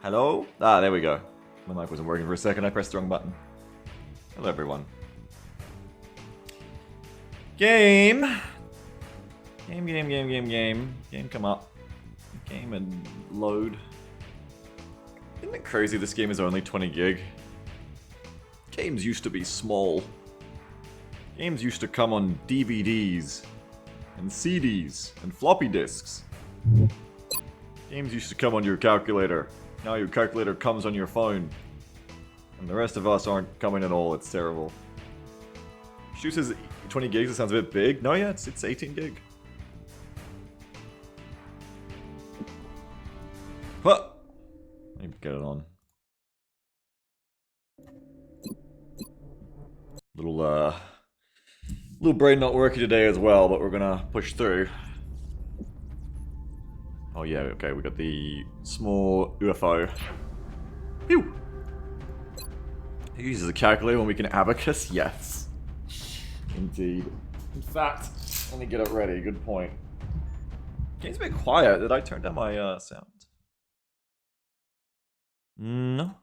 Hello? Ah, there we go. My mic wasn't working for a second. I pressed the wrong button. Hello, everyone. Game! Game, come up. Game and load. Isn't it crazy this game is only 20 gig? Games used to be small. Games used to come on DVDs, and CDs, and floppy disks. Games used to come on your calculator. Now your calculator comes on your phone. And the rest of us aren't coming at all, it's terrible. Stu says 20 gigs, it sounds a bit big. No, yeah, it's 18 gig. Huh. Let me get it on. Little brain not working today as well, but we're gonna push through. Oh yeah, okay, we got the small UFO. Phew! Who uses a calculator when we can abacus? Yes. Indeed. In fact, let me get it ready, good point. Game's a bit quiet. Did I turn down my sound? No.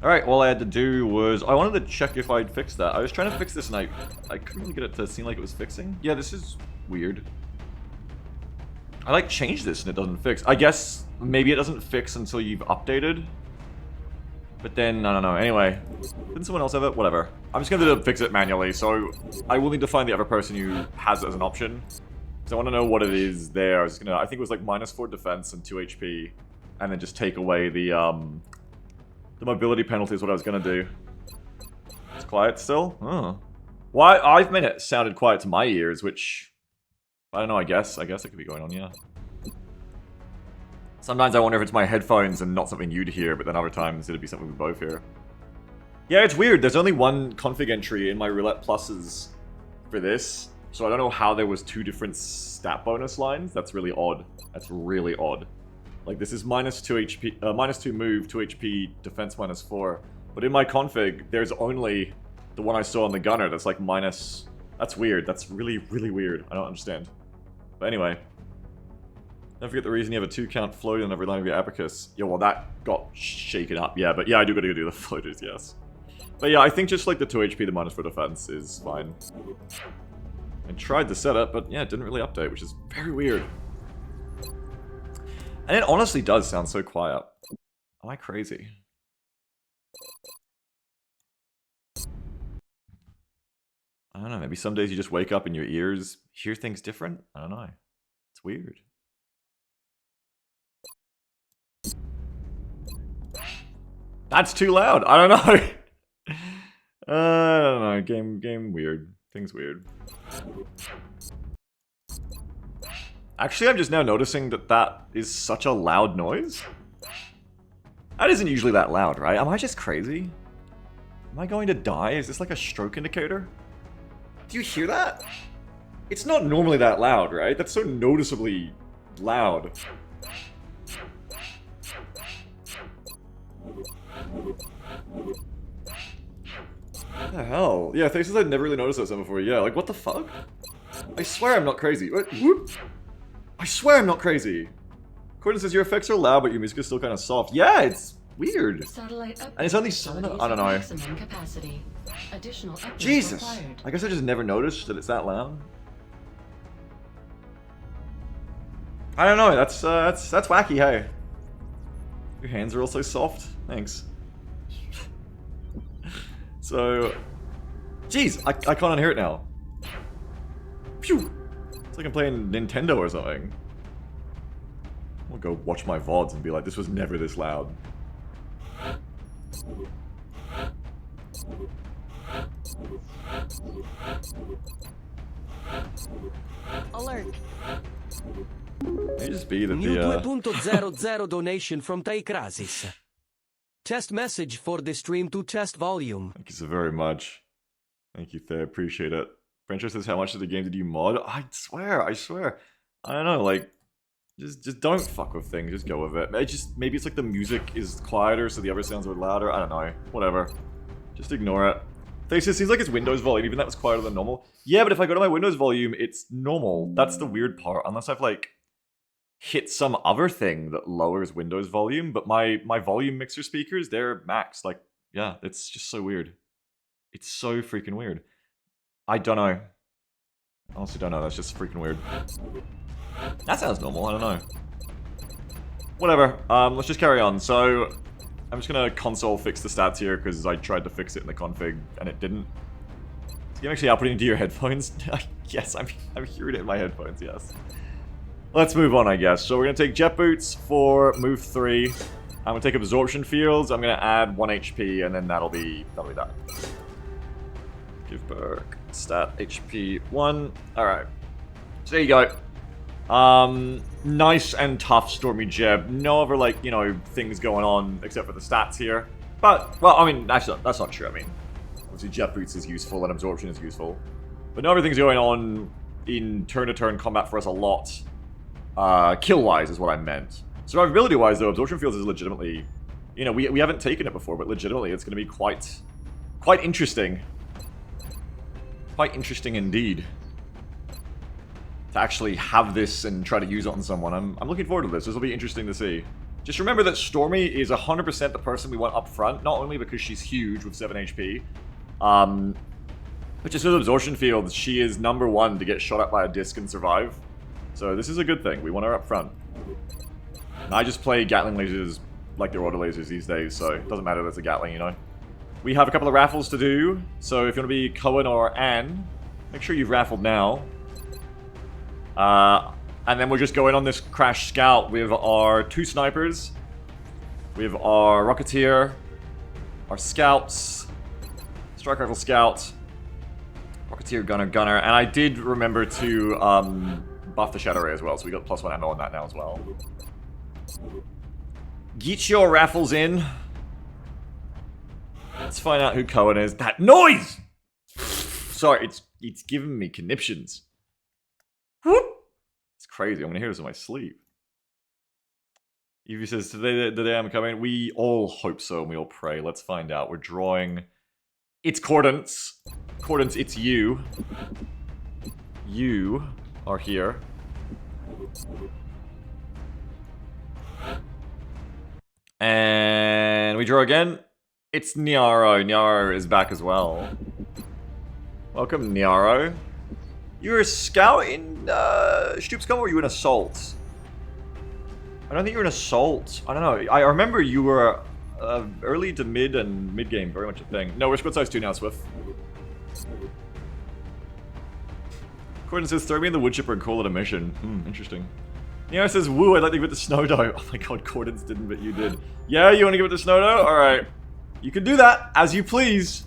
Alright, all I had to do was... I wanted to check if I'd fixed that. I was trying to fix this and I couldn't really get it to seem like it was fixing. Yeah, this is weird. I like changed this and it doesn't fix. I guess maybe it doesn't fix until you've updated. But then, I don't know. Anyway, didn't someone else have it? Whatever. I'm just going to fix it manually, so I will need to find the other person who has it as an option. Because I want to know what it is there. I was gonna... I think it was like -4 defense and 2 HP. And then just take away the mobility penalty is what I was going to do. It's quiet still? Oh. Why? I've made it sounded quiet to my ears, which... I don't know, I guess it could be going on, yeah. Sometimes I wonder if it's my headphones and not something you'd hear, but then other times it'd be something we both hear. Yeah, it's weird. There's only one config entry in my roulette pluses for this, so I don't know how there was 2 different stat bonus lines. That's really odd. That's really odd. Like, this is -2 HP, -2 move, 2 HP, defense -4. But in my config, there's only the one I saw on the gunner that's like minus... That's weird. That's really, really weird. I don't understand. But anyway. Don't forget the reason you have a 2-count float on every line of your abacus. Yeah, well, that got shaken up. Yeah, but yeah, I do gotta go do the floaters, yes. But yeah, I think just like the 2 HP, the -4 defense is fine. I tried to set it, but yeah, it didn't really update, which is very weird. And it honestly does sound so quiet. Am I crazy? I don't know, maybe some days you just wake up and your ears hear things different? I don't know. It's weird. That's too loud! I don't know! I don't know, game weird. Things weird. Actually, I'm just now noticing that that is such a loud noise. That isn't usually that loud, right? Am I just crazy? Am I going to die? Is this like a stroke indicator? Do you hear that? It's not normally that loud, right? That's so noticeably loud. What the hell? Yeah, Thasus, I'd never really noticed that before. Yeah, like, what the fuck? I swear I'm not crazy. Whoop. I swear I'm not crazy. Corden says your effects are loud, but your music is still kind of soft. Yeah, it's weird. And it's only some. I don't know. Jesus. I guess I just never noticed that it's that loud. I don't know. That's wacky. Hey, your hands are also soft. Thanks. So, jeez, I can't unhear it now. Phew. It's like I'm playing Nintendo or something. I'll go watch my VODs and be like, this was never this loud. Alert. May just be that New 2.00 donation from Taikrasis. Test message for the stream to test volume. Thank you so very much. Thank you, Thay. Appreciate it. Frencher says, how much of the game did you mod? I swear. I don't know, like, just don't fuck with things, just go with it. Maybe it's like the music is quieter, so the other sounds are louder, I don't know. Whatever. Just ignore it. It seems like it's Windows volume, even that was quieter than normal. Yeah, but if I go to my Windows volume, it's normal. That's the weird part, unless I've, like, hit some other thing that lowers Windows volume, but my volume mixer speakers, they're maxed. Like, yeah, it's just so weird. It's so freaking weird. I don't know. I honestly don't know, that's just freaking weird. That sounds normal, I don't know. Whatever, let's just carry on. So, I'm just gonna console fix the stats here, because I tried to fix it in the config, and it didn't. Is game actually outputting into your headphones? Yes, I'm hearing it in my headphones, yes. Let's move on, I guess. So we're gonna take Jet Boots for move 3. I'm gonna take Absorption Fields, I'm gonna add 1 HP, and then that'll be that. Give Berg stat HP 1. Alright. So there you go. Nice and tough Stormy Jeb. No other, like, you know, things going on except for the stats here. But, well, I mean, actually, that's not true. I mean, obviously Jet Boots is useful and Absorption is useful. But no other things going on in turn-to-turn combat for us a lot. Kill-wise is what I meant. Survivability-wise, though, Absorption Fields is legitimately... You know, we haven't taken it before, but legitimately it's going to be quite interesting. Quite interesting indeed. To actually have this and try to use it on someone. I'm looking forward to this. This will be interesting to see. Just remember that Stormy is 100% the person we want up front, not only because she's huge with 7 HP, but just with Absorption Fields, she is number 1 to get shot at by a disc and survive. So this is a good thing. We want her up front. And I just play Gatling lasers like they're auto lasers these days, so it doesn't matter that it's a Gatling, you know. We have a couple of raffles to do, so if you want to be Cohen or Anne, make sure you've raffled now. And then we're just going on this Crash Scout with our 2 snipers, with our Rocketeer, our Scouts, Strike Rifle Scout, Rocketeer, Gunner, and I did remember to buff the Shadow Ray as well, so we got +1 ammo on that now as well. Get your raffles in. Let's find out who Cohen is. That noise! Sorry, it's giving me conniptions. Whoop! It's crazy. I'm gonna hear this in my sleep. Evie says, today the day I'm coming. We all hope so, and we all pray. Let's find out. We're drawing... It's Cordance. Cordance, it's you. You are here. And we draw again. It's Nyaro. Nyaro is back as well. Welcome, Nyaro. You're a scout in XCOM, or were you an assault? I don't think you were an assault. I don't know. I remember you were early to mid and mid game, very much a thing. No, we're squad size 2 now, Swift. Corden says, throw me in the wood chipper and call it a mission. Interesting. Neo says, woo, I'd like to give it to Snowdo. Oh my god, Cordens didn't, but you did. Yeah, you want to give it to Snowdo? Alright. You can do that, as you please.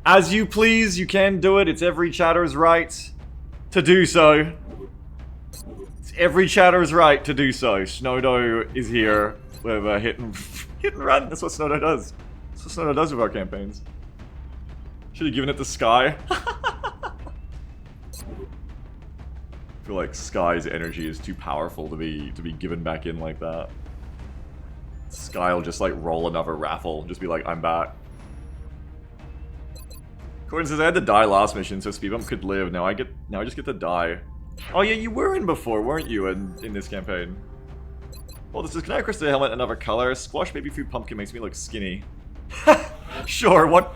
As you please, you can do it. It's every chatter's right to do so. It's every chatter's right to do so. Snowdo is here with a hit and run. That's what Snowdo does. That's what Snowdo does with our campaigns. Should have given it to Sky. I feel like Sky's energy is too powerful to be given back in like that. Sky will just like roll another raffle, just be like, I'm back. Corden says I had to die last mission, so Speedbump could live. Now I just get to die. Oh yeah, you were in before, weren't you, in this campaign? Well, this is, can I request a helmet another color? Squash baby food pumpkin makes me look skinny. Sure, what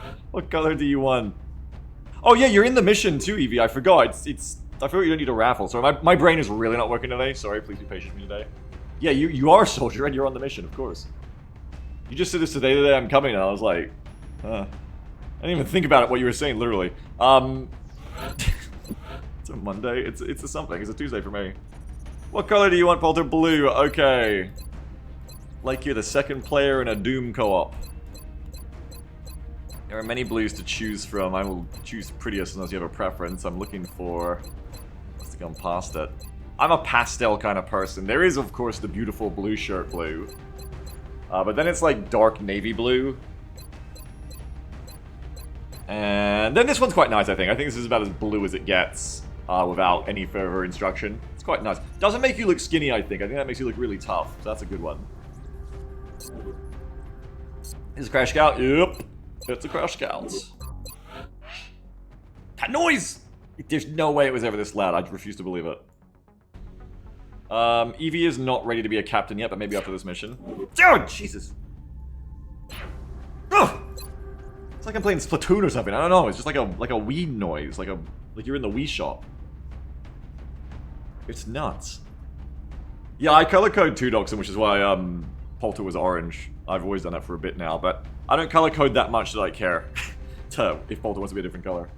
color do you want? Oh yeah, you're in the mission too, Evie, I forgot. I forgot you don't need a raffle. Sorry, my brain is really not working today. Sorry, please be patient with me today. Yeah, you are a soldier and you're on the mission, of course. You just said this today I'm coming, and I was like, I didn't even think about it, what you were saying, literally. It's a Monday. It's a something. It's a Tuesday for me. What color do you want, Polter? Blue. Okay. Like you're the second player in a Doom co-op. There are many blues to choose from. I will choose prettiest unless you have a preference. I'm looking for... Let's go past it. I'm a pastel kind of person. There is, of course, the beautiful blue shirt blue. But then it's like dark navy blue. And then this one's quite nice, I think. I think this is about as blue as it gets without any further instruction. It's quite nice. Doesn't make you look skinny, I think. I think that makes you look really tough. So that's a good one. Is a Crash Scout? Yep. It's a Crash Scout. That noise! There's no way it was ever this loud. I refuse to believe it. Evie is not ready to be a captain yet, but maybe after this mission. Oh, Jesus! Ugh! It's like I'm playing Splatoon or something. I don't know. It's just like a Wii noise, like you're in the Wii shop. It's nuts. Yeah, I color code 2 Doxin, which is why Polter was orange. I've always done that for a bit now, but I don't color code that much that I care if Polter wants to be a different color.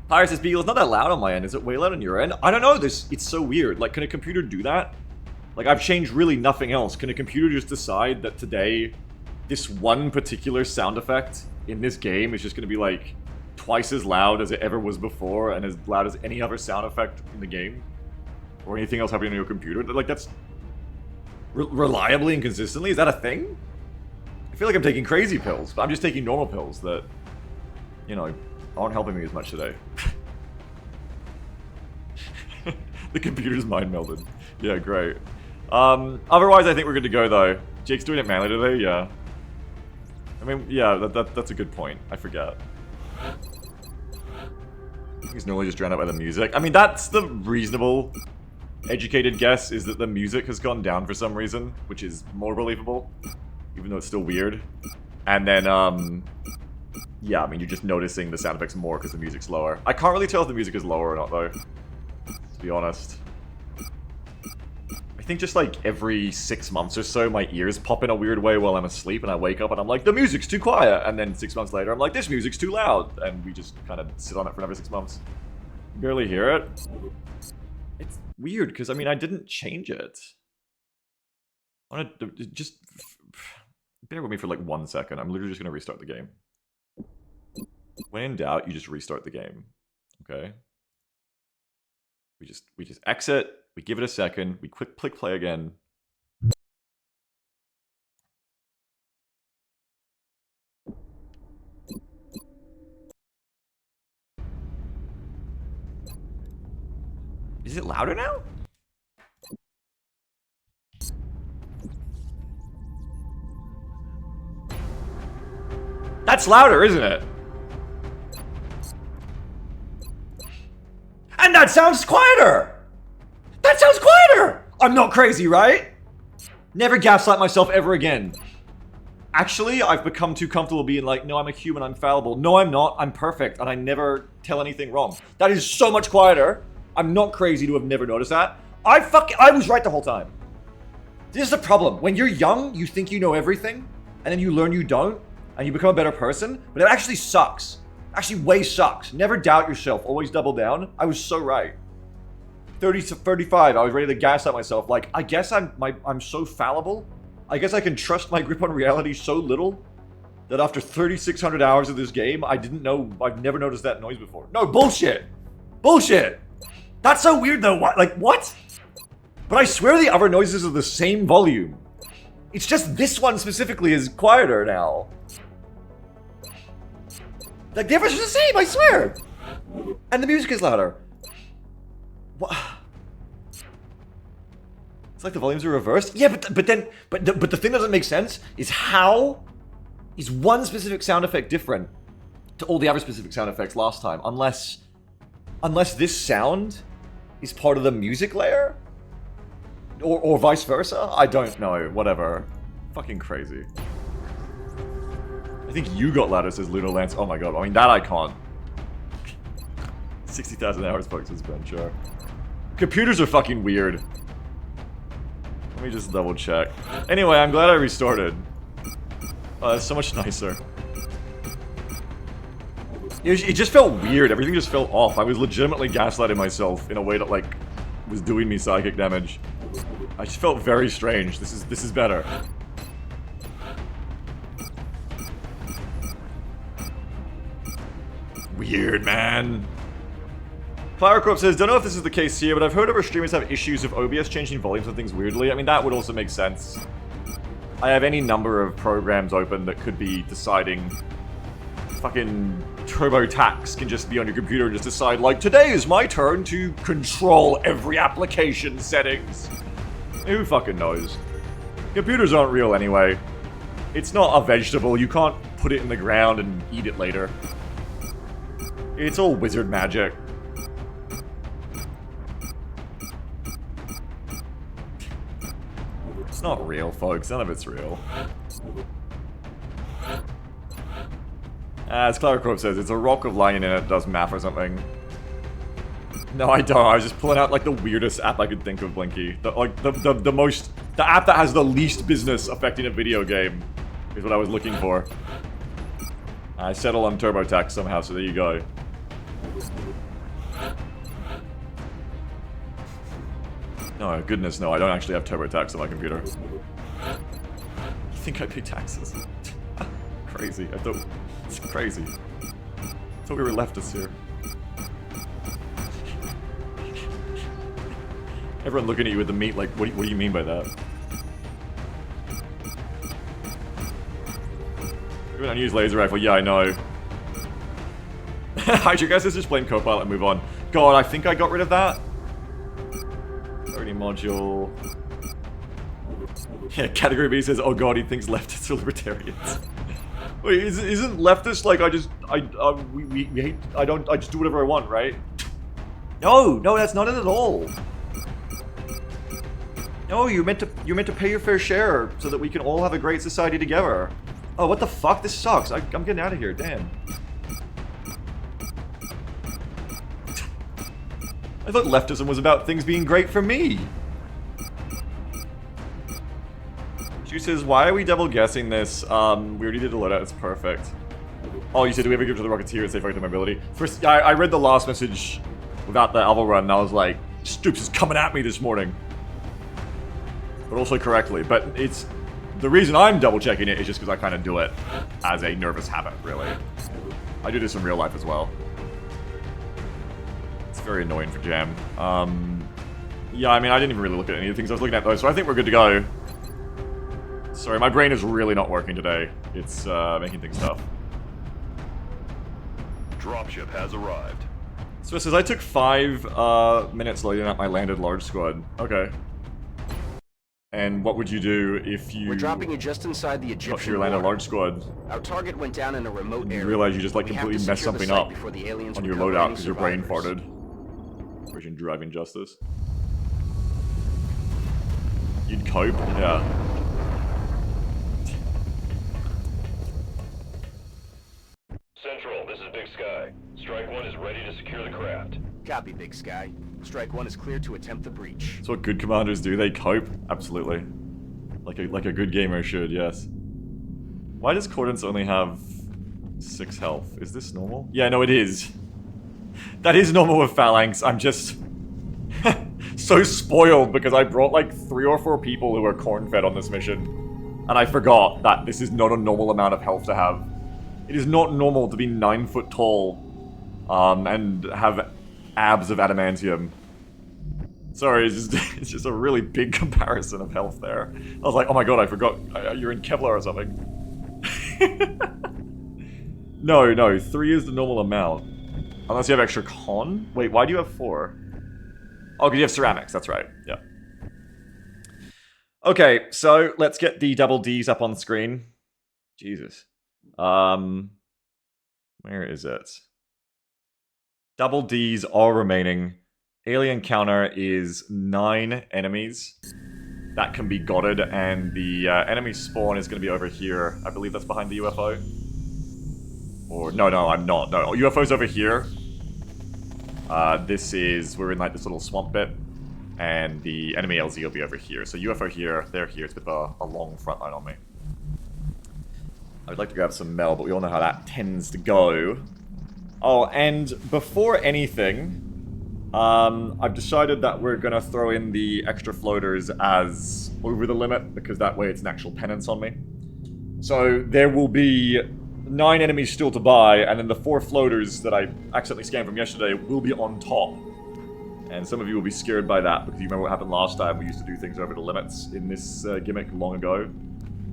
Pyre says, Beagle, it's not that loud on my end. Is it way loud on your end? I don't know. It's so weird. Like, can a computer do that? Like, I've changed really nothing else. Can a computer just decide that today, this one particular sound effect in this game is just going to be, like, twice as loud as it ever was before and as loud as any other sound effect in the game? Or anything else happening on your computer? Like, that's... reliably and consistently? Is that a thing? I feel like I'm taking crazy pills, but I'm just taking normal pills that, you know, aren't helping me as much today. The computer's mind melded. Yeah, great. Otherwise, I think we're good to go, though. Jake's doing it manually today? Yeah. I mean, yeah, that's a good point. I forget. He's normally just drowned out by the music. I mean, that's the reasonable, educated guess, is that the music has gone down for some reason, which is more believable, even though it's still weird. And then, yeah, I mean, you're just noticing the sound effects more because the music's lower. I can't really tell if the music is lower or not, though, to be honest. I think just like every 6 months or so, my ears pop in a weird way while I'm asleep, and I wake up and I'm like, the music's too quiet, and then 6 months later, I'm like, this music's too loud, and we just kind of sit on it for another 6 months. Barely hear it. It's weird, because, I mean, I didn't change it. I want to just... bear with me for like 1 second. I'm literally just going to restart the game. When in doubt, you just restart the game. Okay? We just exit, we give it a second, we click play again. Is it louder now? That's louder, isn't it? And that sounds quieter! That sounds quieter! I'm not crazy, right? Never gaslight myself ever again. Actually, I've become too comfortable being like, no, I'm a human, I'm fallible. No, I'm not, I'm perfect, and I never tell anything wrong. That is so much quieter. I'm not crazy to have never noticed that. I was right the whole time. This is the problem. When you're young, you think you know everything, and then you learn you don't, and you become a better person, but it actually sucks. Actually way sucks. Never doubt yourself, always double down. I was so right. 30 to 35, I was ready to gas at myself, like, I guess I'm so fallible. I guess I can trust my grip on reality so little that after 3,600 hours of this game, I've never noticed that noise before. No, bullshit! Bullshit! That's so weird though, what? But I swear the other noises are the same volume. It's just this one specifically is quieter now. Like, the others are the same, I swear! And the music is louder. What? It's like the volumes are reversed? Yeah, but the thing that doesn't make sense is how is one specific sound effect different to all the other specific sound effects last time? Unless this sound is part of the music layer? Or vice versa? I don't know, whatever. Fucking crazy. I think you got louder, says Lunar Lance. Oh my god, I mean, that I can't. 60,000 hours, folks, has been, sure. Computers are fucking weird. Let me just double check. Anyway, I'm glad I restarted. Oh, that's so much nicer. It just felt weird. Everything just felt off. I was legitimately gaslighting myself in a way that, like, was doing me psychic damage. I just felt very strange. This is better. Weird, man. Claracorp says, don't know if this is the case here, but I've heard other streamers have issues with OBS changing volumes and things weirdly. I mean, that would also make sense. I have any number of programs open that could be deciding... Fucking TurboTax can just be on your computer and just decide, like, today is my turn to control every application settings. Who fucking knows? Computers aren't real anyway. It's not a vegetable. You can't put it in the ground and eat it later. It's all wizard magic. It's not real, folks. None of it's real. As Claricorp says, it's a rock of lion and it does math or something. No, I don't. I was just pulling out like the weirdest app I could think of, Blinky. The app that has the least business affecting a video game is what I was looking for. I settle on TurboTax somehow, so there you go. No, goodness no, I don't actually have TurboTax on my computer. You think I pay taxes? Crazy. I thought... It's crazy. I thought we were leftists here. Everyone looking at you with the meat like, what do you mean by that? Even unused laser rifle, yeah, I know. Hydra guys, let's just blame Copilot and move on. God, I think I got rid of that. Already module. Yeah, category B says, oh god, he thinks leftists are libertarians. Wait, isn't leftist like I just do whatever I want, right? No, that's not it at all. No, you're meant to pay your fair share so that we can all have a great society together. Oh, what the fuck? This sucks. I'm getting out of here. Damn. I thought leftism was about things being great for me. She says, why are we double guessing this? We already did a loadout. It's perfect. Oh, you said, do we ever give it to the Rocketeer and say fuck the mobility? First, I read the last message without the Alvo run, and I was like, Stoops is coming at me this morning. But also correctly. But it's... The reason I'm double checking it is just because I kind of do it as a nervous habit, really. I do this in real life as well. It's very annoying for Jam. Yeah, I mean, I didn't even really look at any of the things I was looking at, though, so I think we're good to go. Sorry, my brain is really not working today. It's making things tough. Dropship has arrived. So it says I took 5 minutes loading up my landed large squad. Okay. And what would you do if you... We're dropping you just inside the Egyptian your landed water. large squad. Our target went down in a remote area. You realize you just like completely messed something up on your loadout because your brain farted. Operation Driving Justice. You'd cope? Yeah. Central, this is Big Sky. Strike 1 is ready to secure the craft. Copy, Big Sky. Strike 1 is clear to attempt the breach. That's what good commanders do, they cope. Absolutely. Like a good gamer should, yes. Why does Cordance only have 6 health? Is this normal? Yeah, no, it is. That is normal with Phalanx. I'm just so spoiled because I brought like 3 or 4 people who are corn-fed on this mission. And I forgot that this is not a normal amount of health to have. It is not normal to be 9 foot tall and have abs of adamantium. Sorry, it's just a really big comparison of health there. I was like, oh my god, I forgot. You're in Kevlar or something. No, 3 is the normal amount. Unless you have extra con? Wait, why do you have 4? Oh, because you have ceramics, that's right, yeah. Okay, so let's get the double Ds up on the screen. Jesus. Where is it? Double Ds are remaining. Alien counter is 9 enemies that can be gotted, and the enemy spawn is going to be over here. I believe that's behind the UFO. Or, no, I'm not. No, UFO's over here. We're in like this little swamp bit, and the enemy LZ will be over here. So UFO here, they're here. It's a bit of a long front line on me. I would like to grab some Mel, but we all know how that tends to go. Oh, and before anything, I've decided that we're gonna throw in the extra floaters as over the limit, because that way it's an actual penance on me. So there will be 9 enemies still to buy, and then the 4 floaters that I accidentally scanned from yesterday will be on top. And some of you will be scared by that, because you remember what happened last time. We used to do things over the limits in this gimmick long ago.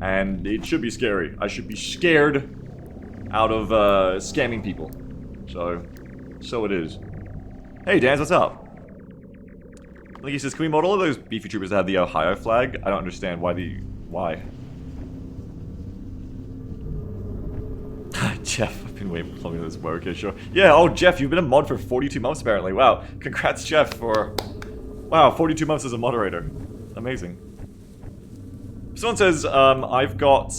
And it should be scary. I should be scared out of scamming people. So it is. Hey, Dan, what's up? Like he says, can we model all those beefy troopers that have the Ohio flag? I don't understand why Jeff, I've been waiting for this work. Okay, sure. Yeah, oh, Jeff, you've been a mod for 42 months, apparently. Wow. Congrats, Jeff, for... Wow, 42 months as a moderator. Amazing. Someone says, I've got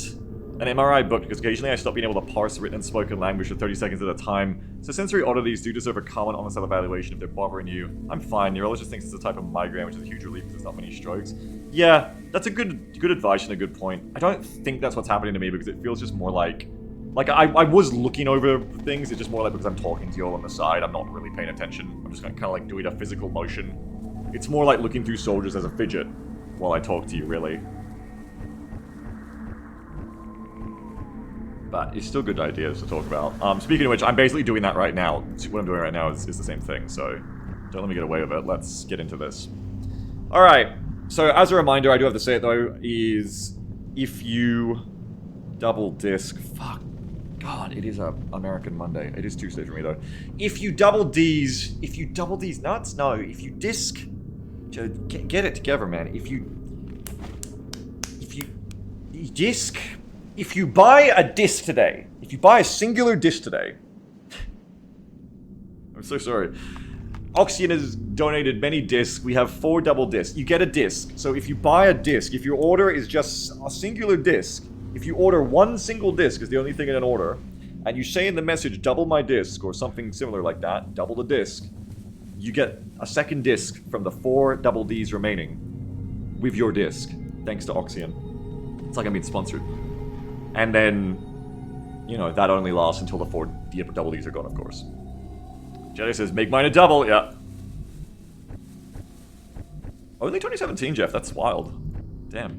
an MRI booked because occasionally I stop being able to parse written and spoken language for 30 seconds at a time. So sensory oddities do deserve a common honest evaluation if they're bothering you. I'm fine. Neurologist thinks it's a type of migraine, which is a huge relief because there's not many strokes. Yeah, that's a good advice and a good point. I don't think that's what's happening to me because it feels just more like I was looking over things. It's just more like because I'm talking to you all on the side, I'm not really paying attention. I'm just kind of like doing a physical motion. It's more like looking through soldiers as a fidget while I talk to you, really. But it's still good ideas to talk about. Speaking of which, I'm basically doing that right now. What I'm doing right now is the same thing, so don't let me get away with it. Let's get into this. Alright, so as a reminder, I do have to say it though, is if you double disc... Fuck. God, it is a American Monday. It is Tuesday for me though. If you double these nuts? No, if you disc... Get it together, man. If you disc... If you buy a disc today, if you buy a singular disc today, I'm so sorry. Oxygen has donated many discs. We have 4 double discs. You get a disc. So if you buy a disc, if your order is just a singular disc, if you order one single disc is the only thing in an order, and you say in the message, double my disc, or something similar like that, double the disc, you get a second disc from the 4 double Ds remaining with your disc, thanks to Oxygen. It's like I'm being sponsored. And then, you know, that only lasts until the 4 double Ds are gone, of course. Jedi says, make mine a double, yeah. Only 2017, Jeff, that's wild. Damn.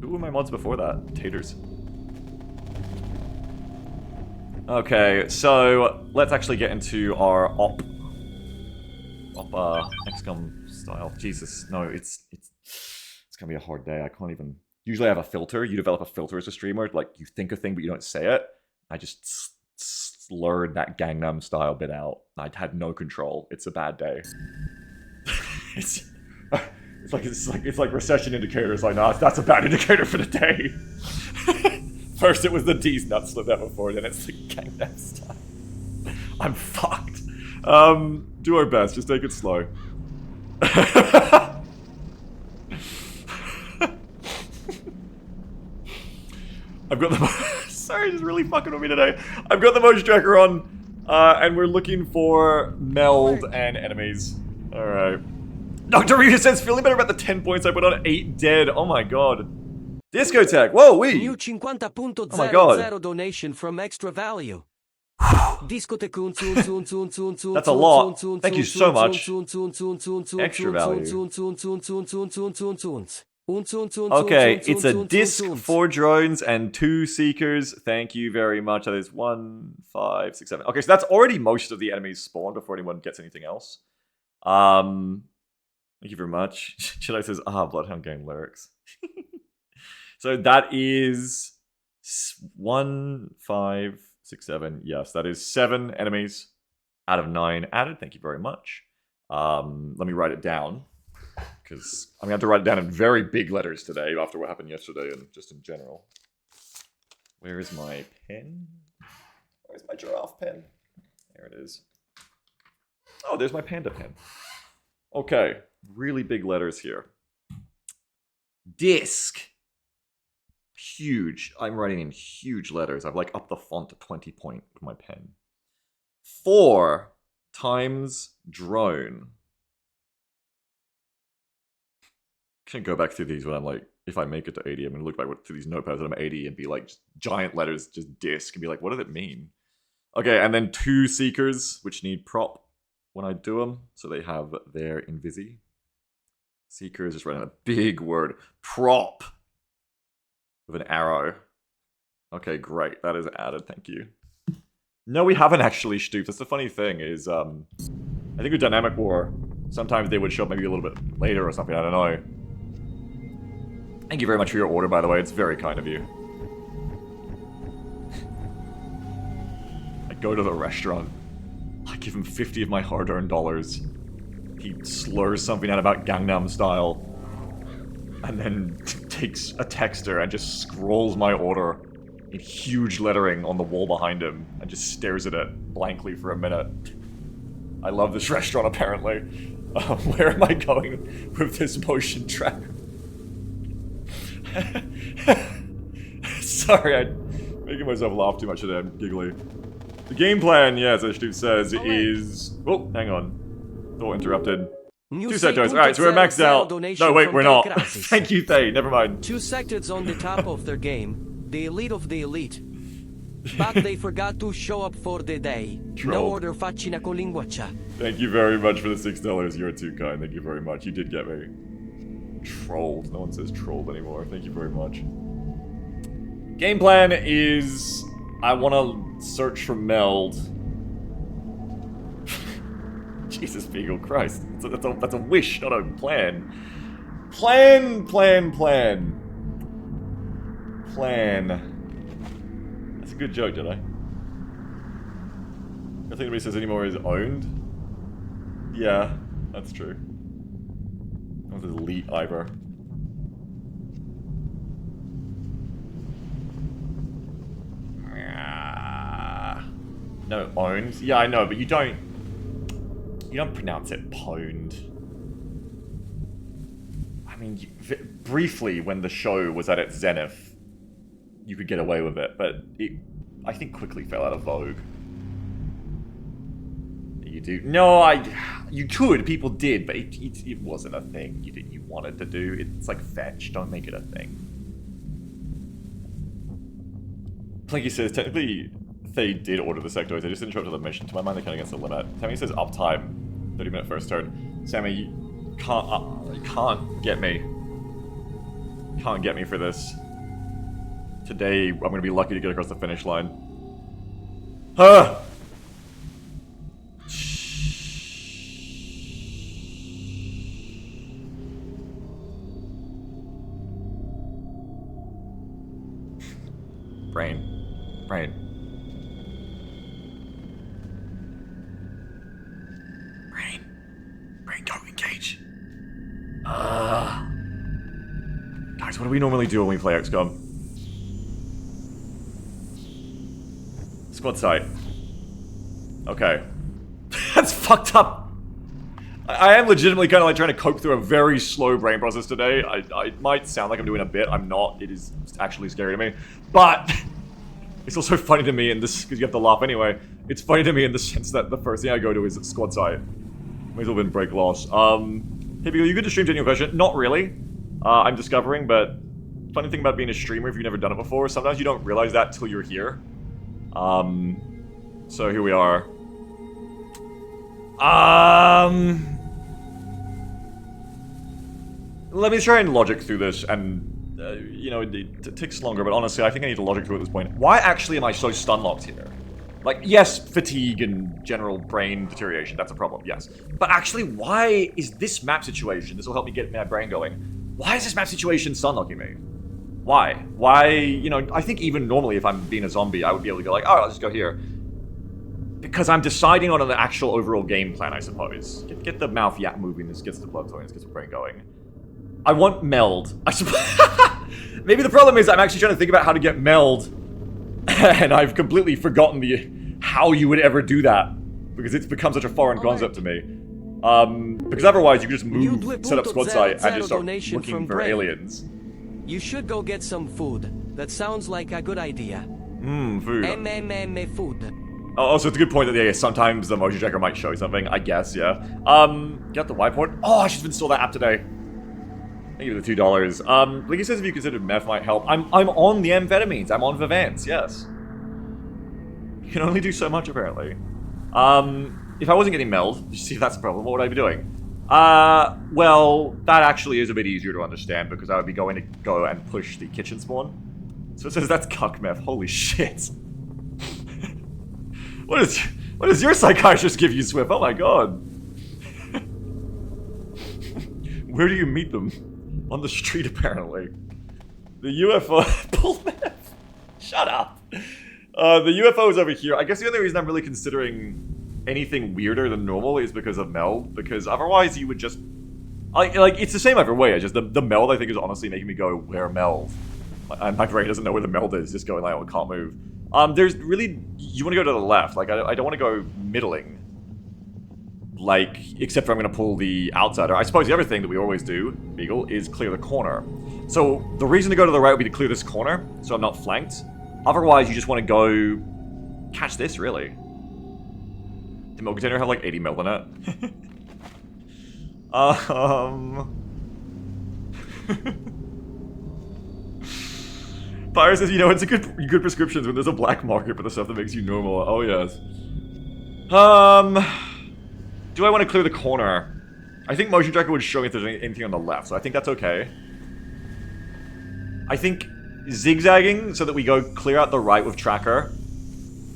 Who were my mods before that? Taters. Okay, so let's actually get into our XCOM style. Jesus, no, it's gonna be a hard day. I can't even... Usually I have a filter. You develop a filter as a streamer. Like, you think a thing, but you don't say it. I just slurred that Gangnam style bit out. I had no control. It's a bad day. it's like recession indicators. Like, no, that's a bad indicator for the day. First it was the D's nuts slipped out before, then it's the Gangnam style. I'm fucked. Do our best. Just take it slow. I've got the... Sorry, it's really fucking with me today. I've got the motion tracker on, and we're looking for meld and enemies. Alright. Dr. Rita says, feeling better about the 10 points I put on 8 dead. Oh my god. Discotheque. Whoa, we. New 50.00 Oh my god. donation from Extra Value. Discotheque. That's a lot. Thank you so much. Extra value. Okay, it's a disc, 4 drones, and 2 seekers. Thank you very much. That is 1, 5, 6, 7. Okay, so that's already most of the enemies spawn before anyone gets anything else. Thank you very much. Chile says, Bloodhound Gang lyrics. So that is 1, 5, 6, 7. Yes, that is 7 enemies out of 9 added. Thank you very much. Let me write it down. Because I'm going to have to write it down in very big letters today after what happened yesterday and just in general. Where is my pen? Where's my giraffe pen? There it is. Oh, there's my panda pen. Okay, really big letters here. Disc. Huge. I'm writing in huge letters. I've like upped the font to 20 point with my pen. 4 times drone. Can't go back through these when I'm like, if I make it to 80, I'm gonna look back through these notepads when I'm 80 and be like, just giant letters, just disc, and be like, what does it mean? Okay, and then 2 seekers, which need prop when I do them, so they have their invisi. Seekers, just writing a big word, prop, with an arrow. Okay, great, that is added, thank you. No, we haven't actually, Stoop. That's the funny thing is, I think with Dynamic War, sometimes they would show up maybe a little bit later or something, I don't know. Thank you very much for your order, by the way. It's very kind of you. I go to the restaurant. I give him 50 of my hard-earned dollars. He slurs something out about Gangnam Style. And then takes a texter and just scrolls my order in huge lettering on the wall behind him and just stares at it blankly for a minute. I love this restaurant, apparently. Where am I going with this motion tracker? Sorry, I'm making myself laugh too much today. I'm giggly. The game plan, yes, as Steve says, is... Oh, hang on. Thought interrupted. 2 sectors. Alright, so we're maxed out. No, wait, we're not. Thank you, Thay. Never mind. 2 sectors on the top of their game. The elite of the elite. But they forgot to show up for the day. Trolled. No order faccina con linguaccia. Thank you very much for the $6. You're too kind. Thank you very much. You did get me. Trolled. No one says trolled anymore. Thank you very much. Game plan is... I want to search for Meld. Jesus, Beagle, Christ. That's a wish, not a plan. Plan. That's a good joke, did I? I don't think anybody says anymore is owned. Yeah, that's true. That was elite either. No, owned. Yeah, I know, but you don't pronounce it pwned. I mean, briefly when the show was at its zenith, you could get away with it, but it, I think, quickly fell out of vogue. You do? No, you could. People did, but it wasn't a thing you wanted to do. It's like fetch. Don't make it a thing. Plinky says, technically, they did order the sectoids. They just didn't show up to the mission. To my mind, they're kind of against the limit. Sammy says uptime. 30-minute first turn. Sammy, you can't get me. Can't get me for this. Today, I'm going to be lucky to get across the finish line. Huh! Brain. Brain, don't engage. Guys, what do we normally do when we play XCOM? Squad site. Okay. That's fucked up. I am legitimately kind of like trying to cope through a very slow brain process today. I might sound like I'm doing a bit. I'm not. It is actually scary to me. But it's also funny to me in this, because you have to laugh anyway. It's funny to me in the sense that the first thing I go to is squad site. May as well have been break loss. Hey, Beagle, you good to stream to any question? Not really. I'm discovering, but funny thing about being a streamer if you've never done it before, sometimes you don't realize that till you're here. So here we are. Let me try and logic through this, and, you know, it takes longer, but honestly, I think I need to logic through at this point. Why actually am I so stun-locked here? Like, yes, fatigue and general brain deterioration, that's a problem, yes. But actually, why is this map situation, this will help me get my brain going, why is this map situation stun-locking me? Why? Why, you know, I think even normally if I'm being a zombie, I would be able to go like, alright, I'll just go here. Because I'm deciding on an actual overall game plan, I suppose. Get the mouth yap moving, this gets the blood flowing, this gets the brain going. I want meld. I suppose. Maybe the problem is I'm actually trying to think about how to get meld, and I've completely forgotten how you would ever do that, because it's become such a foreign concept to me. Because otherwise you could just move, set up squad site, and just start looking for aliens. You should go get some food. That sounds like a good idea. Food. Food. Oh, so it's a good point that, yeah, sometimes the motion tracker might show you something, I guess, yeah. Get the whiteboard. Oh, I should have installed that app today. Thank you for the $2. Like he says, if you considered meth might help. I'm on the amphetamines. I'm on Vivance, yes. You can only do so much, apparently. If I wasn't getting meld, just see if that's a problem, what would I be doing? Well, that actually is a bit easier to understand, because I would be going to go and push the kitchen spawn. So it says that's cuck meth. Holy shit. What does your psychiatrist give you, Swift? Oh my god. Where do you meet them? On the street, apparently. The UFO... Pull meth! Shut up! The UFO is over here. I guess the only reason I'm really considering anything weirder than normal is because of meld, because otherwise you would just... Like, it's the same either way, just the meld I think is honestly making me go, where meld? And my brain doesn't know where the meld is, just going like, oh, can't move. There's really... You want to go to the left. Like, I don't want to go middling. Like, except for I'm going to pull the outsider. I suppose the other thing that we always do, Beagle, is clear the corner. So, the reason to go to the right would be to clear this corner, so I'm not flanked. Otherwise, you just want to go... catch this, really. The milk container have like 80 mil in it. Fire says, you know, it's a good prescriptions when there's a black market for the stuff that makes you normal. Oh, yes. Do I want to clear the corner? I think motion tracker would show me if there's anything on the left, so I think that's okay. I think zigzagging so that we go clear out the right with tracker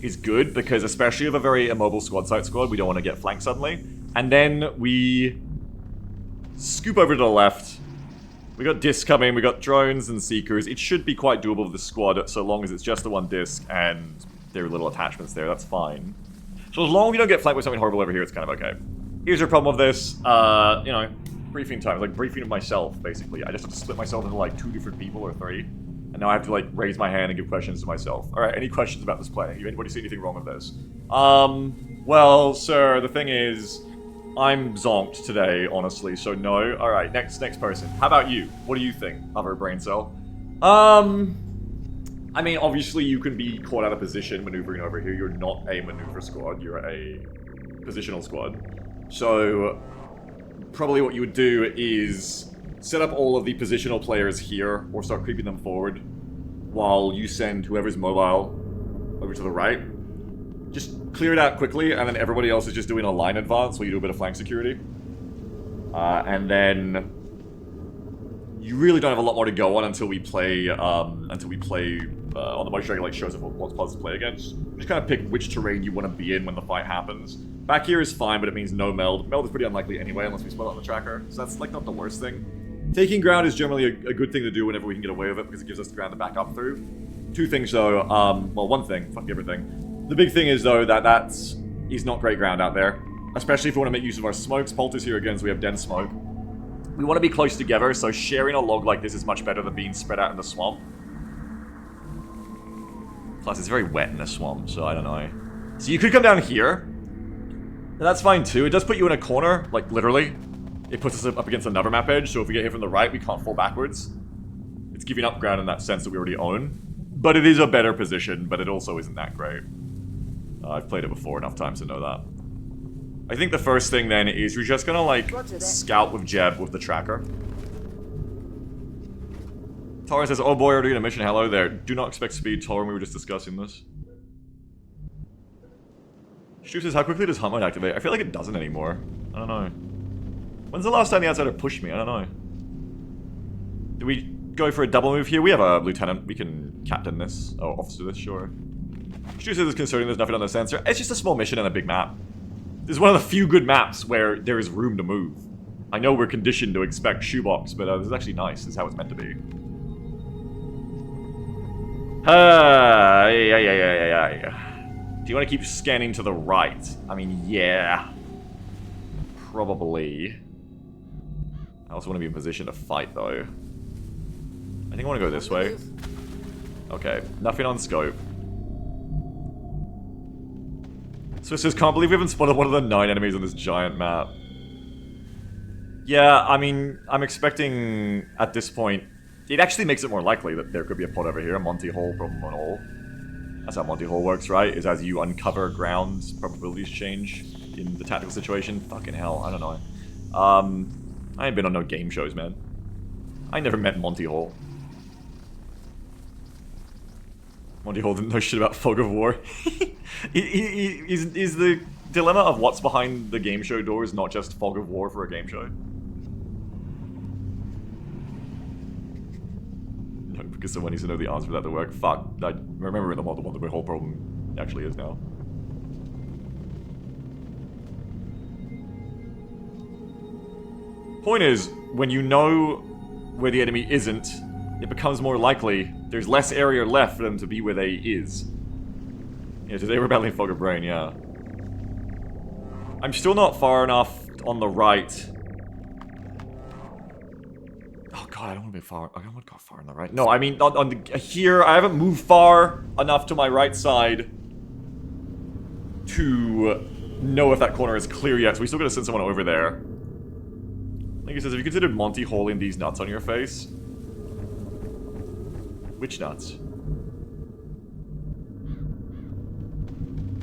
is good, because especially with a very immobile squad squad, we don't want to get flanked suddenly. And then we scoop over to the left. We got discs coming, we got drones and seekers. It should be quite doable with the squad, so long as it's just the one disc and there are little attachments there, that's fine. So as long as we don't get flanked with something horrible over here, it's kind of okay. Here's your problem with this, you know, briefing time. It's like briefing of myself, basically. I just have to split myself into like 2 different people or 3. And now I have to like raise my hand and give questions to myself. Alright, any questions about this play? Anybody see anything wrong with this? Well, sir, the thing is, I'm zonked today, honestly, so no. Alright, next person. How about you? What do you think, other brain cell? I mean, obviously you can be caught out of position maneuvering over here. You're not a maneuver squad, you're a positional squad. So, probably what you would do is set up all of the positional players here, or start creeping them forward, while you send whoever's mobile over to the right. Just clear it out quickly, and then everybody else is just doing a line advance while you do a bit of flank security. And then you really don't have a lot more to go on until we play on the motion tracker, like shows us what spots to play against. Just kind of pick which terrain you want to be in when the fight happens. Back here is fine, but it means no meld. Meld is pretty unlikely anyway, unless we split on the tracker, so that's like not the worst thing. Taking ground is generally a good thing to do whenever we can get away with it, because it gives us the ground to back up through. 2 things though, well, 1 thing, fuck everything. The big thing is though that is not great ground out there. Especially if we want to make use of our smokes. Polter's here again, so we have dense smoke. We want to be close together, so sharing a log like this is much better than being spread out in the swamp. Plus, it's very wet in the swamp, so I don't know. So you could come down here. And that's fine too. It does put you in a corner, like literally. It puts us up against another map edge, so if we get hit from the right, we can't fall backwards. It's giving up ground in that sense that we already own. But it is a better position, but it also isn't that great. I've played it before enough times to know that. I think the first thing then is we're just gonna like scout with Jeb with the tracker. Tara says, oh boy, we're doing a mission. Hello there. Do not expect speed, Tara. We were just discussing this. Stu says, how quickly does hunt mode activate? I feel like it doesn't anymore. I don't know. When's the last time the outsider pushed me? I don't know. Do we go for a double move here? We have a lieutenant. We can captain this. Oh, officer this, sure. Stu says it's concerning there's nothing on the sensor. It's just a small mission and a big map. This is one of the few good maps where there is room to move. I know we're conditioned to expect shoebox, but this is actually nice. This is how it's meant to be. Do you want to keep scanning to the right? I mean, yeah. Probably. I also want to be in position to fight, though. I think I want to go this way. Okay, nothing on scope. So it says, can't believe we haven't spotted one of the 9 enemies on this giant map. Yeah, I mean, I'm expecting, at this point, it actually makes it more likely that there could be a pod over here, a Monty Hall problem on all. That's how Monty Hall works, right? Is as you uncover ground, probabilities change in the tactical situation. Fucking hell, I don't know. I ain't been on no game shows, man. I never met Monty Hall. Monty Hall didn't know shit about Fog of War. Is the dilemma of what's behind the game show doors not just Fog of War for a game show? No, because someone needs to know the answer for that to work. Fuck, I remember in the model what the whole problem actually is now. Point is, when you know where the enemy isn't, it becomes more likely there's less area left for them to be where they is. Yeah, today we're battling Fog of Brain, yeah. I'm still not far enough on the right. Oh Oh god, I don't want to be far. I don't want to go far on the right. No, I mean on the here. I haven't moved far enough to my right side to know if that corner is clear yet. So we still gotta send someone over there. Like he says, have you considered Monty hauling these nuts on your face? Which nuts?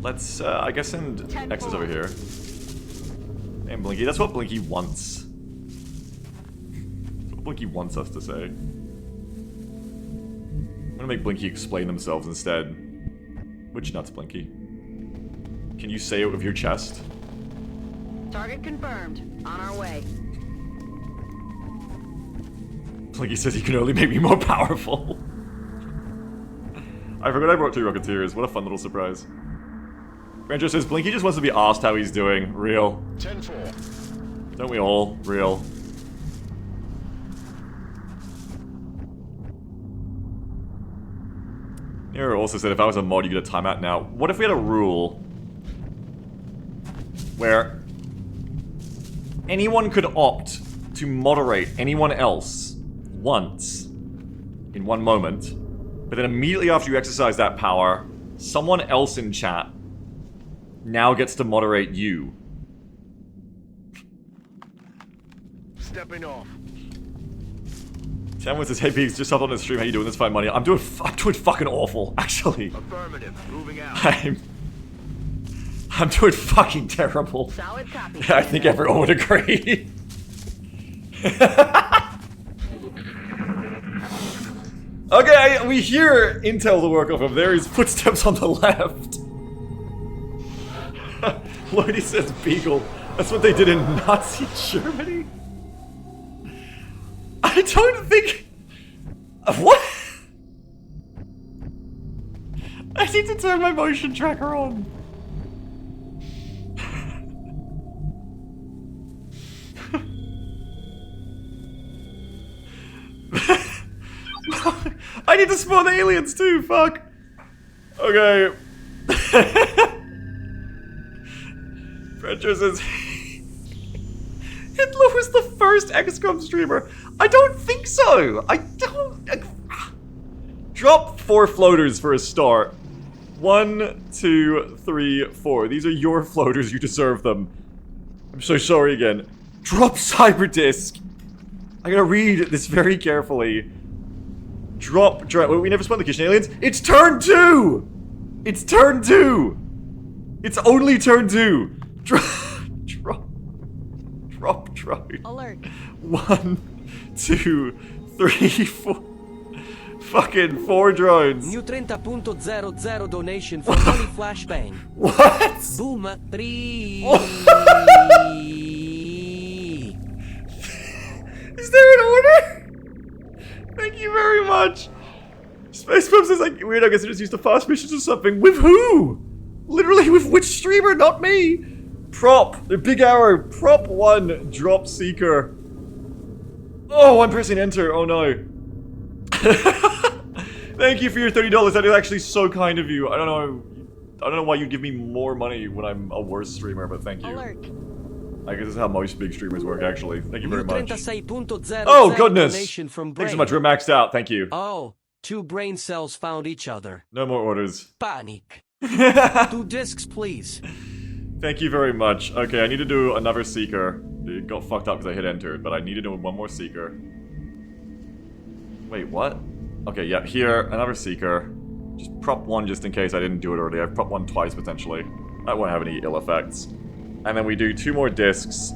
Let's, I guess send X's over here. And Blinky, that's what Blinky wants. That's what Blinky wants us to say. I'm gonna make Blinky explain themselves instead. Which nuts, Blinky? Can you say it with your chest? Target confirmed. On our way. Blinky says you can only make me more powerful. I forgot I brought 2 Rocketeers. What a fun little surprise. Rancho says Blinky just wants to be asked how he's doing. Real. 10-4. Don't we all? Real. Nero also said if I was a mod, you get a timeout now. What if we had a rule where anyone could opt to moderate anyone else once in one moment, but then immediately after you exercise that power, someone else in chat now gets to moderate you. Stepping off. Tamwin says, hey Peaks, just hopped on the stream, how you doing? Let's find money. I'm doing fucking awful, actually. Affirmative. Moving out. I'm doing fucking terrible. Solid copy. I think everyone would agree. Okay, we hear intel to work off of. There is footsteps on the left. Lloydie says Beagle. That's what they did in Nazi Germany? I don't think... What? I need to turn my motion tracker on. I need to spawn aliens too, fuck. Okay. Frencher says Hitler was the first XCOM streamer. I don't think so. I don't. Drop 4 floaters for a start. 1, 2, 3, 4. These are your floaters. You deserve them. I'm so sorry again. Drop Cyberdisk. I gotta read this very carefully. Drop. We never spawned the kitchen aliens. It's turn 2. It's turn 2. It's only turn 2. Drop drone. Alert. 1, 2, 3, 4. Fucking 4 drones. New 30.00 donation from Money Flashbang. What? Boom 3. Is there an order? Thank you very much. Space Pump says like weird. I guess I just used a fast missions or something. With who? Literally with which streamer? Not me. Prop. The big arrow. Prop 1. Drop seeker. Oh, I'm pressing enter. Oh no. Thank you for your $30. That is actually so kind of you. I don't know why you'd give me more money when I'm a worse streamer, but thank you. Alert. I guess this is how most big streamers work, actually. Thank you very New much. 36.00 Oh, goodness! donation from Thanks so Brain. much, we're maxed out, thank you. Oh, 2 brain cells found each other. No more orders. Panic. 2 discs, please. Thank you very much. Okay, I need to do another seeker. It got fucked up because I hit enter, but I need to do one more seeker. Wait, what? Okay, yeah, here, another seeker. Just prop 1 just in case I didn't do it already. I've prop 1 twice, potentially. That won't have any ill effects. And then we do 2 more discs.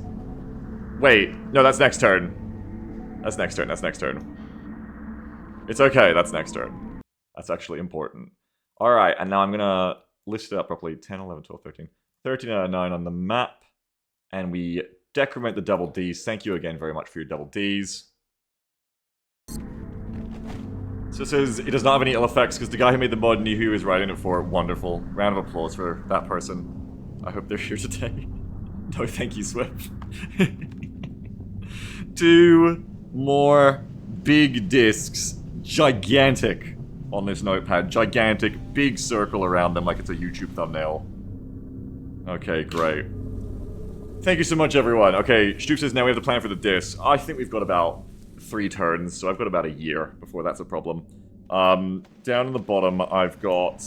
Wait, no, that's next turn. That's next turn, that's next turn. It's okay, that's next turn. That's actually important. Alright, and now I'm gonna list it up properly. 10, 11, 12, 13. 13 out of 9 on the map. And we decrement the double Ds. Thank you again very much for your double Ds. So it says it does not have any ill effects because the guy who made the mod knew who he was writing it for. Wonderful. Round of applause for that person. I hope they're here today. No, thank you, Swift. 2 more big discs. Gigantic on this notepad. Gigantic, big circle around them like it's a YouTube thumbnail. Okay, great. Thank you so much, everyone. Okay, Stoop says now we have the plan for the disc. I think we've got about 3 turns, so I've got about a year before that's a problem. Down in the bottom, I've got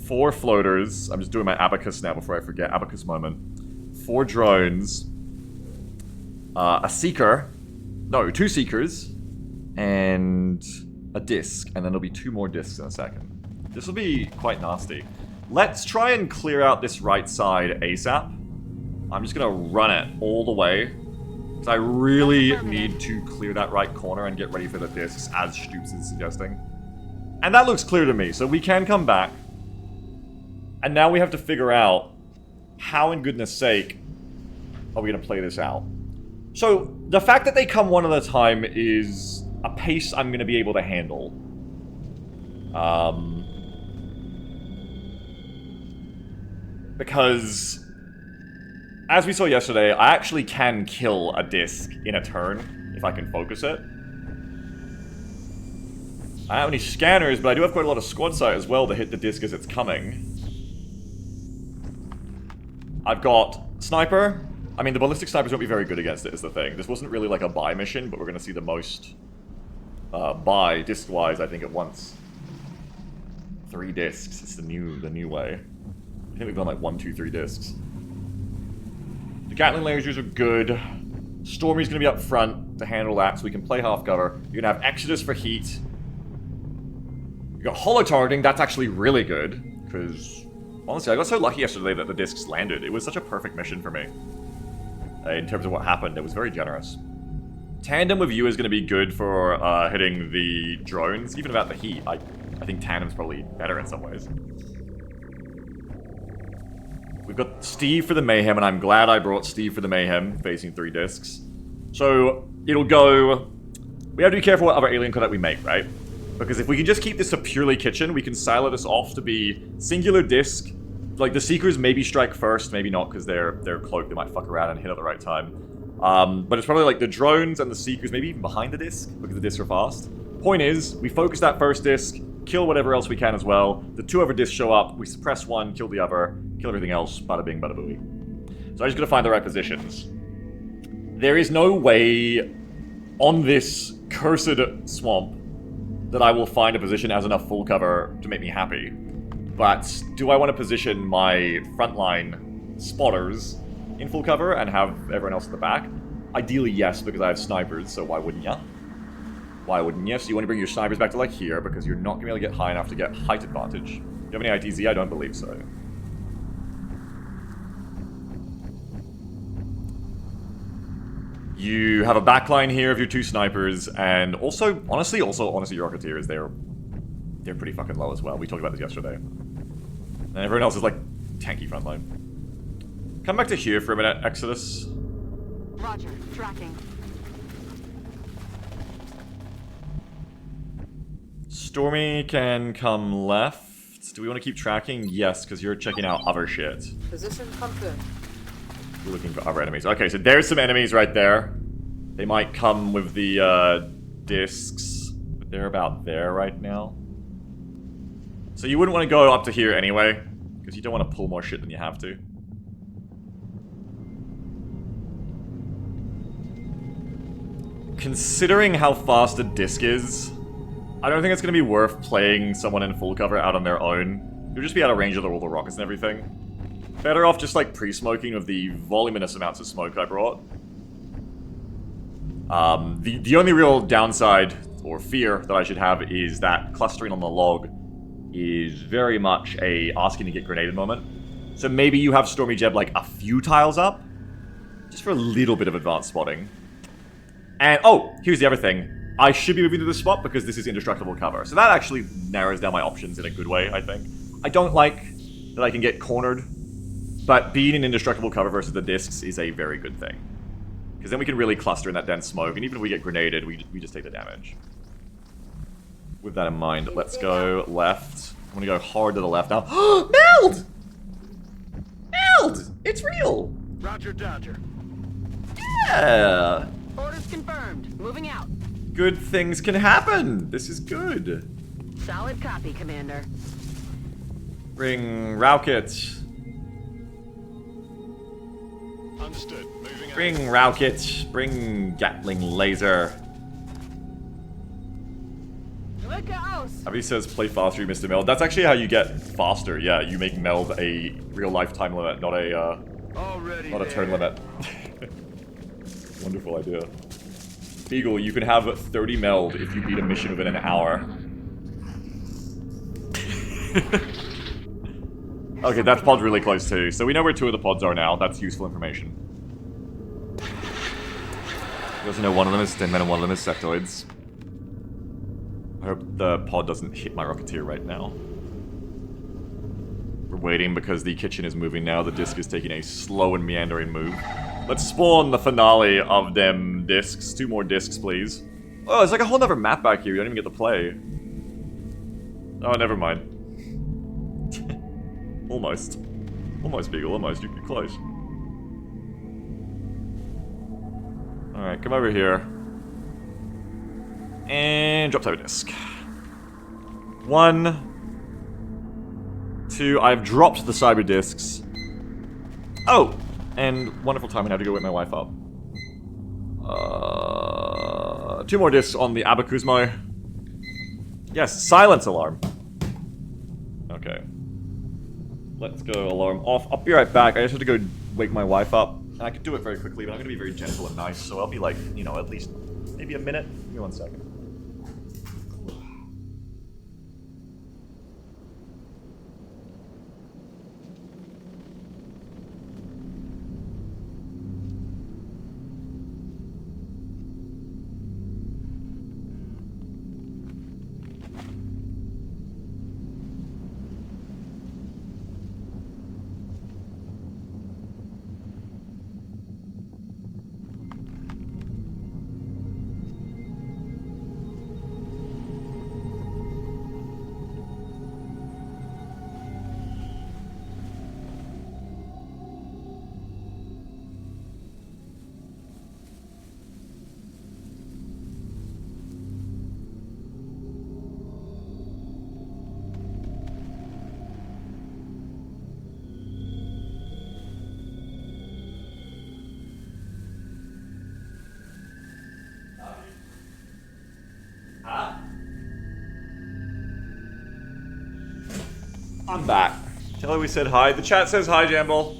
4 floaters. I'm just doing my abacus now before I forget. Abacus moment. 4 drones. A seeker. No, 2 seekers. And a disc. And then there'll be 2 more discs in a second. This will be quite nasty. Let's try and clear out this right side ASAP. I'm just gonna run it all the way. Because I really need to clear that right corner and get ready for the discs, as Stoops is suggesting. And that looks clear to me, so we can come back. And now we have to figure out how, in goodness sake, are we gonna play this out. So, the fact that they come one at a time is a pace I'm gonna be able to handle. Because, as we saw yesterday, I actually can kill a disc in a turn, if I can focus it. I don't have any scanners, but I do have quite a lot of squad sight as well to hit the disc as it's coming. I've got sniper. I mean, the ballistic snipers won't be very good against it, is the thing. This wasn't really like a buy mission, but we're going to see the most buy, disc-wise, I think, at once. 3 discs. It's the new way. I think we've gone like 1, 2, 3 discs. The Gatling lasers are good. Stormy's going to be up front to handle that, so we can play half cover. You're going to have Exodus for heat. You got holo targeting. That's actually really good, because honestly, I got so lucky yesterday that the discs landed. It was such a perfect mission for me. In terms of what happened, it was very generous. Tandem with you is going to be good for hitting the drones, even without the heat. I think tandem's probably better in some ways. We've got Steve for the Mayhem, and I'm glad I brought Steve for the Mayhem, facing 3 discs. So, it'll go... We have to be careful what other alien content we make, right? Because if we can just keep this to purely kitchen, we can silo this off to be singular disc. Like, the Seekers maybe strike first, maybe not, because they're cloaked, they might fuck around and hit at the right time. But it's probably like the drones and the Seekers, maybe even behind the disc, because the discs are fast. Point is, we focus that first disc, kill whatever else we can as well. The 2 other discs show up, we suppress one, kill the other, kill everything else, bada bing, bada booey. So I just gotta find the right positions. There is no way on this cursed swamp that I will find a position as enough full cover to make me happy. But do I want to position my frontline spotters in full cover and have everyone else at the back? Ideally, yes, because I have snipers, so why wouldn't ya? Why wouldn't you? So you want to bring your snipers back to like here, because you're not going to be able to get high enough to get height advantage. Do you have any ITZ? I don't believe so. You have a backline here of your 2 snipers, and also, honestly, your Rocketeers, they're pretty fucking low as well. We talked about this yesterday. And everyone else is like tanky frontline. Come back to here for a minute, Exodus. Roger, tracking. Stormy can come left. Do we want to keep tracking? Yes, because you're checking out other shit. Position confirmed. We're looking for other enemies. Okay, so there's some enemies right there. They might come with the discs, but they're about there right now. So you wouldn't want to go up to here anyway, because you don't want to pull more shit than you have to. Considering how fast a disc is, I don't think it's going to be worth playing someone in full cover out on their own. You'll just be out of range of all the rockets and everything. Better off just like pre-smoking with the voluminous amounts of smoke I brought. The only real downside or fear that I should have is that clustering on the log is very much a asking to get grenaded moment. So maybe you have Stormy Jeb like a few tiles up, just for a little bit of advanced spotting. And oh, here's the other thing. I should be moving to this spot because this is indestructible cover. So that actually narrows down my options in a good way, I think. I don't like that I can get cornered, but being in indestructible cover versus the discs is a very good thing. Because then we can really cluster in that dense smoke, and even if we get grenaded, we just take the damage. With that in mind, let's go left. I'm gonna go hard to the left now. Meld! Meld! It's real! Roger, Dodger. Yeah! Orders confirmed. Moving out. Good things can happen. This is good. Solid copy, Commander. Ring rocket. Understood. Moving Bring rocket. Bring Gatling laser. Abby says, play faster, you Mr. Meld. That's actually how you get faster. Yeah, you make Meld a real lifetime limit, not a turn limit. Wonderful idea. Beagle, you can have 30 Meld if you beat a mission within an hour. Okay, that pod's really close too. So we know where 2 of the pods are now. That's useful information. We also know one of them is Thin Men and one of them is Sectoids. I hope the pod doesn't hit my Rocketeer right now. We're waiting because the kitchen is moving now. The disc is taking a slow and meandering move. Let's spawn the finale of them discs. 2 more discs, please. Oh, it's like a whole other map back here. You don't even get to play. Oh, never mind. Almost. Almost, Beagle. Almost. You're close. Alright, come over here. And drop cyber disc. 1, 2. I've dropped the cyber discs. Oh! And wonderful timing. I have to go wake my wife up. 2 more discs on the Abacusmo. Yes, silence alarm. Okay. Let's go alarm off. I'll be right back. I just have to go wake my wife up. And I could do it very quickly, but I'm going to be very gentle and nice, so I'll be like, you know, at least maybe a minute. Give me 1 second. I'm back. Tell her we said hi. The chat says hi, Jamble.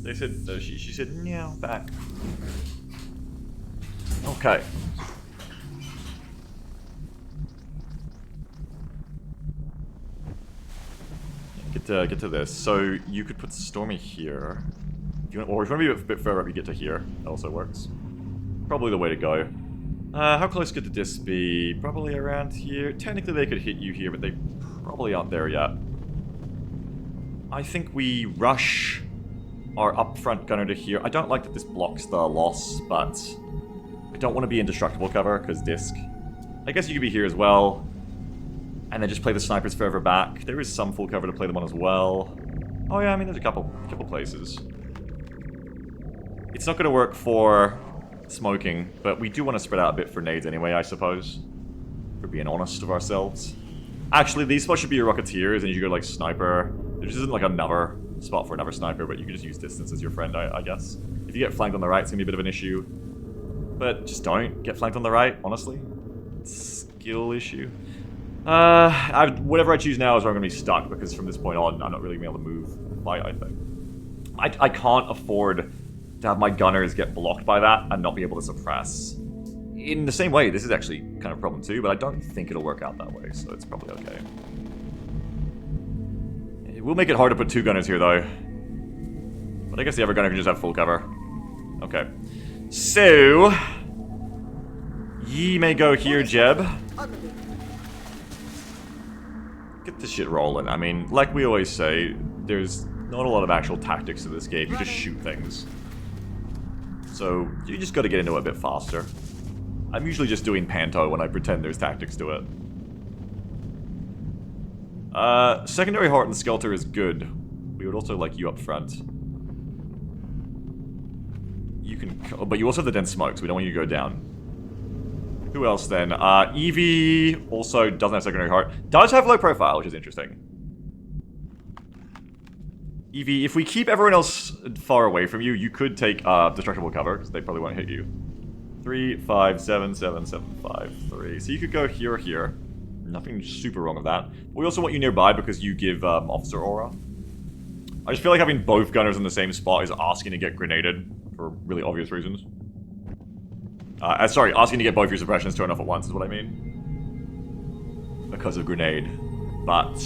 They said, she said, meow, back. Okay. Get to this. So you could put Stormy here. If you want, or if you want to be a bit further up, you get to here. That also works. Probably the way to go. How close could the discs be? Probably around here. Technically they could hit you here, but they probably aren't there yet. I think we rush our up-front gunner to here. I don't like that this blocks the loss, but I don't want to be indestructible cover, because disc. I guess you could be here as well. And then just play the snipers further back. There is some full cover to play them on as well. Oh yeah, I mean there's a couple places. It's not going to work for smoking, but we do want to spread out a bit for nades anyway, I suppose. For being honest with ourselves. Actually, these spots should be your Rocketeers, and you should go like sniper. There just isn't like another spot for another sniper, but you can just use distance as your friend, I guess. If you get flanked on the right, it's going to be a bit of an issue. But just don't get flanked on the right, honestly. It's a skill issue. Whatever I choose now is where I'm going to be stuck, because from this point on, I'm not really going to be able to move fight, I think. I can't afford to have my gunners get blocked by that and not be able to suppress. In the same way, this is actually kind of a problem too, but I don't think it'll work out that way, so it's probably okay. It will make it hard to put 2 gunners here, though. But I guess the other gunner can just have full cover. Okay. So... ye may go here, Jeb. Get this shit rolling. I mean, like we always say, there's not a lot of actual tactics to this game. You just shoot things. So, you just gotta get into it a bit faster. I'm usually just doing panto when I pretend there's tactics to it. Secondary Heart and Skelter is good. We would also like you up front. You can... but you also have the dense smoke, so we don't want you to go down. Who else then? Evie also doesn't have secondary heart. Does have low profile, which is interesting. Evie, if we keep everyone else far away from you, you could take destructible cover, because they probably won't hit you. 3, 5, 7, 7, 7, 5, 3. So you could go here or here. Nothing super wrong with that. But we also want you nearby because you give Officer Aura. I just feel like having both gunners in the same spot is asking to get grenaded for really obvious reasons. Sorry, asking to get both your suppressions turned off at once is what I mean. Because of grenade. But...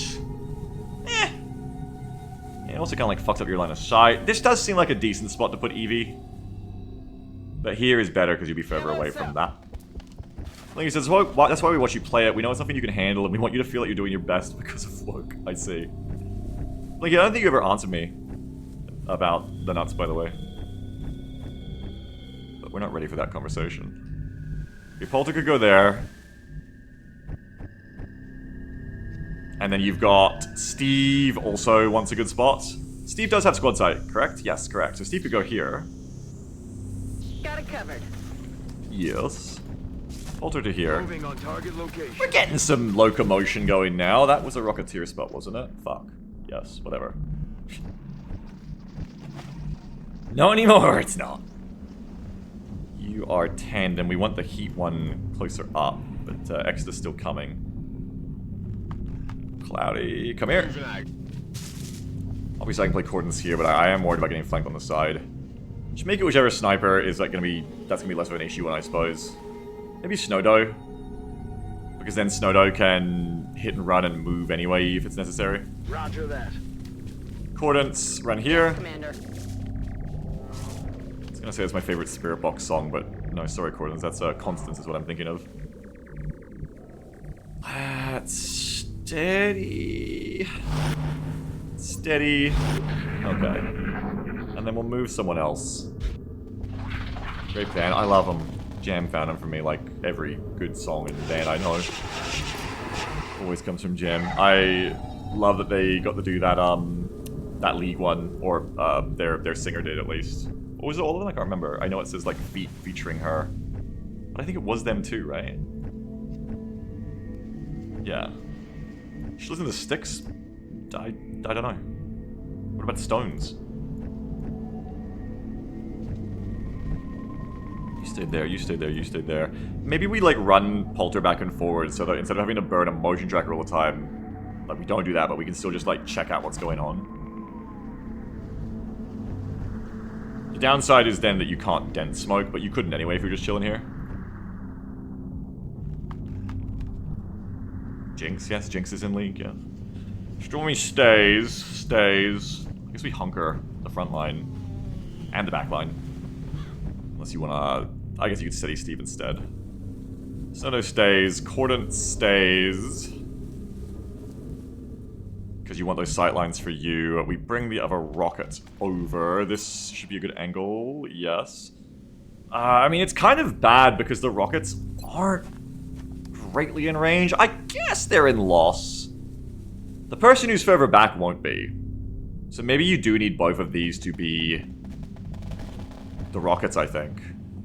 It also kind of like fucks up your line of sight. This does seem like a decent spot to put Evie. But here is better because you'll be further away from that. Like you said, that's why we watch you play it. We know it's something you can handle, and we want you to feel like you're doing your best because of Floke. I see. Like, I don't think you ever answered me about the nuts, by the way. But we're not ready for that conversation. Your Polter could go there. And then you've got Steve also wants a good spot. Steve does have squad sight, correct? Yes, correct. So Steve could go here. Got it covered. Yes. Polter to here. Moving on target location. We're getting some locomotion going now. That was a Rocketeer spot, wasn't it? Fuck. Yes, whatever. No anymore, it's not. You are tandem. We want the heat one closer up, but Exeter's still coming. Cloudy, come here. Obviously I can play Cordons here, but I am worried about getting flanked on the side. Just make it whichever sniper is like that's gonna be less of an issue one, I suppose. Maybe Snowdoe. Because then Snowdoe can hit and run and move anyway if it's necessary. Roger that. Cordons, run here. Commander. I was gonna say it's my favorite Spirit Box song, but no, sorry Cordons, that's Constance is what I'm thinking of. Steady. Steady. Okay. And then we'll move someone else. Great band. I love them. Jam found them for me, like every good song in the band I know. Always comes from Jam. I love that they got to do that that League one, or their singer did at least. Or was it all of them? I can't remember. I know it says like Feet featuring her. But I think it was them too, right? Yeah. She lives in the Sticks? I don't know. What about Stones? You stayed there, you stayed there, you stayed there. Maybe we like run Polter back and forward so that instead of having to burn a motion tracker all the time, like we don't do that, but we can still just like check out what's going on. The downside is then that you can't dent smoke, but you couldn't anyway if you're just chilling here. Jinx, yes, Jinx is in League, yeah. Stormy stays. I guess we hunker the front line and the back line. Unless you wanna, I guess you could steady Steve instead. Sono stays, Cordant stays. Because you want those sight lines for you. We bring the other rocket over. This should be a good angle, yes. I mean, it's kind of bad because the rockets aren't greatly in range. I guess they're in loss. The person who's further back won't be. So maybe you do need both of these to be the rockets, I think.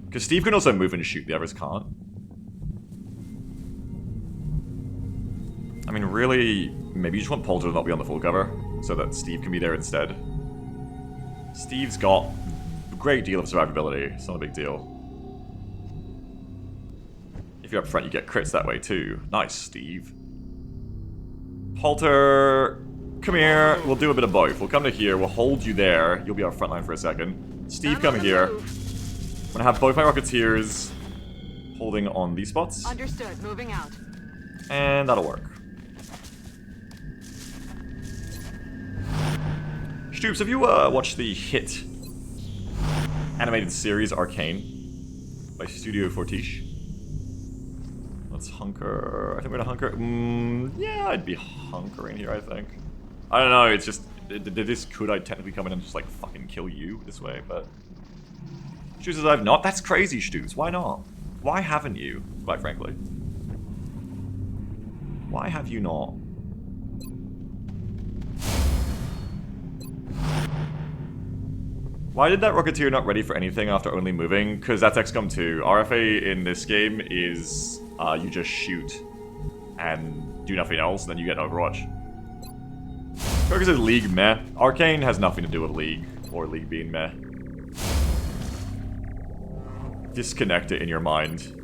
Because Steve can also move and shoot, the others can't. I mean, really, maybe you just want Polter to not be on the full cover, so that Steve can be there instead. Steve's got a great deal of survivability. It's not a big deal. If you're up front, you get crits that way too. Nice, Steve. Polter, come here. We'll do a bit of both. We'll come to here. We'll hold you there. You'll be our front line for a second. Steve, come here. I'm gonna have both my Rocketeers holding on these spots. Understood. Moving out. And that'll work. Stoops, have you watched the hit animated series Arcane by Studio Fortiche? Let's hunker. I think we're gonna hunker. Yeah, I'd be hunkering here, I think. I don't know, it's just... Could I technically come in and just, like, fucking kill you this way, but... Stoops says I've not. That's crazy, Stoops. Why not? Why haven't you, quite frankly? Why have you not? Why did that Rocketeer not ready for anything after only moving? Because that's XCOM 2. RFA in this game is you just shoot and do nothing else, then you get Overwatch. Focus is League meh. Arcane has nothing to do with League, or League being meh. Disconnect it in your mind.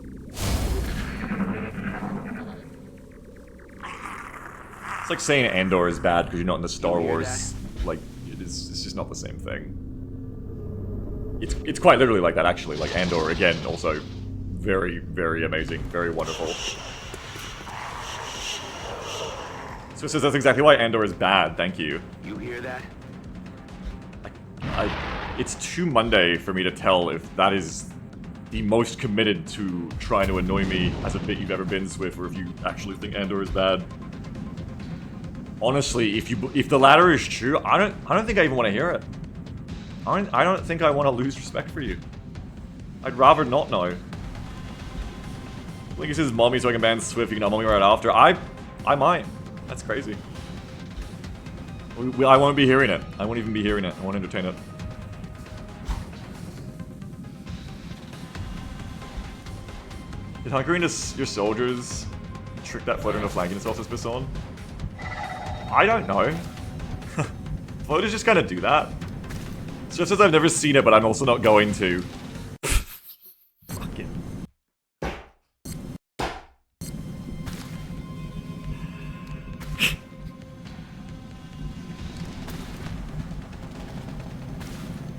It's like saying Andor is bad because you're not into Star Wars. Like, it's just not the same thing. It's quite literally like that, actually. Like, Andor, again, also very, very amazing. Very wonderful. So it says that's exactly why Andor is bad, thank you. You hear that? It's too Monday for me to tell if that is the most committed to trying to annoy me as a bit you've ever been, Swift, or if you actually think Andor is bad. Honestly, if the latter is true, I don't think I even want to hear it. I don't think I want to lose respect for you. I'd rather not know. Like he says, mommy, so I can ban Swift. You can mommy right after. I might. That's crazy. I won't be hearing it. I won't even be hearing it. I won't entertain it. Did hunkering your soldiers trick that floater into flanking itself this on? I don't know. Floaters just kind of do that. It's just as I've never seen it, but I'm also not going to. Fucking.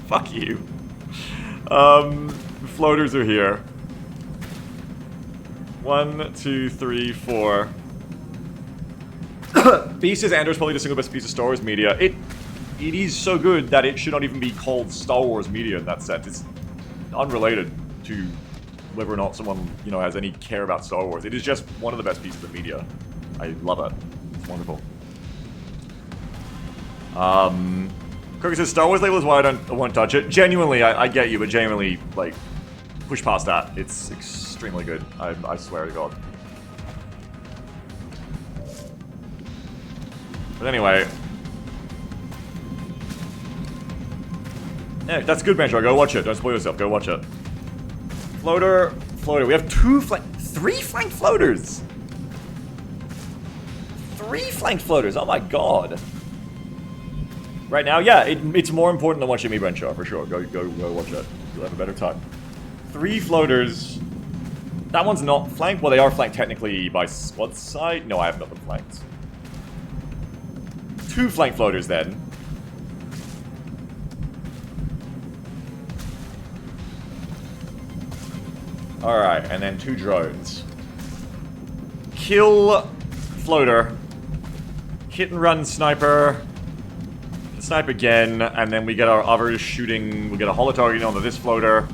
Fuck you. Floaters are here. 1, 2, 3, 4. Beast is Andor's probably the single best piece of Star Wars media. It is so good that it should not even be called Star Wars media in that sense. It's unrelated to whether or not someone, you know, has any care about Star Wars. It is just one of the best pieces of media. I love it. It's wonderful. Cookie says Star Wars label is why I won't touch it. Genuinely, I get you, but genuinely, like, push past that. It's extremely good. I swear to God. But anyway. Yeah, that's good, Banjo. Go watch it. Don't spoil yourself. Go watch it. Floater. We have 3 flank floaters. 3 flank floaters. Oh my God. Right now, yeah, it's more important than watching me, Brenshaw, for sure. Go watch it. You'll have a better time. 3 floaters. That one's not flanked. Well, they are flanked technically by squad side. No, I have not been flanked. 2 flank floaters then. Alright, and then 2 drones. Kill floater. Hit and run sniper. Snipe again, and then we get our others shooting. We get a holo targeting onto this floater.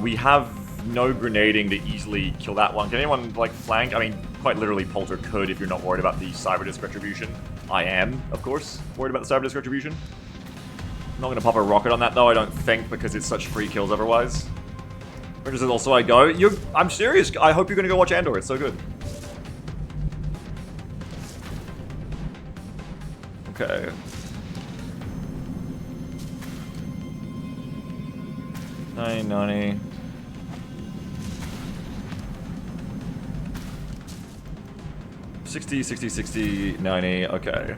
We have no grenading to easily kill that one. Can anyone, like, flank? I mean, quite literally, Polter could if you're not worried about the cyber disc retribution. I am, of course, worried about the cyber disc retribution. I'm not going to pop a rocket on that, though, I don't think, because it's such free kills otherwise. Bridges is also I go. I'm serious. I hope you're going to go watch Andor. It's so good. Okay. 90. $60, 90, okay.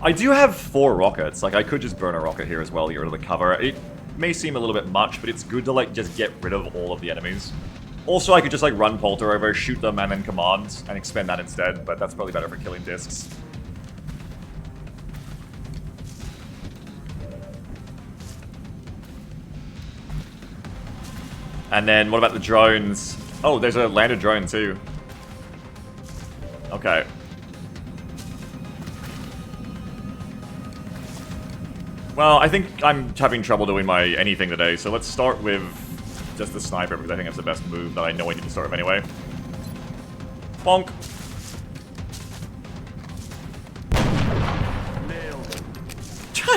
I do have 4 rockets, like I could just burn a rocket here as well, get rid of the cover. It may seem a little bit much, but it's good to like just get rid of all of the enemies. Also, I could just like run Polter over, shoot them, and then command, and expend that instead, but that's probably better for killing discs. And then, what about the drones? Oh, there's a landed drone too. Okay. Well, I think I'm having trouble doing my anything today, so let's start with just the sniper, because I think that's the best move that I know I need to start with anyway. Bonk.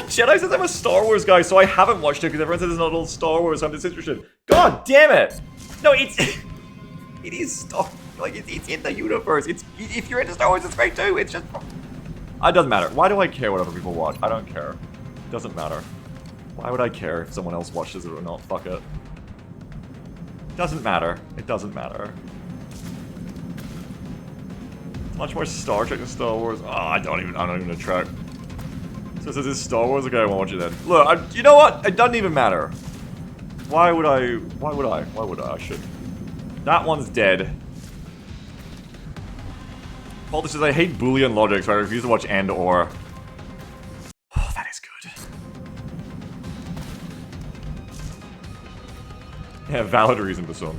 Jedi says I'm a Star Wars guy, so I haven't watched it because everyone says it's not all Star Wars, so I'm disinterested. God damn it! No, it's... it is Star... Like, it's in the universe. If you're into Star Wars, it's great too. It's just... It doesn't matter. Why do I care what other people watch? I don't care. It doesn't matter. Why would I care if someone else watches it or not? Fuck it. Doesn't matter. It doesn't matter. Much more Star Trek than Star Wars. Oh, I don't even know track. So it says it's Star Wars. Okay, I won't watch it then. Look, you know what? It doesn't even matter. Why would I? I should. That one's dead. Paul says I hate Boolean logic, so I refuse to watch and or. Oh, that is good. Yeah, valid reason, Basung.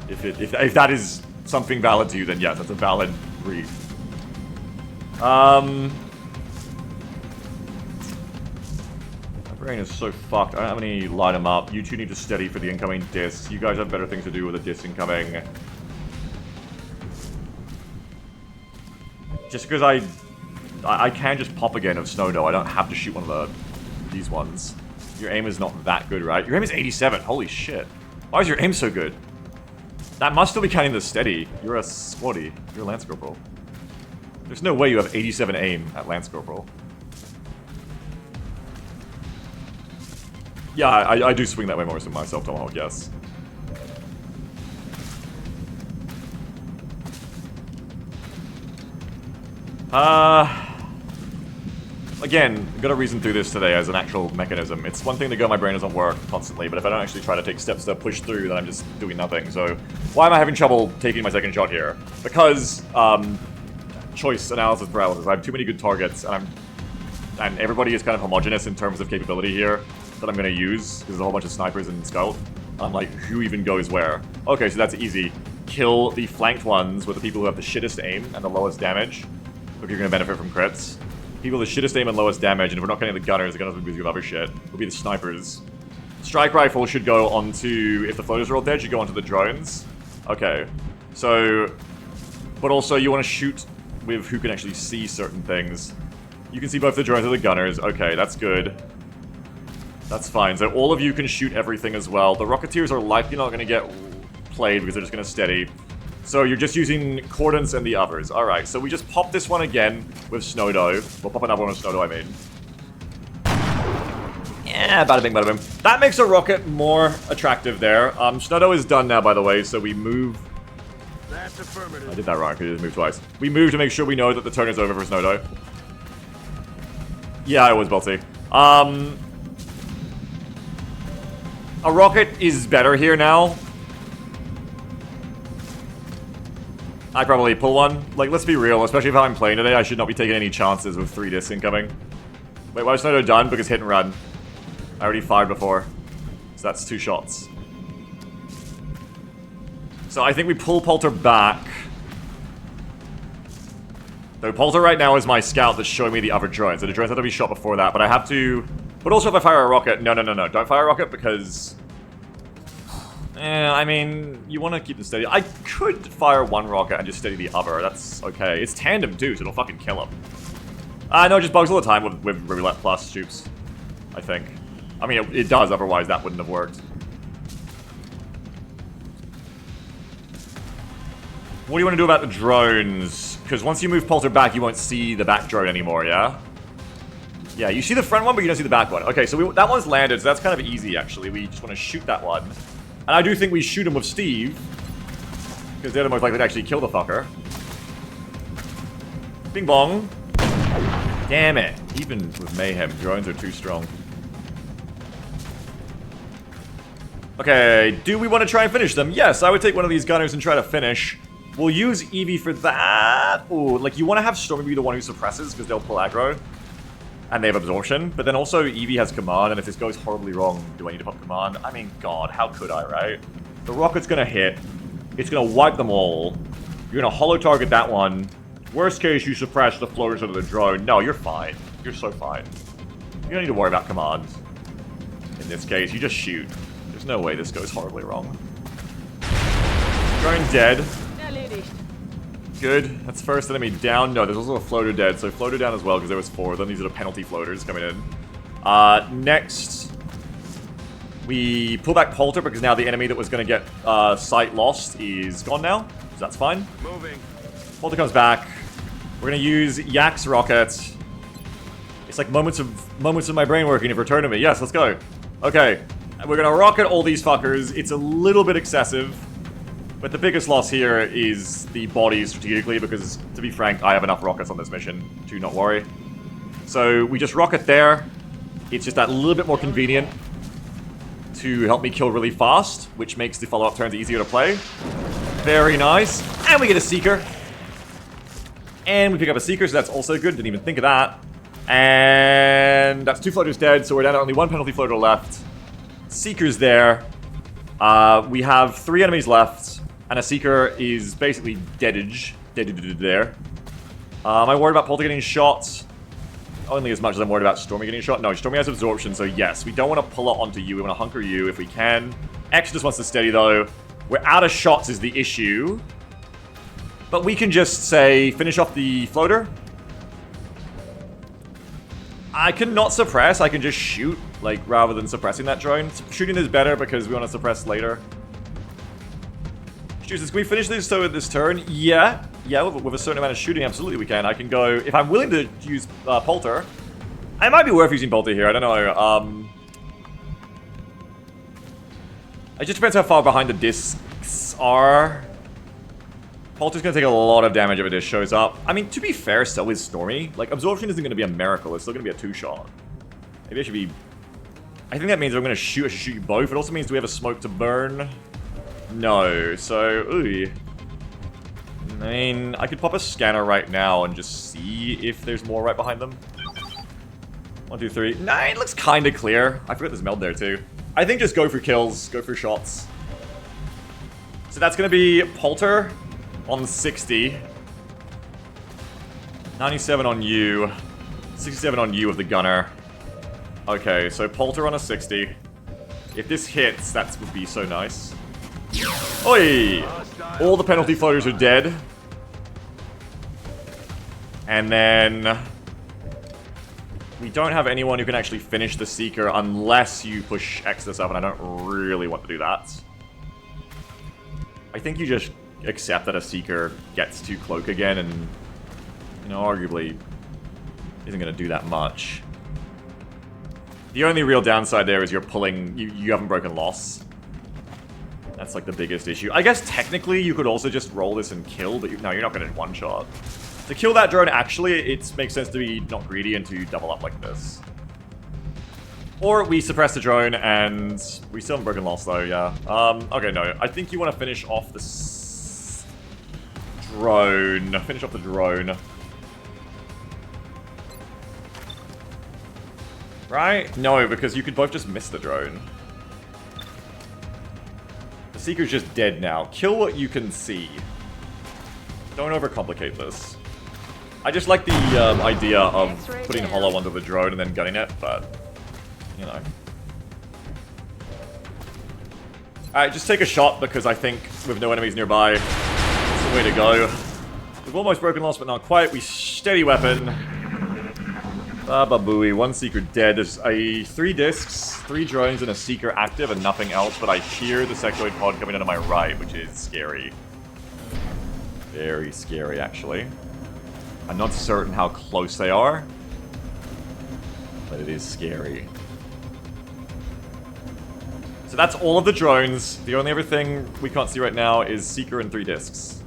If that is something valid to you, then yes, that's a valid read. My brain is so fucked. I don't have any light them up. You two need to steady for the incoming discs. You guys have better things to do with the disc incoming. Just because I can just pop again of Snowdo. I don't have to shoot one of these ones. Your aim is not that good, right? Your aim is 87. Holy shit. Why is your aim so good? That must still be counting the steady. You're a squatty. You're a Lance Corporal. There's no way you have 87 aim at Lance Corporal. Yeah, I do swing that way more than myself, Tomahawk, yes. Again, gotta reason through this today as an actual mechanism. It's one thing to go, my brain doesn't work constantly, but if I don't actually try to take steps to push through, then I'm just doing nothing. So, why am I having trouble taking my second shot here? Because, choice analysis paralysis. I have too many good targets, and everybody is kind of homogenous in terms of capability here that I'm gonna use, because there's a whole bunch of snipers in scout. I'm like, who even goes where? Okay, so that's easy. Kill the flanked ones with the people who have the shittest aim and the lowest damage. If you're gonna benefit from crits. People with the shittest aim and lowest damage, and if we're not getting the gunners, the gunners will be busy with other shit. Will be the snipers. Strike rifle should go onto, if the floaters are all dead, should go onto the drones. Okay. So, but also you want to shoot with who can actually see certain things. You can see both the drones and the gunners. Okay, that's good. That's fine. So all of you can shoot everything as well. The Rocketeers are likely not going to get played because they're just going to steady. So you're just using Cordons and the others. Alright, so we just pop this one again with Snowdo. We'll pop another one with Snowdo, I mean. Yeah, bada bing, bada bing. That makes a rocket more attractive there. Snowdo is done now, by the way, so we move... That's affirmative. I did that wrong, because I just moved twice. We move to make sure we know that the turn is over for Snowdo. Yeah, I was Balti. A rocket is better here now. I'd probably pull one. Like, let's be real, especially if I'm playing today, I should not be taking any chances with 3 discs incoming. Wait, why was Snowdo done? Because hit and run. I already fired before. So that's 2 shots. So I think we pull Poulter back. Though Poulter right now is my scout that's showing me the other drones. So the drones have to be shot before that, but I have to... But also if I fire a rocket... No, don't fire a rocket because... I mean, you want to keep them steady. I could fire one rocket and just steady the other. That's okay. It's tandem too, so it'll fucking kill him. No, it just bugs all the time with Roulette Plus shoots. I think. I mean, it does, otherwise that wouldn't have worked. What do you want to do about the drones? Because once you move Poulter back, you won't see the back drone anymore, yeah? Yeah, you see the front one, but you don't see the back one. Okay, so that one's landed, so that's kind of easy, actually. We just want to shoot that one. And I do think we shoot him with Steve. Because they're the most likely to actually kill the fucker. Bing bong. Damn it. Even with Mayhem, drones are too strong. Okay, do we want to try and finish them? Yes, I would take one of these gunners and try to finish. We'll use Eevee for that. Ooh, like you want to have Stormy be the one who suppresses because they'll pull aggro. And they have absorption, but then also Eevee has command, and if this goes horribly wrong, do I need to pop command? I mean, god, how could I, right? The rocket's gonna hit. It's gonna wipe them all. You're gonna holo target that one. Worst case, you suppress the floaters under the drone. No, you're fine. You're so fine. You don't need to worry about command. In this case, you just shoot. There's no way this goes horribly wrong. Drone dead. Good. That's first enemy down. No, there's also a floater dead, so floater down as well, because there was 4 of them. These are the penalty floaters coming in. Next, we pull back Poulter, because now the enemy that was going to get sight lost is gone now, so that's fine. Moving. Poulter comes back. We're going to use Yak's rocket. It's like moments of my brain working if return to me. Yes, let's go. Okay. We're going to rocket all these fuckers. It's a little bit excessive. But the biggest loss here is the bodies strategically, because, to be frank, I have enough rockets on this mission to not worry. So we just rocket there. It's just that little bit more convenient to help me kill really fast, which makes the follow-up turns easier to play. Very nice. And we get a Seeker. And we pick up a Seeker, so that's also good. Didn't even think of that. And that's 2 floaters dead, so we're down to only 1 penalty floater left. Seeker's there. We have 3 enemies left, and a Seeker is basically deadage. Deaded there. Am I worried about Polter getting shot? Only as much as I'm worried about Stormy getting shot. No, Stormy has absorption, so yes. We don't want to pull it onto you. We want to hunker you if we can. X just wants to steady, though. We're out of shots is the issue. But we can just, say, finish off the floater. I can not suppress. I can just shoot, like, rather than suppressing that drone. Shooting is better because we want to suppress later. Jesus, can we finish this so this turn? Yeah. Yeah, with a certain amount of shooting, absolutely we can. I can go... If I'm willing to use Polter, it might be worth using Polter here. I don't know. It just depends how far behind the discs are. Polter's going to take a lot of damage if a disc shows up. I mean, to be fair, so is Stormy. Like, absorption isn't going to be a miracle. It's still going to be a 2-shot. Maybe I should be... I think that means I'm going to shoot. I should shoot you both. It also means do we have a smoke to burn? No. So, ooh. I mean, I could pop a scanner right now and just see if there's more right behind them. 1, 2, 3. Nah, it looks kind of clear. I forgot there's meld there too. I think just go for kills, go for shots. So that's going to be Polter on 60. 97 on you. 67 on you of the gunner. Okay, so Polter on a 60. If this hits, that would be so nice. Oi! All the penalty floaters are dead. And then... we don't have anyone who can actually finish the Seeker unless you push Exodus up, and I don't really want to do that. I think you just accept that a Seeker gets to Cloak again and, you know, arguably isn't going to do that much. The only real downside there is you're pulling... You haven't broken loss. That's like the biggest issue. I guess technically you could also just roll this and kill, but no, you're not going to one-shot. To kill that drone, actually, it makes sense to be not greedy and to double up like this. Or we suppress the drone and we still haven't broken loss though, yeah. Okay, no, I think you want to finish off the drone. Finish off the drone. Right? No, because you could both just miss the drone. The Seeker's just dead now. Kill what you can see. Don't overcomplicate this. I just like the idea of putting Hollow onto the drone and then gunning it, but, you know. Alright, just take a shot because I think with no enemies nearby, it's the way to go. We've almost broken loss, but not quite. We steady weapon. Babooey, 1 Seeker dead. There's 3 discs, 3 drones, and a Seeker active, and nothing else, but I hear the sectoid pod coming down to my right, which is scary. Very scary, actually. I'm not certain how close they are, but it is scary. So that's all of the drones. The only other thing we can't see right now is Seeker and 3 discs.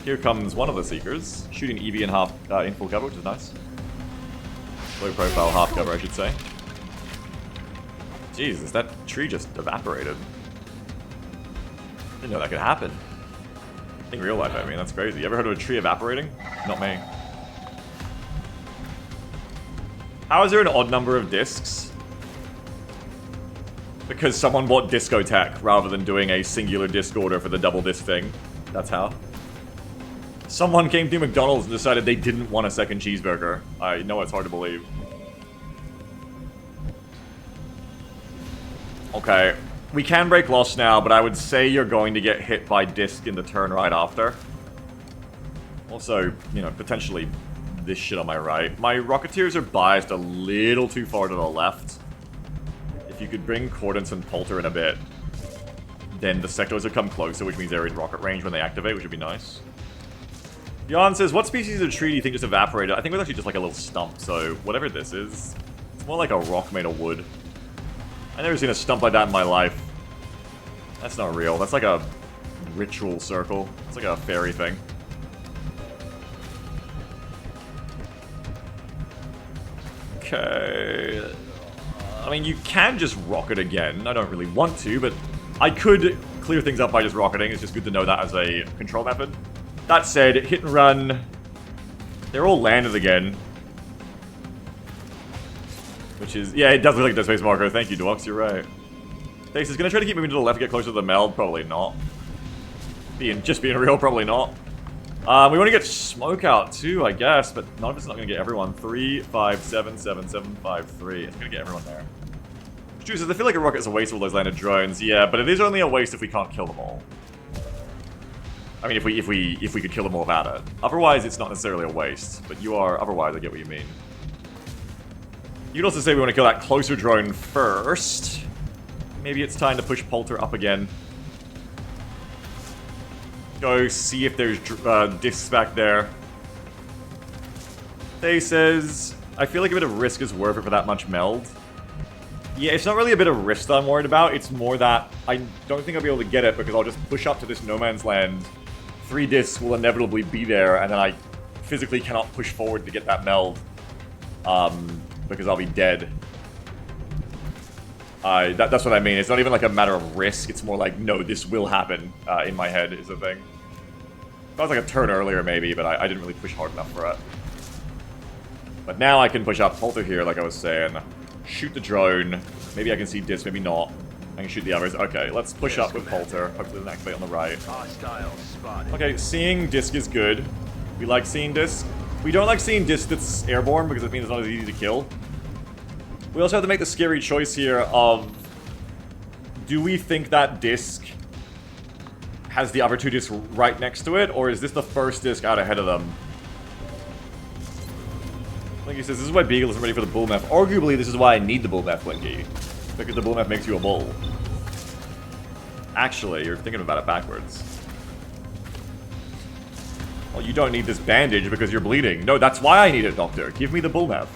Here comes one of the Seekers, shooting Eevee in full cover, which is nice. Low profile half cover, I should say. Jesus, that tree just evaporated. Didn't know that could happen. In real life, I mean, that's crazy. You ever heard of a tree evaporating? Not me. How is there an odd number of discs? Because someone bought Discotheque rather than doing a singular disc order for the double disc thing. That's how. Someone came to McDonald's and decided they didn't want a second cheeseburger. I know it's hard to believe. Okay. We can break loss now, but I would say you're going to get hit by disc in the turn right after. Also, you know, potentially this shit on my right. My Rocketeers are biased a little too far to the left. If you could bring Cordance and Polter in a bit, then the sectors will come closer, which means they're in rocket range when they activate, which would be nice. Jan says, what species of tree do you think just evaporated? I think it was actually just like a little stump, so whatever this is, it's more like a rock made of wood. I've never seen a stump like that in my life. That's not real. That's like a ritual circle. It's like a fairy thing. Okay. I mean, you can just rocket again. I don't really want to, but I could clear things up by just rocketing. It's just good to know that as a control method. That said, hit and run. They're all landed again. Which is... Yeah, it does look like Dead Space Marco. Thank you, Dwox. You're right. Thanks. Is going to try to keep moving to the left to get closer to the meld? Probably not. Just being real, probably not. We want to get smoke out too, I guess, but none of it's not going to get everyone. 3, 5, 7, 7, 7, 5, 3. It's going to get everyone there. Juices, I feel like a rocket's a waste of all those landed drones. Yeah, but it is only a waste if we can't kill them all. I mean, if we could kill them all without it. Otherwise, it's not necessarily a waste. But you are. Otherwise, I get what you mean. You could also say we want to kill that closer drone first. Maybe it's time to push Polter up again. Go see if there's discs back there. They says, I feel like a bit of risk is worth it for that much meld. Yeah, it's not really a bit of risk that I'm worried about. It's more that I don't think I'll be able to get it because I'll just push up to this no man's land. 3 discs will inevitably be there, and then I physically cannot push forward to get that meld. Because I'll be dead. That's what I mean. It's not even like a matter of risk. It's more like, no, this will happen in my head is the thing. That was like a turn earlier maybe, but I didn't really push hard enough for it. But now I can push up Polter here, like I was saying. Shoot the drone. Maybe I can see disc, maybe not. I can shoot the others. Okay, let's push up with Polter. Hopefully it doesn't activate on the right. Okay, seeing disc is good. We like seeing disc. We don't like seeing disc that's airborne because it means it's not as easy to kill. We also have to make the scary choice here of... Do we think that disc has the other 2 discs right next to it, or is this the first disc out ahead of them? Blinky says, this is why Beagle isn't ready for the bull map. Arguably, this is why I need the bull map, Blinky. Because the bull map makes you a bull. Actually, you're thinking about it backwards. Well, you don't need this bandage because you're bleeding. No, that's why I need it, Doctor. Give me the bull map.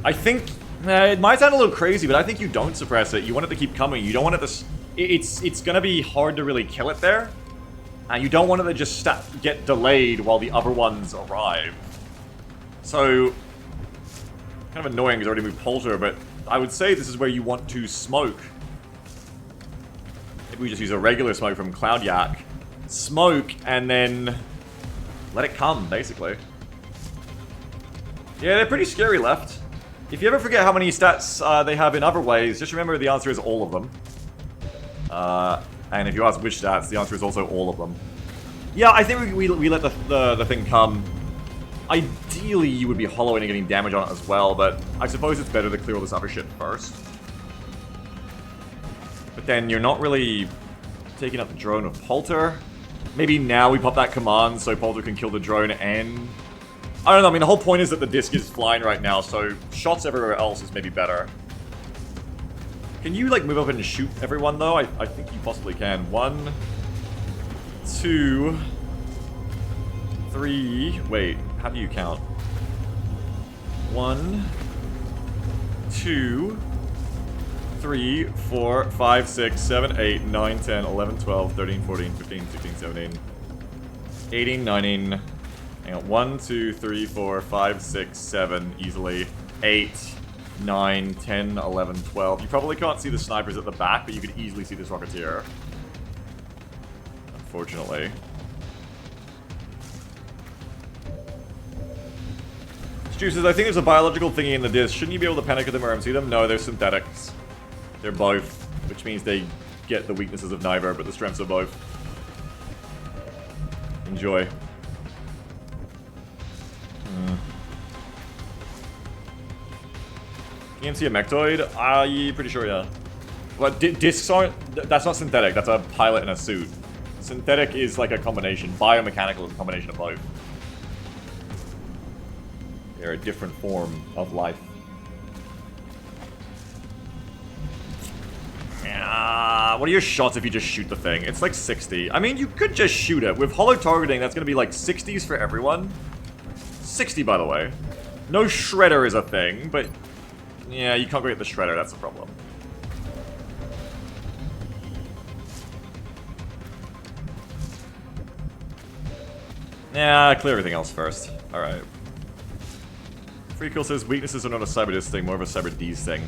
I think... it might sound a little crazy, but I think you don't suppress it. You want it to keep coming. You don't want it to... It's gonna be hard to really kill it there. And you don't want it to just get delayed while the other ones arrive. So... Kind of annoying because I already moved Polter, but I would say this is where you want to smoke. Maybe we just use a regular smoke from Cloud Yak. Smoke, and then... let it come, basically. Yeah, they're pretty scary left. If you ever forget how many stats they have in other ways, just remember the answer is all of them. And if you ask which stats, the answer is also all of them. Yeah, I think we let the thing come. Ideally, you would be hollowing and getting damage on it as well, but I suppose it's better to clear all this other shit first. But then you're not really taking up the drone of Polter. Maybe now we pop that command so Polter can kill the drone and... I don't know, I mean, the whole point is that the disc is flying right now, so shots everywhere else is maybe better. Can you, like, move up and shoot everyone, though? I think you possibly can. 1, 2, 3... Wait, how do you count? 1, 2, 3, 4, 5, 6, 7, 8, 9, 10, 11, 12, 13, 14, 15, 16, 17, 18, 19... Hang on, 1, 2, 3, 4, 5, 6, 7, easily. 8, 9, 10, 11, 12. You probably can't see the snipers at the back, but you could easily see this Rocketeer. Unfortunately. Juices, I think there's a biological thingy in the disc. Shouldn't you be able to panic at them or MC them? No, they're synthetics. They're both, which means they get the weaknesses of neither, but the strengths of both. Enjoy. Can you MC a Mechtoid? Yeah, pretty sure, yeah. What, discs aren't... That's not synthetic, that's a pilot in a suit. Synthetic is like a combination. Biomechanical is a combination of both. They're a different form of life. What are your shots if you just shoot the thing? It's like 60. I mean, you could just shoot it. With hollow targeting, that's going to be like 60s for everyone. 60, by the way. No shredder is a thing, but Yeah, you can't go get the shredder, that's the problem. Yeah, clear everything else first. Alright. Freekill says weaknesses are not a Cyber thing, more of a Cyber D's thing.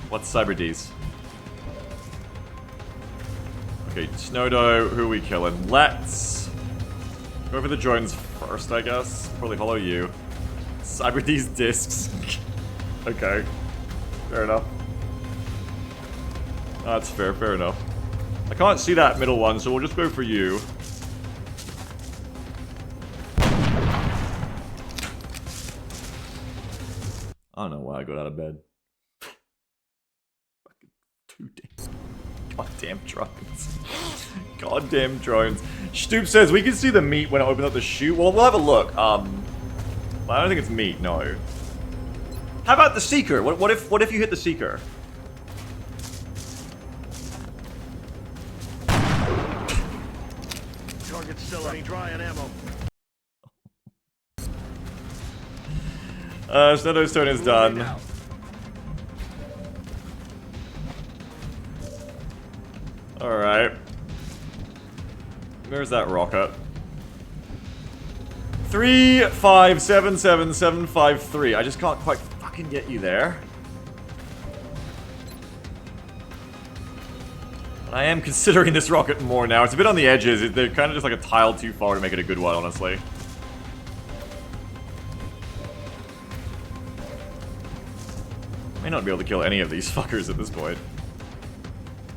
What's Cyber D's? Okay, Snowdo, who are we killing? Let's go for the drones first, I guess. Probably follow you. Cyber D's discs. Okay. Fair enough. That's fair, fair enough. I can't see that middle one, so we'll just go for you. I don't know why I got out of bed. Fucking 2 days. Goddamn drones. Goddamn drones. Stoop says we can see the meat when it opens up the chute. Well, we'll have a look. I don't think it's meat, no. How about the Seeker? What if you hit the Seeker? Target's still running dry on ammo. Snowdo Stone is done. Alright. Where's that rocket? 3577753. I just can't quite fucking get you there. But I am considering this rocket more now. It's a bit on the edges. They're kind of just like a tile too far to make it a good one, honestly. May not be able to kill any of these fuckers at this point.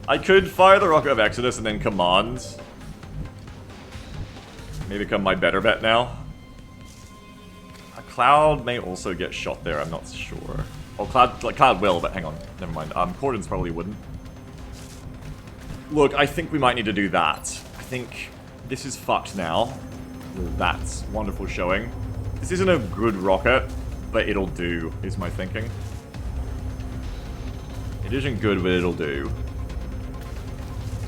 I could fire the Rocket of Exodus and then command. May become my better bet now. A Cloud may also get shot there, I'm not sure. Oh, Cloud will, but hang on. Never mind. Cordons probably wouldn't. Look, I think we might need to do that. I think this is fucked now. With that wonderful showing. This isn't a good rocket, but it'll do, is my thinking. It isn't good, but it'll do.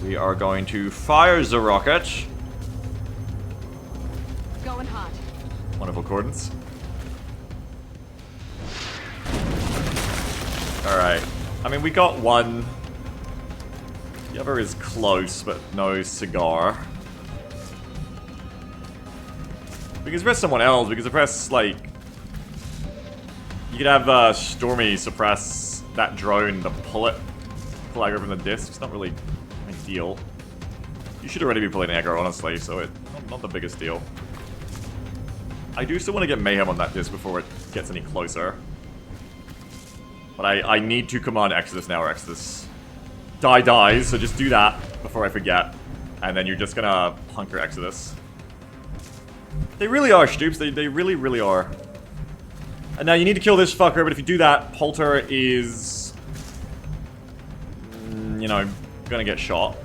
We are going to fire the rocket. Going hot. Wonderful accordance. Alright. I mean, we got one. The other is close, but no cigar. We can suppress someone else. We can suppress, like... You could have Stormy suppress that drone to pull aggro from the disc. It's not really ideal. You should already be pulling aggro, honestly, so it's not the biggest deal. I do still want to get Mayhem on that disc before it gets any closer. But I need to command Exodus now, or Exodus dies, so just do that before I forget. And then you're just gonna hunker Exodus. They really are, Stoops. They really, really are. And now you need to kill this fucker, but if you do that, Polter is... you know, gonna get shot.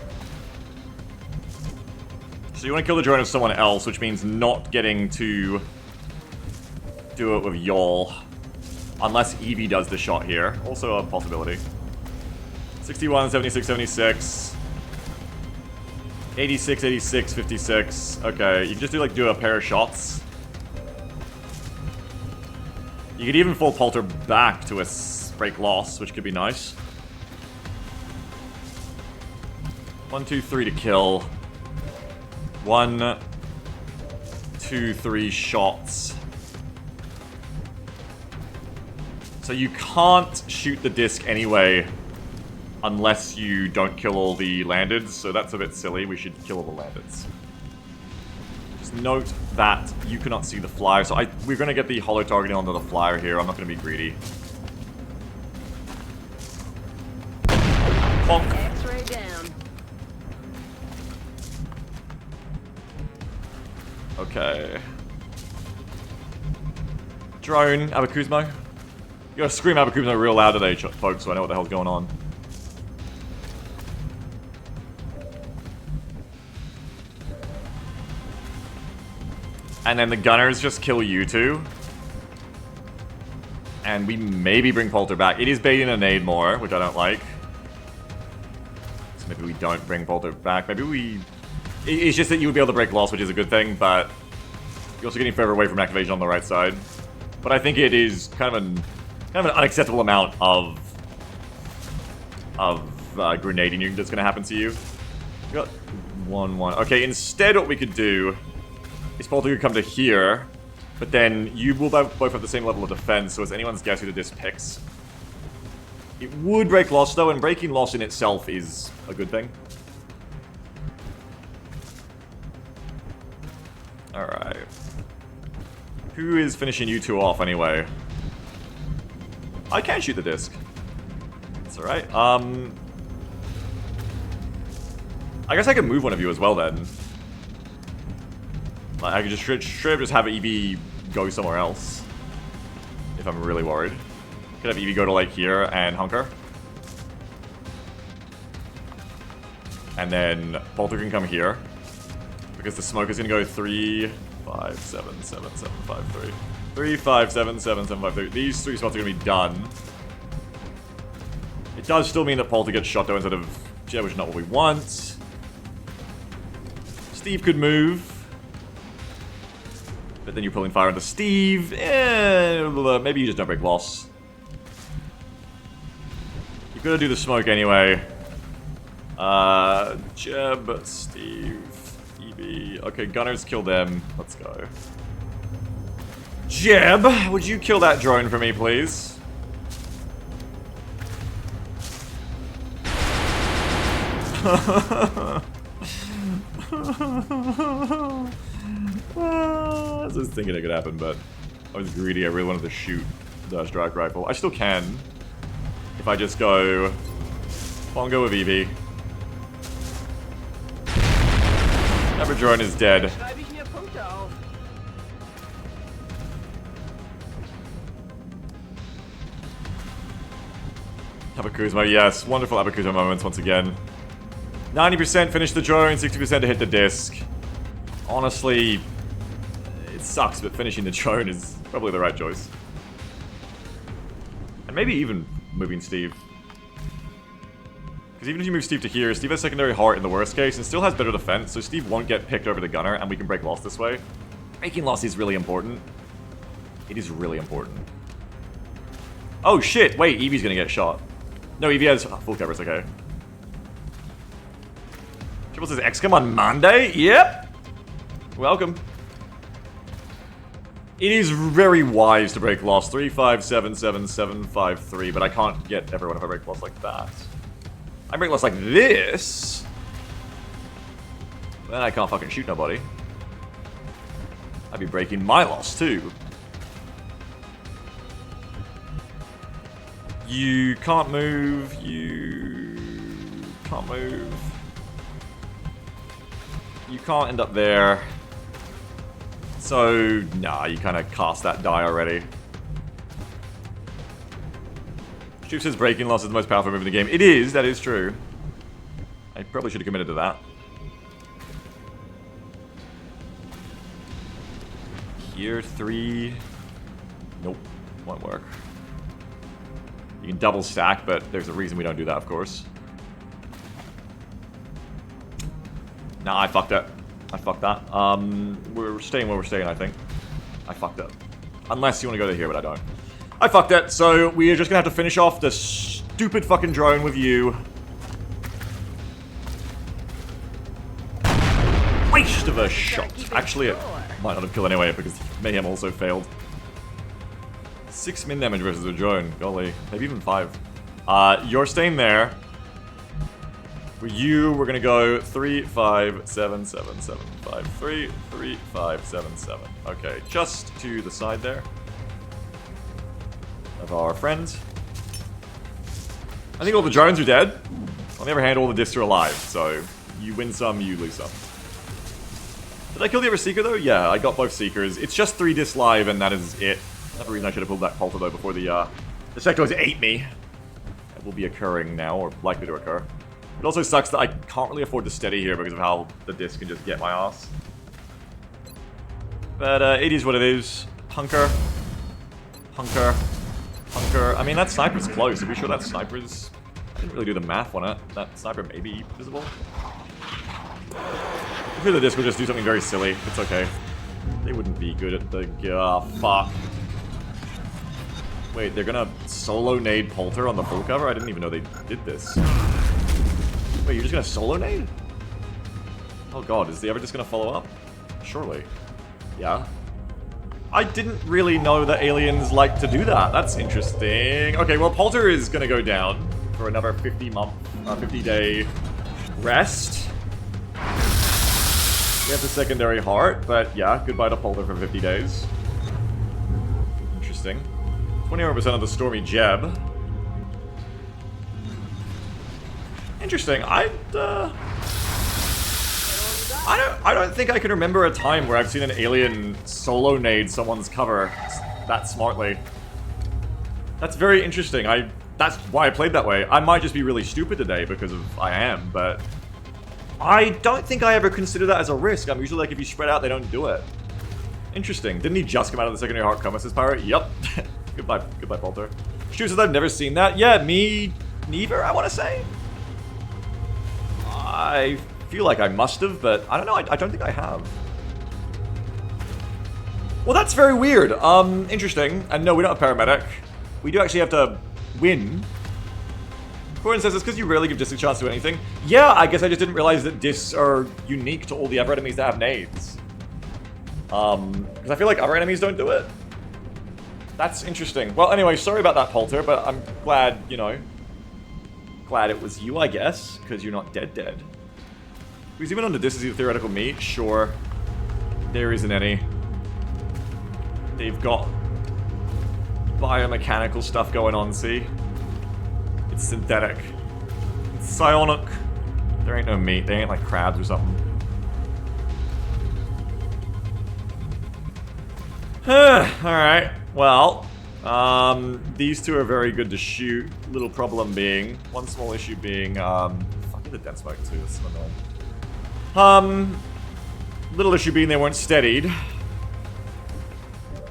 So you want to kill the drone of someone else, which means not getting to do it with Yol. Unless Eevee does the shot here. Also a possibility. 61, 76, 76. 86, 86, 56. Okay, you can just do a pair of shots. You could even full Polter back to a break loss, which could be nice. 1, 2, 3 to kill. 1, 2, 3 shots. So you can't shoot the disc anyway unless you don't kill all the landeds, so that's a bit silly. We should kill all the landeds. Just note that you cannot see the flyer, so we're going to get the holo targeting onto the flyer here. I'm not going to be greedy. Honk. X-ray down. Okay. Drone, Abakuzmo. You gotta scream Abakuzmo real loud today, folks, so I know what the hell's going on. And then the gunners just kill you two. And we maybe bring Polter back. It is baiting a nade more, which I don't like. So maybe we don't bring Polter back. Maybe we... It's just that you would be able to break loss, which is a good thing, but... You're also getting further away from activation on the right side. But I think it is kind of kind of an unacceptable amount of grenading that's going to happen to you. You got 1-1. Okay, instead what we could do is Polter could come to here, but then you will both have the same level of defense, so it's anyone's guess who the disc picks. It would break loss though, and breaking loss in itself is a good thing. Alright. Who is finishing you two off anyway? I can shoot the disc. That's alright. I guess I could move one of you as well then. Like, I could just straight up just have EV go somewhere else. If I'm really worried. Could have EV go to like here and hunker. And then Polter can come here. Because the smoke is gonna go 3, 5, 7, 7, 7, 5, 3. 3, 5, 7, 7, 7, 5, 3. These 3 spots are gonna be done. It does still mean that Polter gets shot though instead of Jeb, which is not what we want. Steve could move. But then you're pulling fire onto Steve. Maybe you just don't break loss. You're gonna do the smoke anyway. Jeb, Steve, EB. Okay, gunners kill them. Let's go. Jeb, would you kill that drone for me, please? I was just thinking it could happen, but I was greedy. I really wanted to shoot the strike rifle. I still can. If I just go... Bongo with EV. Never drone is dead. Abakuzma, yes. Wonderful Abakuzma moments once again. 90% finish the drone, 60% to hit the disc. Honestly, it sucks, but finishing the drone is probably the right choice. And maybe even moving Steve. Because even if you move Steve to here, Steve has secondary heart in the worst case and still has better defense, so Steve won't get picked over the gunner and we can break loss this way. Breaking loss is really important. It is really important. Oh shit, wait, Evie's gonna get shot. No, Evie has full cover, it's okay. Triple says XCOM on Monday? Yep! Welcome. It is very wise to break loss. 3, 5, 7, 7, 7, 5, 3, but I can't get everyone if I break loss like that. I break loss like this. Then I can't fucking shoot nobody. I'd be breaking my loss too. You can't move. You can't move. You can't end up there. So, nah, you kind of cast that die already. Stu says breaking loss is the most powerful move in the game. It is, that is true. I probably should have committed to that. Here, 3. Nope, won't work. You can double stack, but there's a reason we don't do that, of course. Nah, I fucked it. I fucked that. We're staying where we're staying, I think. I fucked it. Unless you want to go to here, but I don't. I fucked it, so we are just gonna have to finish off this stupid fucking drone with you. Waste of a shot. Actually, it might not have killed anyway, because Mayhem also failed. 6 min damage versus a drone. Golly. Maybe even 5. You're staying there. For you, we're gonna go 3, 5, 7, 7, 7, 5, 3, 3, 5, 7, 7. Okay, just to the side there of our friends. I think all the drones are dead. On the other hand, all the discs are alive, so you win some, you lose some. Did I kill the other Seeker though? Yeah, I got both Seekers. It's just 3 discs live and that is it. Another reason I should have pulled that Polter though before the sectoids ate me. It will be occurring now, or likely to occur. It also sucks that I can't really afford to steady here because of how the disc can just get my ass. But it is what it is. Hunker. Hunker. Hunker. I mean, that sniper's close. Are we sure that sniper's... I didn't really do the math on it. That sniper may be visible. I'm sure the disc will just do something very silly. It's okay. They wouldn't be good at the... fuck. Wait, they're gonna solo nade Polter on the full cover? I didn't even know they did this. Wait, you're just gonna solo nade? Oh god, is the ever just gonna follow up? Surely. Yeah. I didn't really know that aliens like to do that. That's interesting. Okay, well, Polter is gonna go down for another 50-day rest. We have the secondary heart, but yeah, goodbye to Polter for 50 days. Interesting. 21% of the Stormy Jeb. Interesting. I don't think I can remember a time where I've seen an alien solo nade someone's cover that smartly. That's very interesting. That's why I played that way. I might just be really stupid today because of I am, but I don't think I ever consider that as a risk. I'm usually like, if you spread out, they don't do it. Interesting. Didn't he just come out of the secondary heart coma, says Pirate? Yup. Goodbye, Polter. Stu says I've never seen that. Yeah, me neither, I want to say. I feel like I must have, but I don't know. I don't think I have. Well, that's very weird. Interesting. And no, we don't have paramedic. We do actually have to win. Corin says it's because you rarely give discs a chance to do anything. Yeah, I guess I just didn't realize that discs are unique to all the other enemies that have nades. Because I feel like other enemies don't do it. That's interesting. Well, anyway, sorry about that, Polter, but I'm glad, you know, glad it was you, I guess, because you're not dead. We zoom in on the discs of theoretical meat? Sure. There isn't any. They've got biomechanical stuff going on, see? It's synthetic. It's psionic. There ain't no meat. They ain't like crabs or something. Alright. Well, these two are very good to shoot. Little problem being, one small issue being, fucking the dense smoke too, that's so annoying. Little issue being they weren't steadied.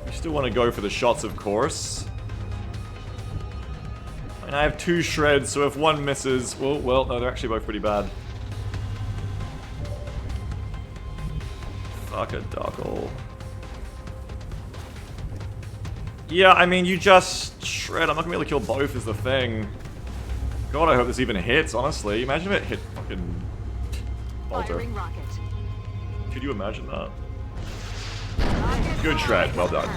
We still want to go for the shots, of course. And I have 2 shreds, so if one misses, well, no, they're actually both pretty bad. Fuck a duckle. Yeah, I mean, you just shred. I'm not gonna be able to kill both is the thing. God, I hope this even hits, honestly. Imagine if it hit fucking Polter. Could you imagine that? Good shred, well done.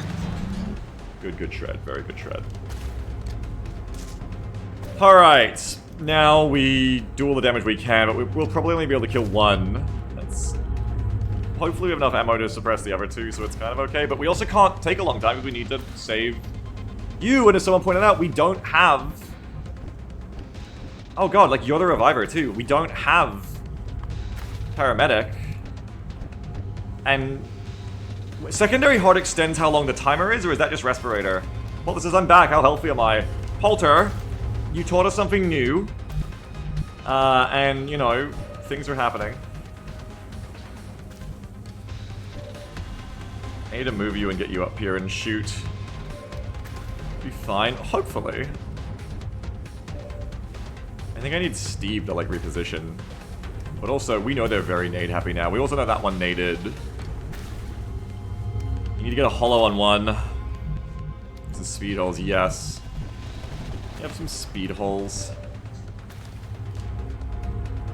Good shred, very good shred. Alright, now we do all the damage we can, but we'll probably only be able to kill one. That's... Hopefully we have enough ammo to suppress the other two, so it's kind of okay, but we also can't take a long time because we need to save you, and as someone pointed out, we don't have... Oh god, like, you're the reviver too. We don't have paramedic. And secondary heart extends how long the timer is, or is that just respirator? Polter says, I'm back, how healthy am I? Polter, you taught us something new. And, you know, things are happening. I need to move you and get you up here and shoot. Be fine, hopefully. I think I need Steve to, like, reposition. But also, we know they're very nade happy now. We also know that one naded. You need to get a hollow on one. Some speed holes, yes. You have some speed holes.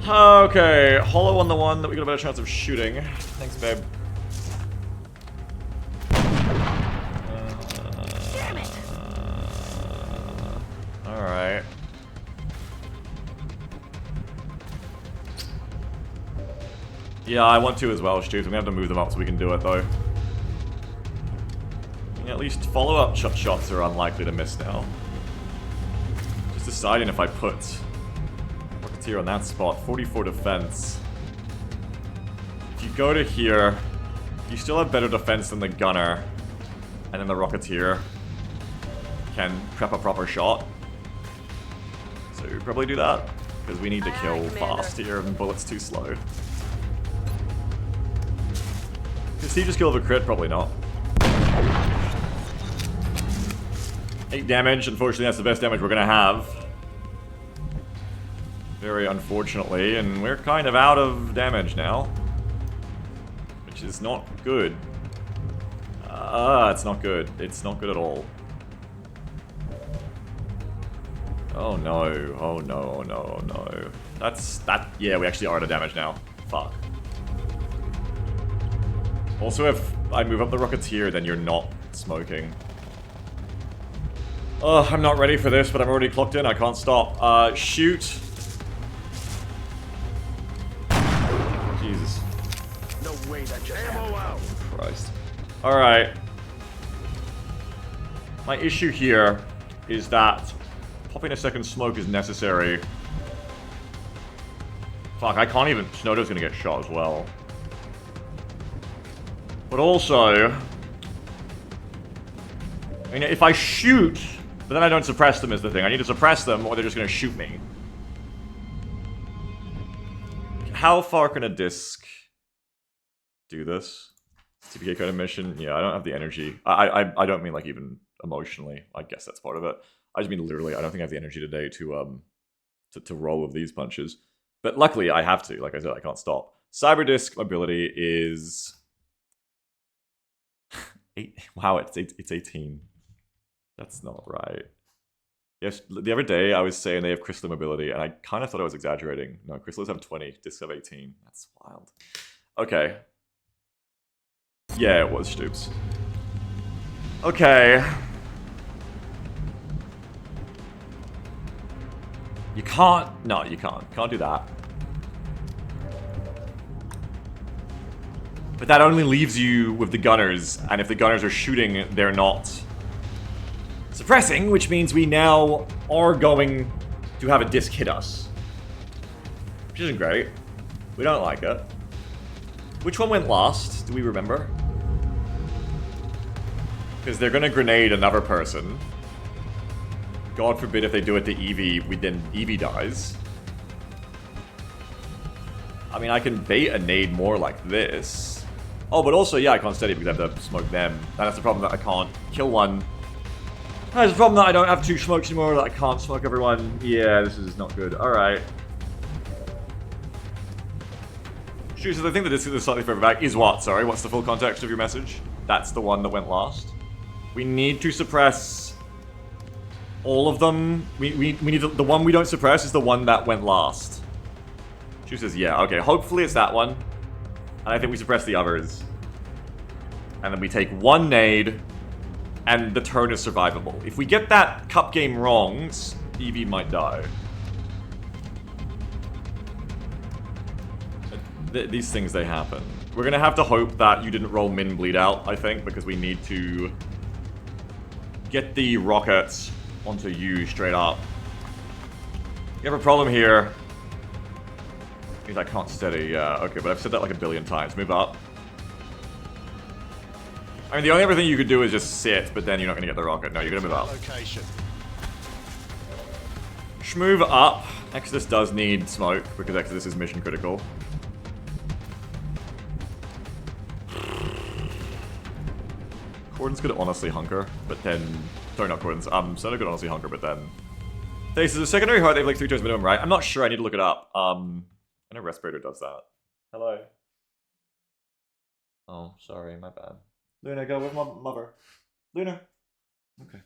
Okay, hollow on the one that we got a better chance of shooting. Thanks, babe. Alright. Yeah, I want to as well, Stu. So we have to move them up so we can do it, though. At least follow-up shots are unlikely to miss now. Just deciding if I put Rocketeer on that spot. 44 defense. If you go to here, you still have better defense than the gunner. And then the Rocketeer can prep a proper shot. So probably do that. Because we need to kill fast here and bullets too slow. Does he just kill the crit? Probably not. 8 damage. Unfortunately, that's the best damage we're gonna have. Very unfortunately, and we're kind of out of damage now. Which is not good. It's not good. It's not good at all. Oh no, oh no, oh no, oh no. Yeah, we actually are out of damage now. Fuck. Also, if I move up the Rocketeer, then you're not smoking. Oh, I'm not ready for this, but I'm already clocked in. I can't stop. Shoot. Jesus. No way that just ammo out. Christ. Alright. My issue here is that popping a second smoke is necessary. Fuck, I can't even... Snowdo's gonna get shot as well. But also... I mean, if I shoot, but then I don't suppress them is the thing. I need to suppress them or they're just gonna shoot me. How far can a disc do this? TPK code mission? Yeah, I don't have the energy. I don't mean like even emotionally. I guess that's part of it. I just mean literally, I don't think I have the energy today to roll with these punches. But luckily I have to. Like I said, I can't stop. Cyberdisc mobility is... Wow, it's 18. That's not right. Yes, the other day I was saying they have crystal mobility, and I kind of thought I was exaggerating. No, crystals have 20, discs have 18. That's wild. Okay. Yeah, it was Stoops. Okay. You can't... No, you can't. Can't do that. But that only leaves you with the gunners, and if the gunners are shooting, they're not suppressing, which means we now are going to have a disc hit us. Which isn't great. We don't like it. Which one went last? Do we remember? Because they're going to grenade another person. God forbid if they do it to Evie, then Evie dies. I mean, I can bait a nade more like this. Oh, but also, yeah, I can't steady because I have to smoke them. And that's the problem that I can't kill one. That's the problem that I don't have two smokes anymore, that I can't smoke everyone. Yeah, this is not good. Alright. Shoot, so I think that this is slightly further back. Is what? Sorry, what's the full context of your message? That's the one that went last. We need to suppress all of them. We need the one we don't suppress is the one that went last. She says, yeah, okay. Hopefully it's that one. And I think we suppress the others. And then we take one nade, and the turn is survivable. If we get that cup game wrong, Evie might die. These things, they happen. We're gonna have to hope that you didn't roll min bleed out, I think, because we need to get the rockets onto you straight up. You have a problem here. Means I can't steady, yeah, okay, but I've said that like a billion times. Move up. I mean, the only other thing you could do is just sit, but then you're not gonna get the rocket. No, you're gonna move up. Location. Shmove up. Exodus does need smoke, because Exodus is mission critical. Cordon's could honestly hunker, but then... Sorry, not Cordon's. Soda could honestly hunker, but then... This is a secondary heart, they have like 3 turns minimum, right? I'm not sure, I need to look it up. I know Respirator does that. Hello. Oh, sorry, my bad. Luna, go with my mother. Luna. Okay.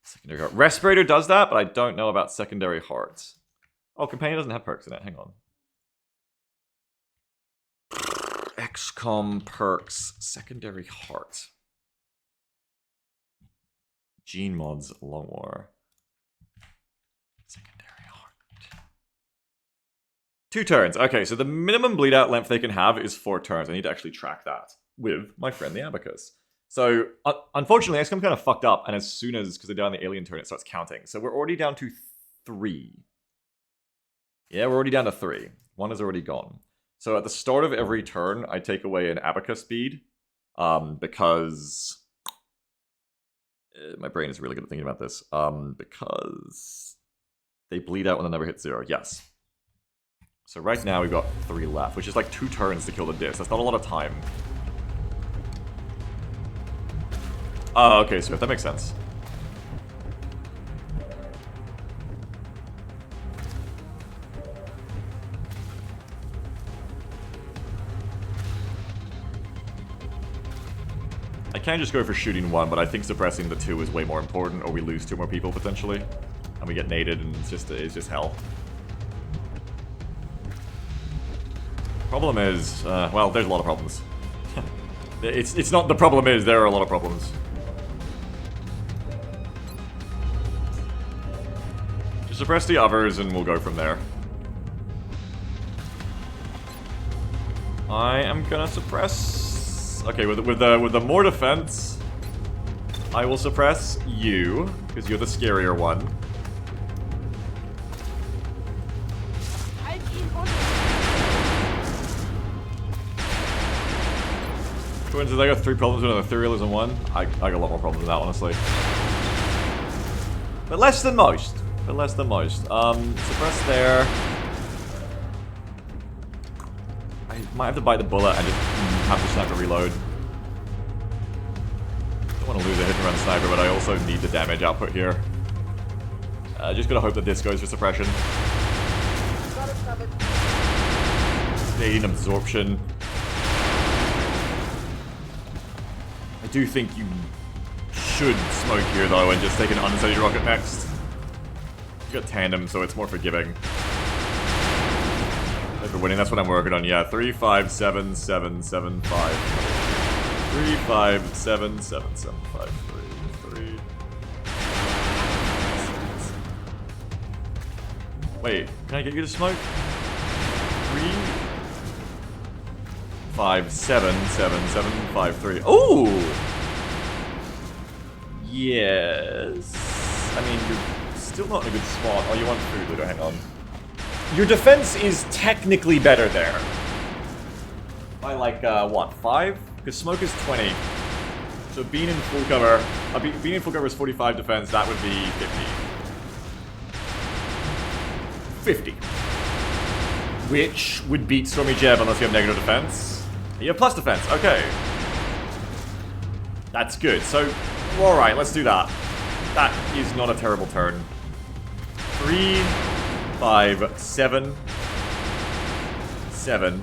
Secondary heart. Respirator does that, but I don't know about secondary hearts. Oh, Companion doesn't have perks in it, hang on. XCOM perks. Secondary heart. Gene mods, Long War. Secondary heart. 2 turns. Okay, so the minimum bleed out length they can have is 4 turns. I need to actually track that with my friend the Abacus. So, unfortunately, XCOM kind of fucked up, and as soon as, because they're down the alien turn, it starts counting. So we're already down to 3. Yeah, we're already down to 3. 1 is already gone. So at the start of every turn, I take away an Abacus speed, because... my brain is really good at thinking about this. Because they bleed out when the number hits 0. Yes. So right now we've got 3 left, which is like 2 turns to kill the disc. That's not a lot of time. Oh, okay, so that makes sense. I can just go for shooting 1, but I think suppressing the 2 is way more important, or we lose 2 more people, potentially. And we get naded, and it's just hell. Problem is, well, there's a lot of problems. It's not the problem is, there are a lot of problems. Just suppress the others and we'll go from there. I am gonna suppress... Okay, with the more defense, I will suppress you, because you're the scarier one. Coincidence, I got 3 problems with an ethereal in one. I got a lot more problems than that, honestly. But less than most. But less than most. Suppress there. I might have to bite the bullet and just have to sniper reload. Don't want to lose a hit and run sniper, but I also need the damage output here. Just gotta hope that this goes for suppression. Staying absorption. I do think you should smoke here though and just take an unsteady rocket next. You got tandem, so it's more forgiving. For winning, that's what I'm working on. Yeah, 3, 5, 7, 7, 7, 5. 3, 5, 7, 7, 7, 5, 3, 3. Wait, can I get you to smoke? 3, 5, 7, 7, 7, 5, 3. Ooh! Yes. I mean, you're still not in a good spot. Oh, you want food, Ludo, hang on. Your defense is technically better there. By like, what, 5? Because smoke is 20. So being in full cover, being in full cover is 45 defense, that would be 50. 50. Which would beat Stormy Jeb unless you have negative defense. You have plus defense, okay. That's good, so, alright, let's do that. That is not a terrible turn. 3, 5, 7, 7,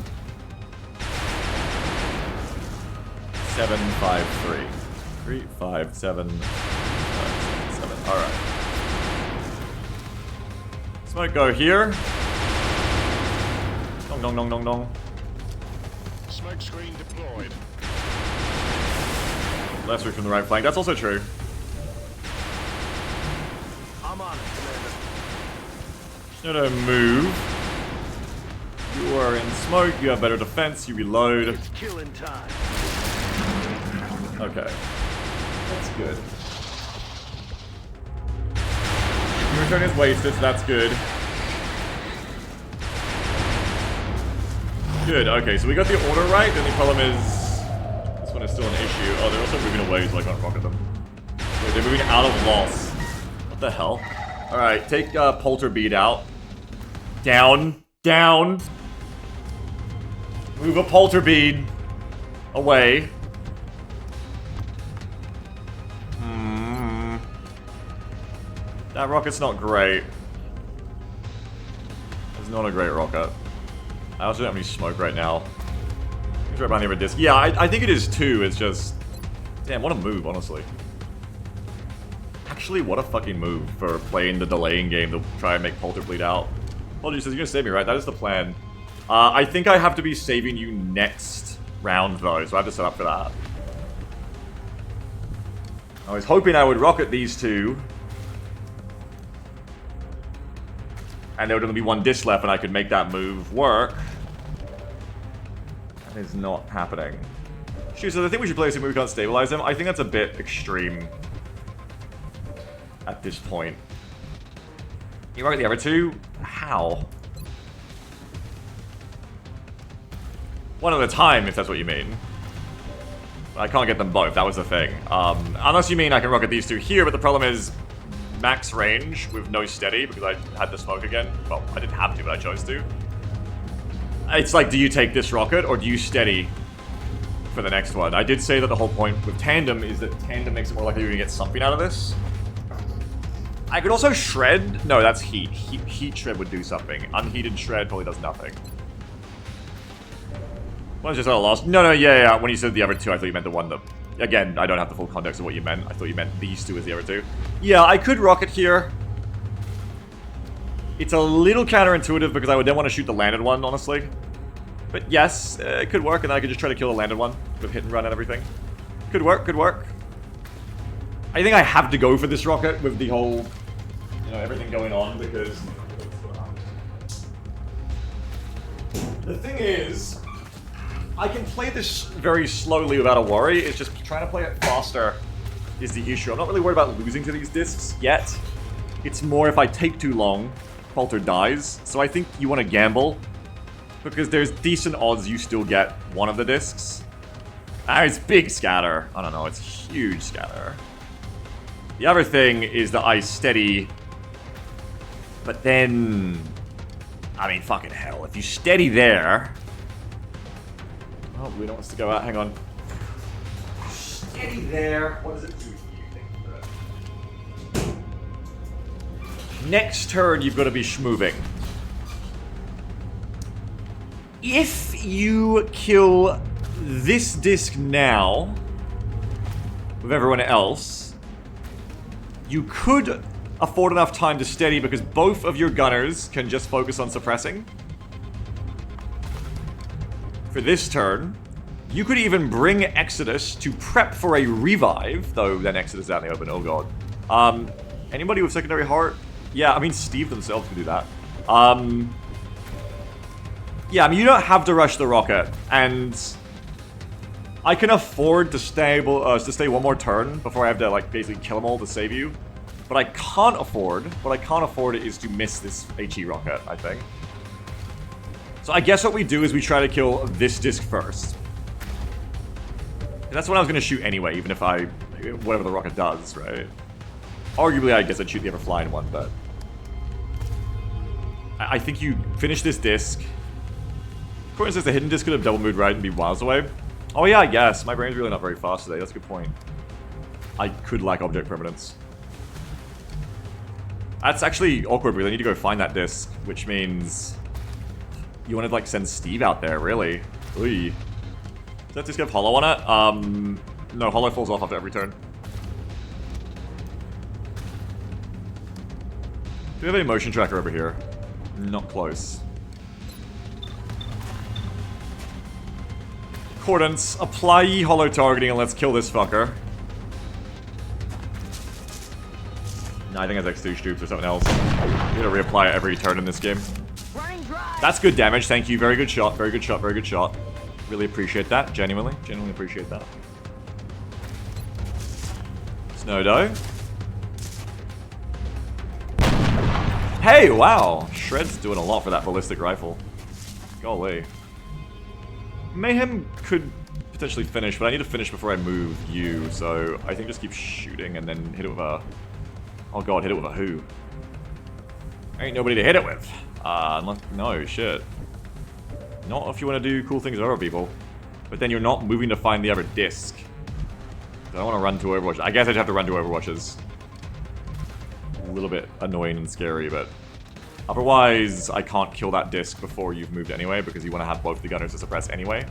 7, 5, 3. 3, 5, 7, 5, 7, 7. Alright. Smoke go here. Dong dong dong dong dong. Smoke screen deployed. Last route from the right flank. That's also true. I'm on it, Commander. Just need to move. You are in smoke. You have better defense. You reload. It's killing time. Okay. That's good. Your return is wasted, so that's good. Good, okay, so we got the order right, the only problem is... this one is still an issue. Oh, they're also moving away, so I can't rocket them. Wait, they're moving out of loss. What the hell? Alright, take Polter Bead out. Down. Down. Move a Polter Bead away. That rocket's not great. It's not a great rocket. I also don't have any smoke right now. It's right behind the other disc. Yeah, I think it is too. It's just... damn, what a move, honestly. Actually, what a fucking move for playing the delaying game to try and make Polter bleed out. Polter says, you're gonna save me, right? That is the plan. I think I have to be saving you next round, though, so I have to set up for that. I was hoping I would rocket these two. And there would only be one disc left and I could make that move work. That is not happening. Shoot, so I think we should play this if we can't stabilize him. I think that's a bit extreme. At this point. You rocket the other two? How? One at a time, if that's what you mean. I can't get them both, that was the thing. Unless you mean I can rocket these two here, but the problem is... max range with no steady because I had the smoke again. Well, I didn't have to, but I chose to. It's like, do you take this rocket or do you steady for the next one? I did say that the whole point with tandem is that tandem makes it more likely you're gonna get something out of this. I could also shred. No, that's heat. Heat shred would do something. Unheated shred probably does nothing. Well, it's just a loss. No, yeah. When you said the other two, I thought you meant the one that... again, I don't have the full context of what you meant. I thought you meant these two as the other two. Yeah, I could rocket here. It's a little counterintuitive because I would then want to shoot the landed one, honestly. But yes, it could work, and then I could just try to kill the landed one with hit and run and everything. Could work, could work. I think I have to go for this rocket with the whole, you know, everything going on, because the thing is, I can play this very slowly without a worry. It's just trying to play it faster is the issue. I'm not really worried about losing to these discs yet. It's more if I take too long, Falter dies. So I think you want to gamble, because there's decent odds you still get one of the discs. Ah, it's big scatter. I don't know, it's huge scatter. The other thing is that I steady, but then, I mean, fucking hell, if you steady there. Oh, we don't want us to go out, hang on. Steady there, what does it do for you? Next turn, you've got to be schmoving. If you kill this disc now, with everyone else, you could afford enough time to steady because both of your gunners can just focus on suppressing. For this turn, you could even bring Exodus to prep for a revive, though then Exodus is out in the open, oh god. Anybody with secondary heart? Yeah, I mean, Steve themselves can do that. Yeah, I mean, you don't have to rush the rocket, and I can afford to stay one more turn before I have to, like, basically kill them all to save you. But I can't afford, is to miss this HE rocket, I think. So I guess what we do is we try to kill this disc first. And that's what I was going to shoot anyway, even if whatever the rocket does, right? Arguably, I guess I'd shoot the other flying one, but I think you finish this disc. Corbin says the hidden disc could have double moved right and be miles away. Oh yeah, I guess. My brain's really not very fast today. That's a good point. I could lack object permanence. That's actually awkward because I need to go find that disc, which means you want to, like, send Steve out there, really. Oy. Does that disc have hollow on it? No, hollow falls off after every turn. Do we have any motion tracker over here? Not close. Accordance, apply ye hollow targeting and let's kill this fucker. No, I think it's X2 Stoops or something else. You gotta reapply it every turn in this game. That's good damage, thank you. Very good shot, very good shot, very good shot. Really appreciate that, genuinely appreciate that. Snowdo. Hey, wow! Shred's doing a lot for that ballistic rifle. Golly. Mayhem could potentially finish, but I need to finish before I move you, so I think just keep shooting and then hit it with a... Oh god, hit it with a who? Ain't nobody to hit it with. No, shit. Not if you want to do cool things with other people. But then you're not moving to find the other disc. I don't want to run two Overwatches. I guess I'd have to run two Overwatches. A little bit annoying and scary, but... Otherwise, I can't kill that disc before you've moved anyway, because you want to have both the gunners to suppress anyway.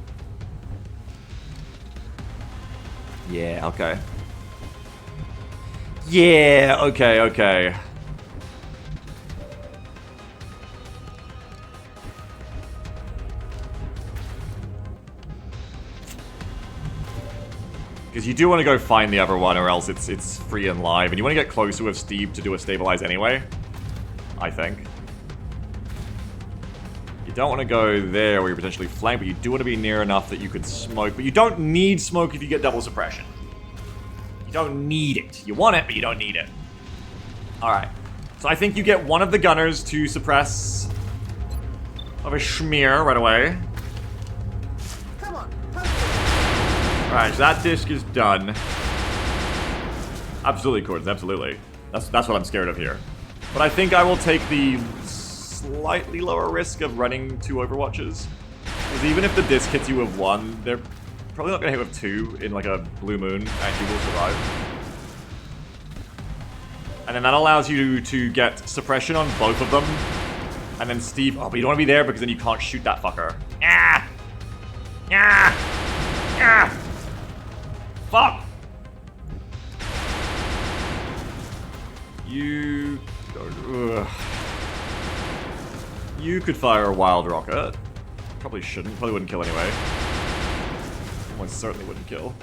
Yeah, okay. Yeah, okay. Because you do want to go find the other one, or else it's free and live. And you want to get closer with Steve to do a stabilize anyway, I think. You don't want to go there where you're potentially flanked, but you do want to be near enough that you could smoke. But you don't need smoke if you get double suppression. You don't need it. You want it, but you don't need it. Alright. So I think you get one of the gunners to suppress of a schmear right away. Alright, so that disc is done. Absolutely, Cordons, absolutely. That's what I'm scared of here. But I think I will take the slightly lower risk of running two Overwatches. Because even if the disc hits you with one, they're probably not going to hit with two in like a blue moon, and you will survive. And then that allows you to get suppression on both of them. And then Steve... Oh, but you don't want to be there because then you can't shoot that fucker. Ah! Ah! Ah! Fuck! You... You could fire a wild rocket. Probably shouldn't. Probably wouldn't kill anyway. Almost certainly wouldn't kill.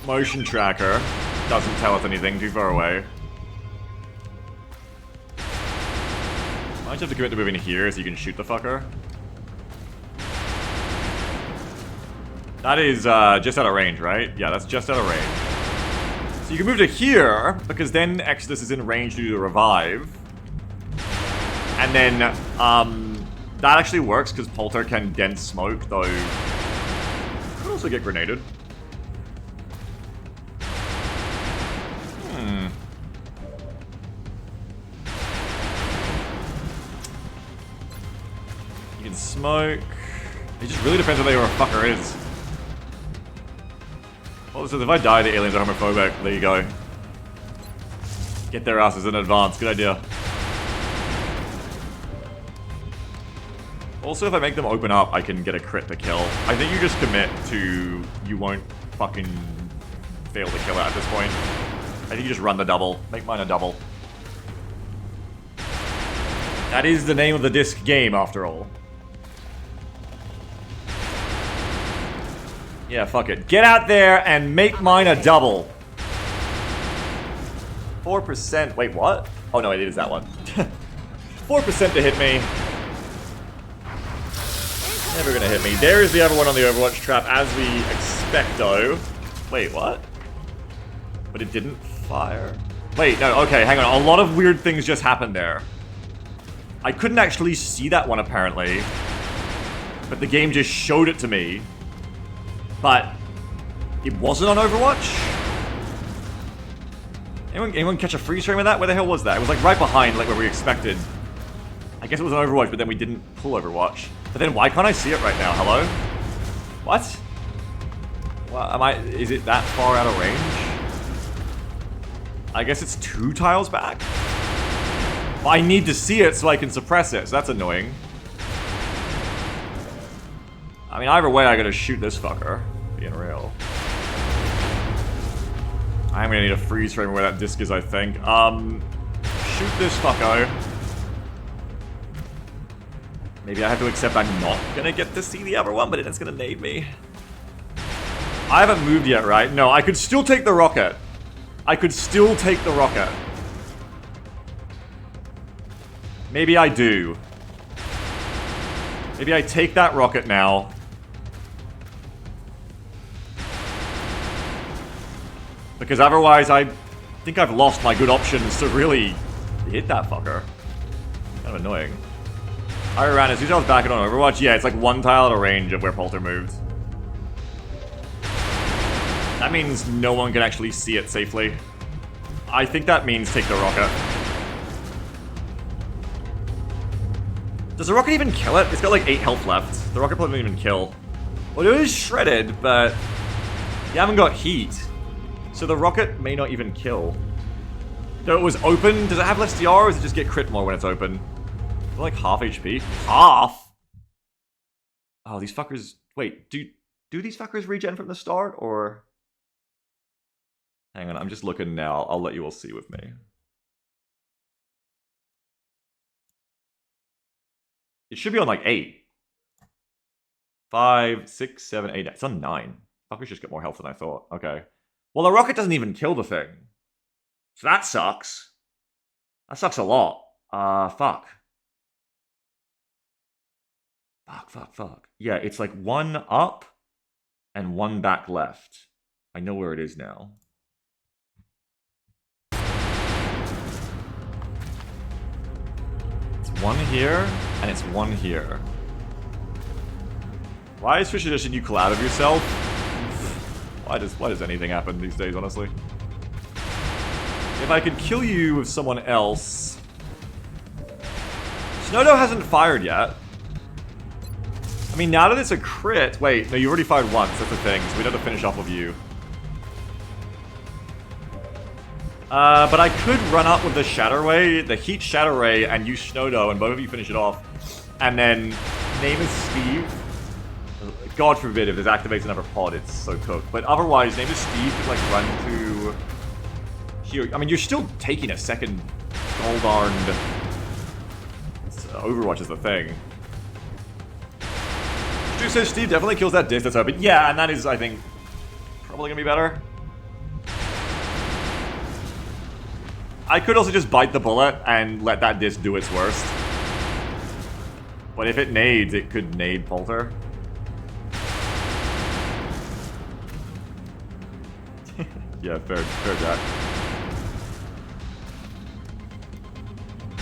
Motion tracker. Doesn't tell us anything. Too far away. Might have to commit to moving here so you can shoot the fucker. That is just out of range, right? Yeah, that's just out of range. So you can move to here, because then Exodus is in range to do the revive. And then, that actually works, because Polter can dense smoke, though... Could also get grenaded. You can smoke... It just really depends on where a fucker is. Well, so if I die, the aliens are homophobic. There you go. Get their asses in advance. Good idea. Also, if I make them open up, I can get a crit to kill. I think you just commit to... You won't fucking fail to kill it at this point. I think you just run the double. Make mine a double. That is the name of the disc game, after all. Yeah, fuck it. Get out there and make mine a double. 4%. Wait, what? Oh, no, it is that one. 4% to hit me. Never gonna hit me. There is the other one on the Overwatch trap, as we expecto. Wait, what? But it didn't fire? Wait, no, okay, hang on. A lot of weird things just happened there. I couldn't actually see that one, apparently. But the game just showed it to me. But it wasn't on Overwatch? Anyone catch a freeze frame of that? Where the hell was that? It was like right behind, like where we expected. I guess it was on Overwatch, but then we didn't pull Overwatch. But then why can't I see it right now? Hello? What? Well, is it that far out of range? I guess it's 2 tiles back? But I need to see it so I can suppress it, so that's annoying. I mean, either way, I gotta shoot this fucker. Being real. I'm gonna need a freeze frame where that disc is, I think. Shoot this fucko. Maybe I have to accept I'm not gonna get to see the other one, but it's gonna nade me. I haven't moved yet, right? No, I could still take the rocket. I could still take the rocket. Maybe I do. Maybe I take that rocket now. Because otherwise, I think I've lost my good options to really hit that fucker. Kind of annoying. I ran as soon as I was back on Overwatch. Yeah, it's like 1 tile out of range of where Polter moved. That means no one can actually see it safely. I think that means take the rocket. Does the rocket even kill it? It's got like 8 health left. The rocket probably didn't even kill. Well, it is shredded, but you haven't got heat. So the rocket may not even kill. Though it was open, does it have less DR or does it just get crit more when it's open? Is it like half HP? Half? Oh, these fuckers... Wait, do these fuckers regen from the start, or... Hang on, I'm just looking now. I'll let you all see with me. It should be on like 8. 5, 6, 7, 8. It's on 9. Fuckers just get more health than I thought. Okay. Well, the rocket doesn't even kill the thing. So that sucks. That sucks a lot. Fuck. Fuck. Yeah, it's like 1 up and 1 back left. I know where it is now. It's 1 here, and it's 1 here. Why is Fish Edition you cloud of yourself? Why does anything happen these days, honestly? If I could kill you with someone else... Snowdo hasn't fired yet. I mean, now that it's a crit... Wait, no, you already fired once, that's the thing, so we'd have to finish off with you. But I could run up with the Shatter Ray, the Heat Shatter Ray, and use Snowdo, and both of you finish it off. And then, name is Steve. God forbid if this activates another pod, it's so cooked. But otherwise, name is Steve could like run to here. I mean, you're still taking a second gold-armed Overwatch is the thing. Stu says Steve definitely kills that disc that's open. Yeah, and that is, I think, probably gonna be better. I could also just bite the bullet and let that disc do its worst. But if it nades, it could nade Polter. Yeah, fair Jack.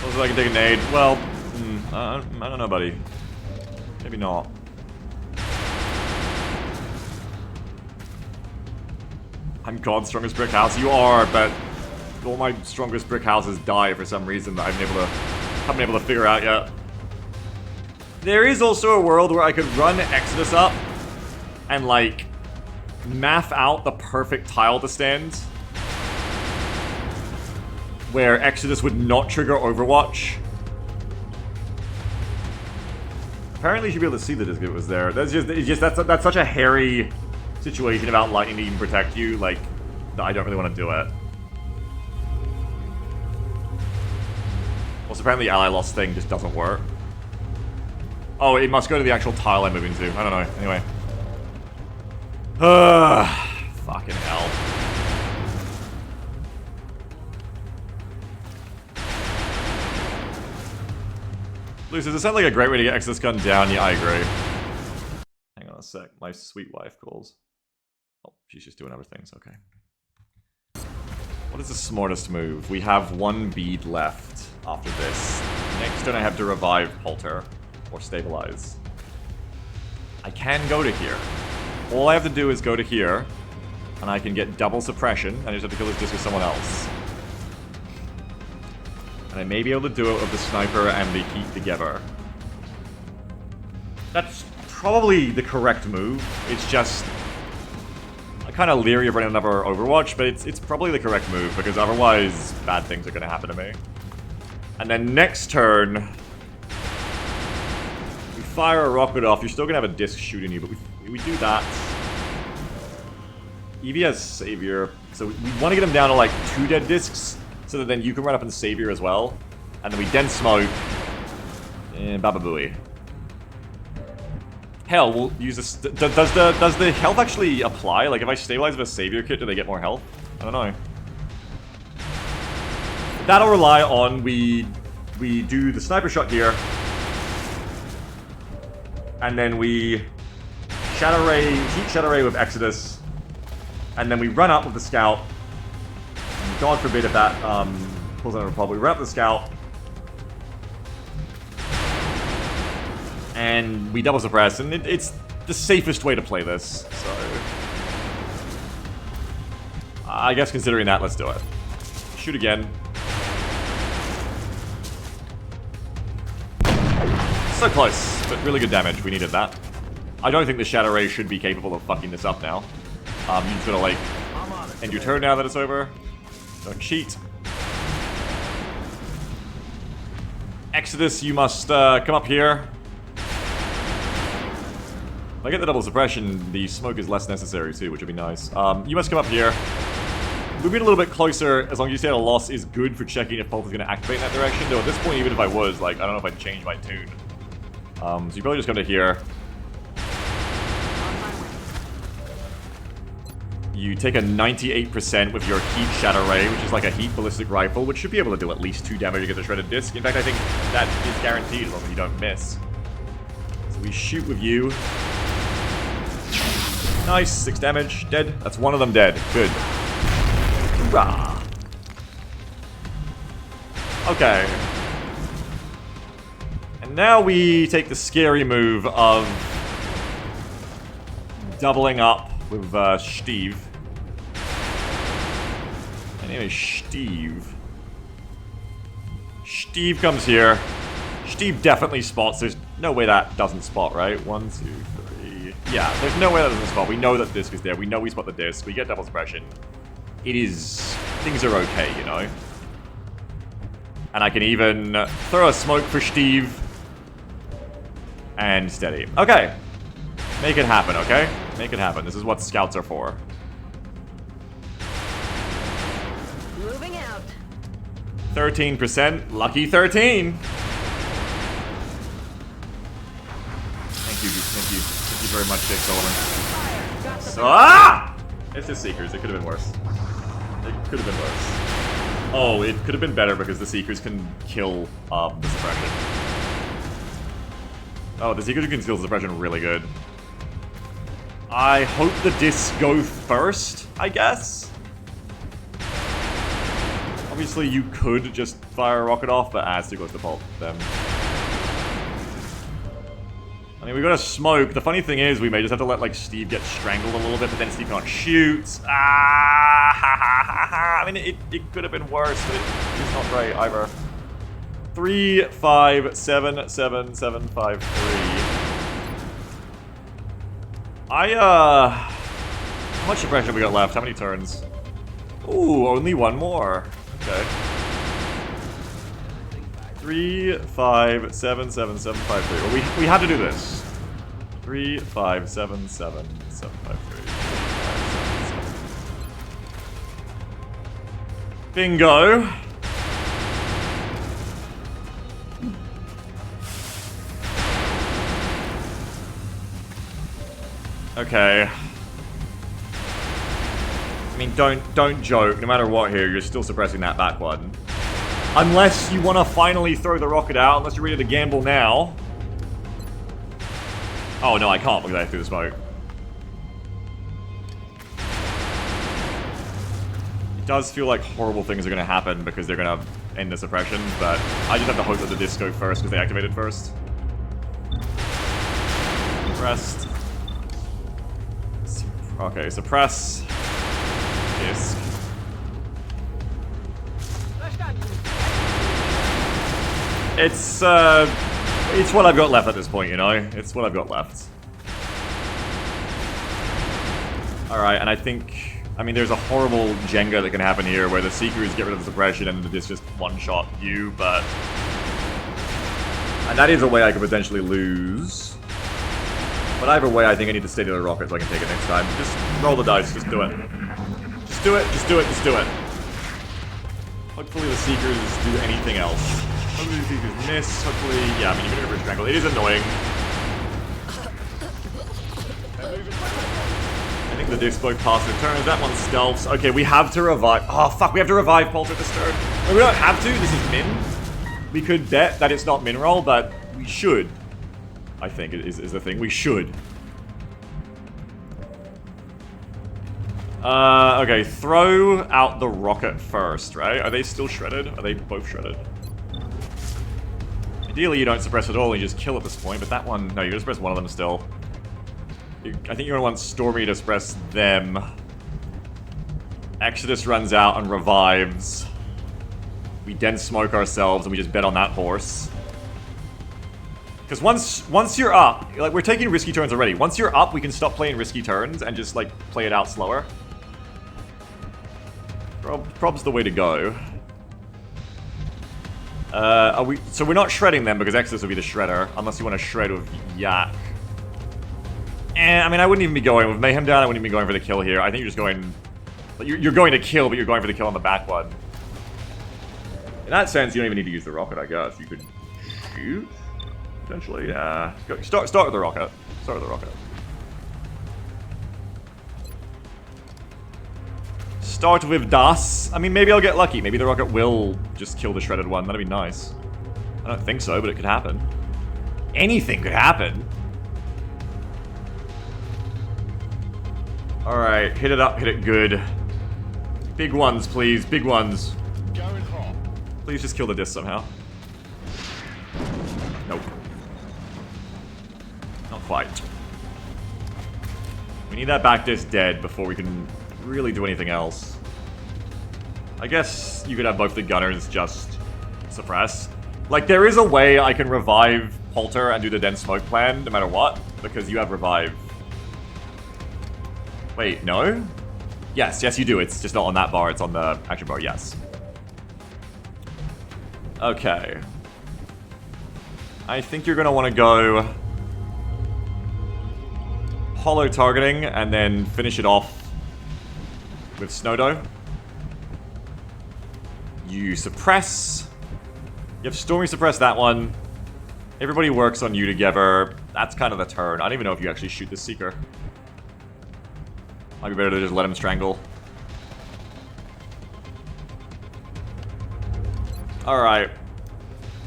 Also, I can take a nade. Well, I don't know, buddy. Maybe not. I'm God's strongest brick house. You are, but all my strongest brick houses die for some reason that I haven't been able to figure out yet. There is also a world where I could run Exodus up and, like, math out the perfect tile to stand where Exodus would not trigger Overwatch. Apparently you should be able to see the disc if it was there. That's such a hairy situation about lightning to even protect you, like, that I don't really want to do it. Also, apparently the ally loss thing just doesn't work. Oh, it must go to the actual tile I'm moving to. I don't know. Anyway. Fucking hell. Luce, does it sound like a great way to get Exodus gun down? Yeah, I agree. Hang on a sec. My sweet wife calls. Oh, she's just doing other things. Okay. What is the smartest move? We have one bead left after this. Next turn I have to revive Polter. Or stabilize. I can go to here. All I have to do is go to here, and I can get double suppression, and I just have to kill this disc with someone else. And I may be able to do it with the sniper and the heat together. That's probably the correct move. It's just... I'm kind of leery of running another Overwatch, but it's probably the correct move, because otherwise bad things are going to happen to me. And then next turn... fire a rocket off, you're still gonna have a disc shooting you, but we do that. Eevee has Savior, so we want to get him down to like 2 dead discs, so that then you can run up and Savior as well. And then we den smoke. And Baba Booey. Hell, we'll use this. Does the health actually apply? Like if I stabilize with a Savior kit, do they get more health? I don't know. That'll rely on we do the sniper shot here. And then we Shadow Ray, heat Shadow Ray with Exodus. And then we run up with the Scout. And God forbid if that pulls out a problem. We run up with the Scout. And we double suppress. And it's the safest way to play this. So I guess considering that, let's do it. Shoot again. So close, but really good damage. We needed that. I don't think the Shadow Ray should be capable of fucking this up now. You just gotta, like, end your turn now that it's over. Don't cheat. Exodus, you must come up here. If I get the double suppression, the smoke is less necessary too, which would be nice. You must come up here. Moving a little bit closer, as long as you stay at a loss, is good for checking if Pulse is going to activate in that direction. Though at this point, even if I was, like, I don't know if I'd change my tune. So you probably just come to here. You take a 98% with your Heat Shadow Ray, which is like a Heat Ballistic Rifle, which should be able to do at least 2 damage against a Shredded Disc. In fact, I think that is guaranteed as long as you don't miss. So we shoot with you. Nice, 6 damage. Dead. That's one of them dead. Good. Hoorah! Okay. And now we take the scary move of doubling up with Steve. My name is Steve. Steve comes here. Steve definitely spots. There's no way that doesn't spot, right? 1, 2, 3. Yeah, there's no way that doesn't spot. We know that the disc is there. We know we spot the disc. We get double suppression. It is... Things are okay, you know? And I can even throw a smoke for Steve. And steady. Okay. Make it happen, okay? Make it happen. This is what scouts are for. Moving out. 13%. Lucky 13. very much, Jake Solomon. So, ah! It's just Seekers. It could have been worse. It could have been worse. Oh, it could have been better because the Seekers can kill the suppression. Oh, the Seekers can kill the suppression really good. I hope the discs go first, I guess? Obviously, you could just fire a rocket off, but it's too close to pulp them. I mean, we got a smoke. The funny thing is, we may just have to let, like, Steve get strangled a little bit, but then Steve can't shoot. Ah, ha, ha, ha, ha. I mean, it could have been worse, but it's not great either. 3, 5, 7, 7, 7, 5, 3. How much suppression have we got left? How many turns? Ooh, only one more. Okay. 3, 5, 7, 7, 7, 5, 3. Well, we had to do this. 3, 5, 7, 7, 7, 5, 3. 5, 7, 7. Bingo. Okay. I mean, don't joke. No matter what here, you're still suppressing that back one. Unless you want to finally throw the rocket out, unless you're ready to gamble now. Oh no, I can't because I threw the smoke. It does feel like horrible things are going to happen because they're going to end the suppression, but I just have to hope that the discs go first because they activated first. Suppressed. Okay, suppress. Disc. It's what I've got left at this point, you know? It's what I've got left. Alright, and I think... I mean, there's a horrible Jenga that can happen here where the Seekers get rid of the suppression and the disc just one-shot you, but... And that is a way I could potentially lose. But either way, I think I need to stay to the rocket so I can take it next time. Just roll the dice, just do it. Just do it, just do it, just do it. Hopefully the Seekers do anything else. Hopefully the Seekers miss, hopefully... Yeah, I mean, even if it's strangled, it is annoying. I think the disc both pass their turns, that one stealths. Okay, we have to revive... Oh, fuck, we have to revive Polter this turn. No, we don't have to, this is min. We could bet that it's not min roll, but we should. I think it is the thing. We should. Okay, throw out the rocket first, right? Are they still shredded? Are they both shredded? Ideally, you don't suppress at all, you just kill at this point, but that one... No, you just suppress one of them still. I think you're gonna want Stormy to suppress them. Exodus runs out and revives. We then smoke ourselves, and we just bet on that horse. Because once you're up, like, we're taking risky turns already. Once you're up, we can stop playing risky turns and just, like, play it out slower. Prob's the way to go. So we're not shredding them because Exodus will be the shredder, unless you want to shred with Yak. And, I mean, I wouldn't even be going with Mayhem down, I wouldn't even be going for the kill here. I think you're just going... You're going to kill, but you're going for the kill on the back one. In that sense, you don't even need to use the rocket, I guess. You could shoot? Potentially, yeah. Go, start with the rocket. Start with the rocket. Start with Das. I mean, maybe I'll get lucky. Maybe the rocket will just kill the shredded one. That'd be nice. I don't think so, but it could happen. Anything could happen. Alright, hit it up, hit it good. Big ones, please. Big ones. Going hot. Please just kill the disc somehow. Nope. Not quite. We need that back disc dead before we can really do anything else. I guess you could have both the gunners just suppress. Like, there is a way I can revive Polter and do the dense smoke plan, no matter what, because you have revive. Wait, no? Yes, yes you do. It's just not on that bar, it's on the action bar, yes. Okay. I think you're gonna want to go hollow targeting and then finish it off with Snowdo. You suppress. You have Stormy suppress that one. Everybody works on you together. That's kind of the turn. I don't even know if you actually shoot the Seeker. Might be better to just let him strangle. Alright.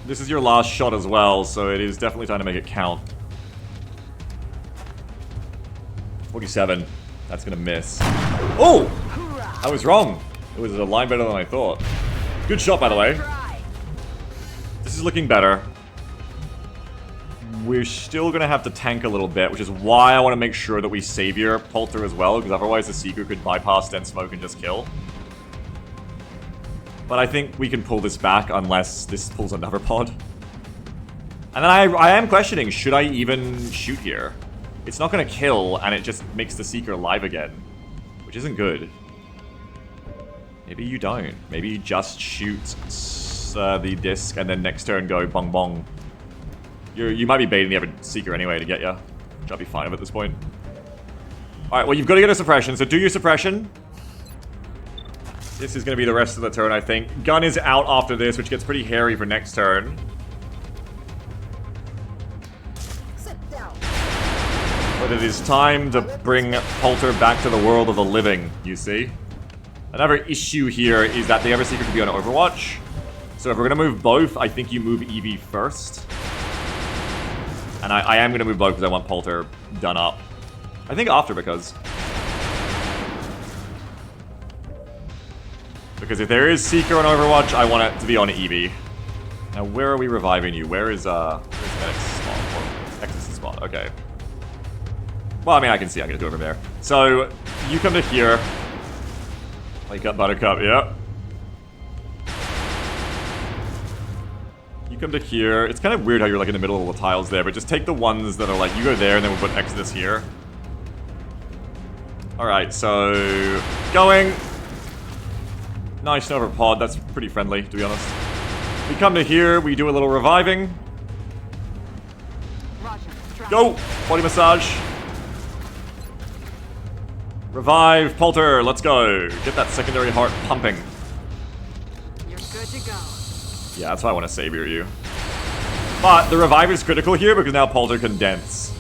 This is your last shot as well, so it is definitely time to make it count. 47. That's gonna miss. Oh! I was wrong. It was a line better than I thought. Good shot, by the way. This is looking better. We're still gonna have to tank a little bit, which is why I want to make sure that we savior Polter as well, because otherwise the Seeker could bypass Dense Smoke and just kill. But I think we can pull this back unless this pulls another pod. And then I am questioning, should I even shoot here? It's not gonna kill, and it just makes the Seeker alive again, which isn't good. Maybe you don't. Maybe you just shoot the disc and then next turn go bong bong. You might be baiting the other Seeker anyway to get ya, which I'll be fine with at this point. Alright, well you've got to get a suppression, so do your suppression. This is going to be the rest of the turn, I think. Gun is out after this, which gets pretty hairy for next turn. But it is time to bring Polter back to the world of the living, you see. Another issue here is that the other Seeker could be on Overwatch. So if we're going to move both, I think you move Eevee first. And I am going to move both because I want Polter done up. I think after because if there is Seeker on Overwatch, I want it to be on Eevee. Now where are we reviving you? Where's Medic's spawn? X's spawn, okay. Well, I mean, I can see I can do it from there. So, you come to here. Wake up, Buttercup, yeah. You come to here. It's kind of weird how you're like in the middle of the tiles there, but just take the ones that are like, you go there and then we'll put Exodus here. Alright, so... Going! Nice Nova pod, that's pretty friendly, to be honest. We come to here, we do a little reviving. Go! Body massage. Revive, Polter, let's go. Get that secondary heart pumping. You're good to go. Yeah, that's why I want to savior you. But the revive is critical here because now Polter can dance.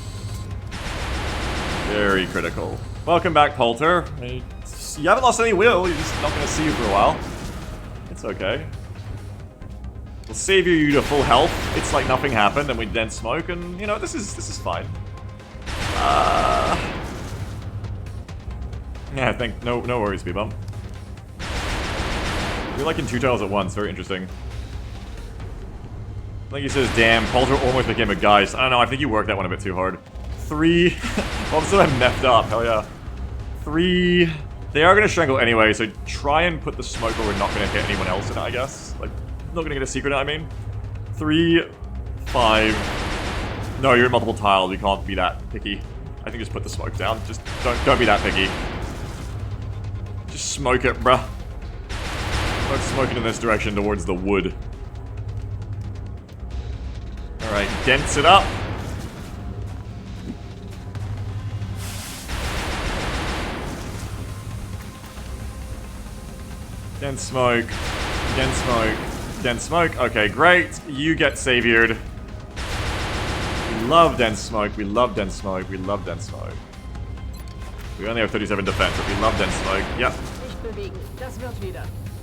Very critical. Welcome back, Polter. You haven't lost any will, you're just not going to see you for a while. It's okay. We'll savior you to full health. It's like nothing happened, and we then smoke, and you know, this is fine. Yeah, I think no worries, B-Bump. You're like in two tiles at once, very interesting. I think he says, damn, Polter almost became a Geist. I don't know, I think you worked that one a bit too hard. 3. All of a sudden I'm messed up, hell yeah. 3. They are going to strangle anyway, so try and put the smoke where we're not going to hit anyone else in it, I guess. Like, not going to get a secret, I mean. 3, 5. No, you're in multiple tiles, you can't be that picky. I think just put the smoke down. Just don't be that picky. Just smoke it, bruh. Start smoking in this direction towards the wood. Alright, dense it up. Dense smoke. Dense smoke. Dense smoke. Okay, great. You get saviored. We love dense smoke. We love dense smoke. We love dense smoke. We only have 37 defense, but we love dense smoke. Yep.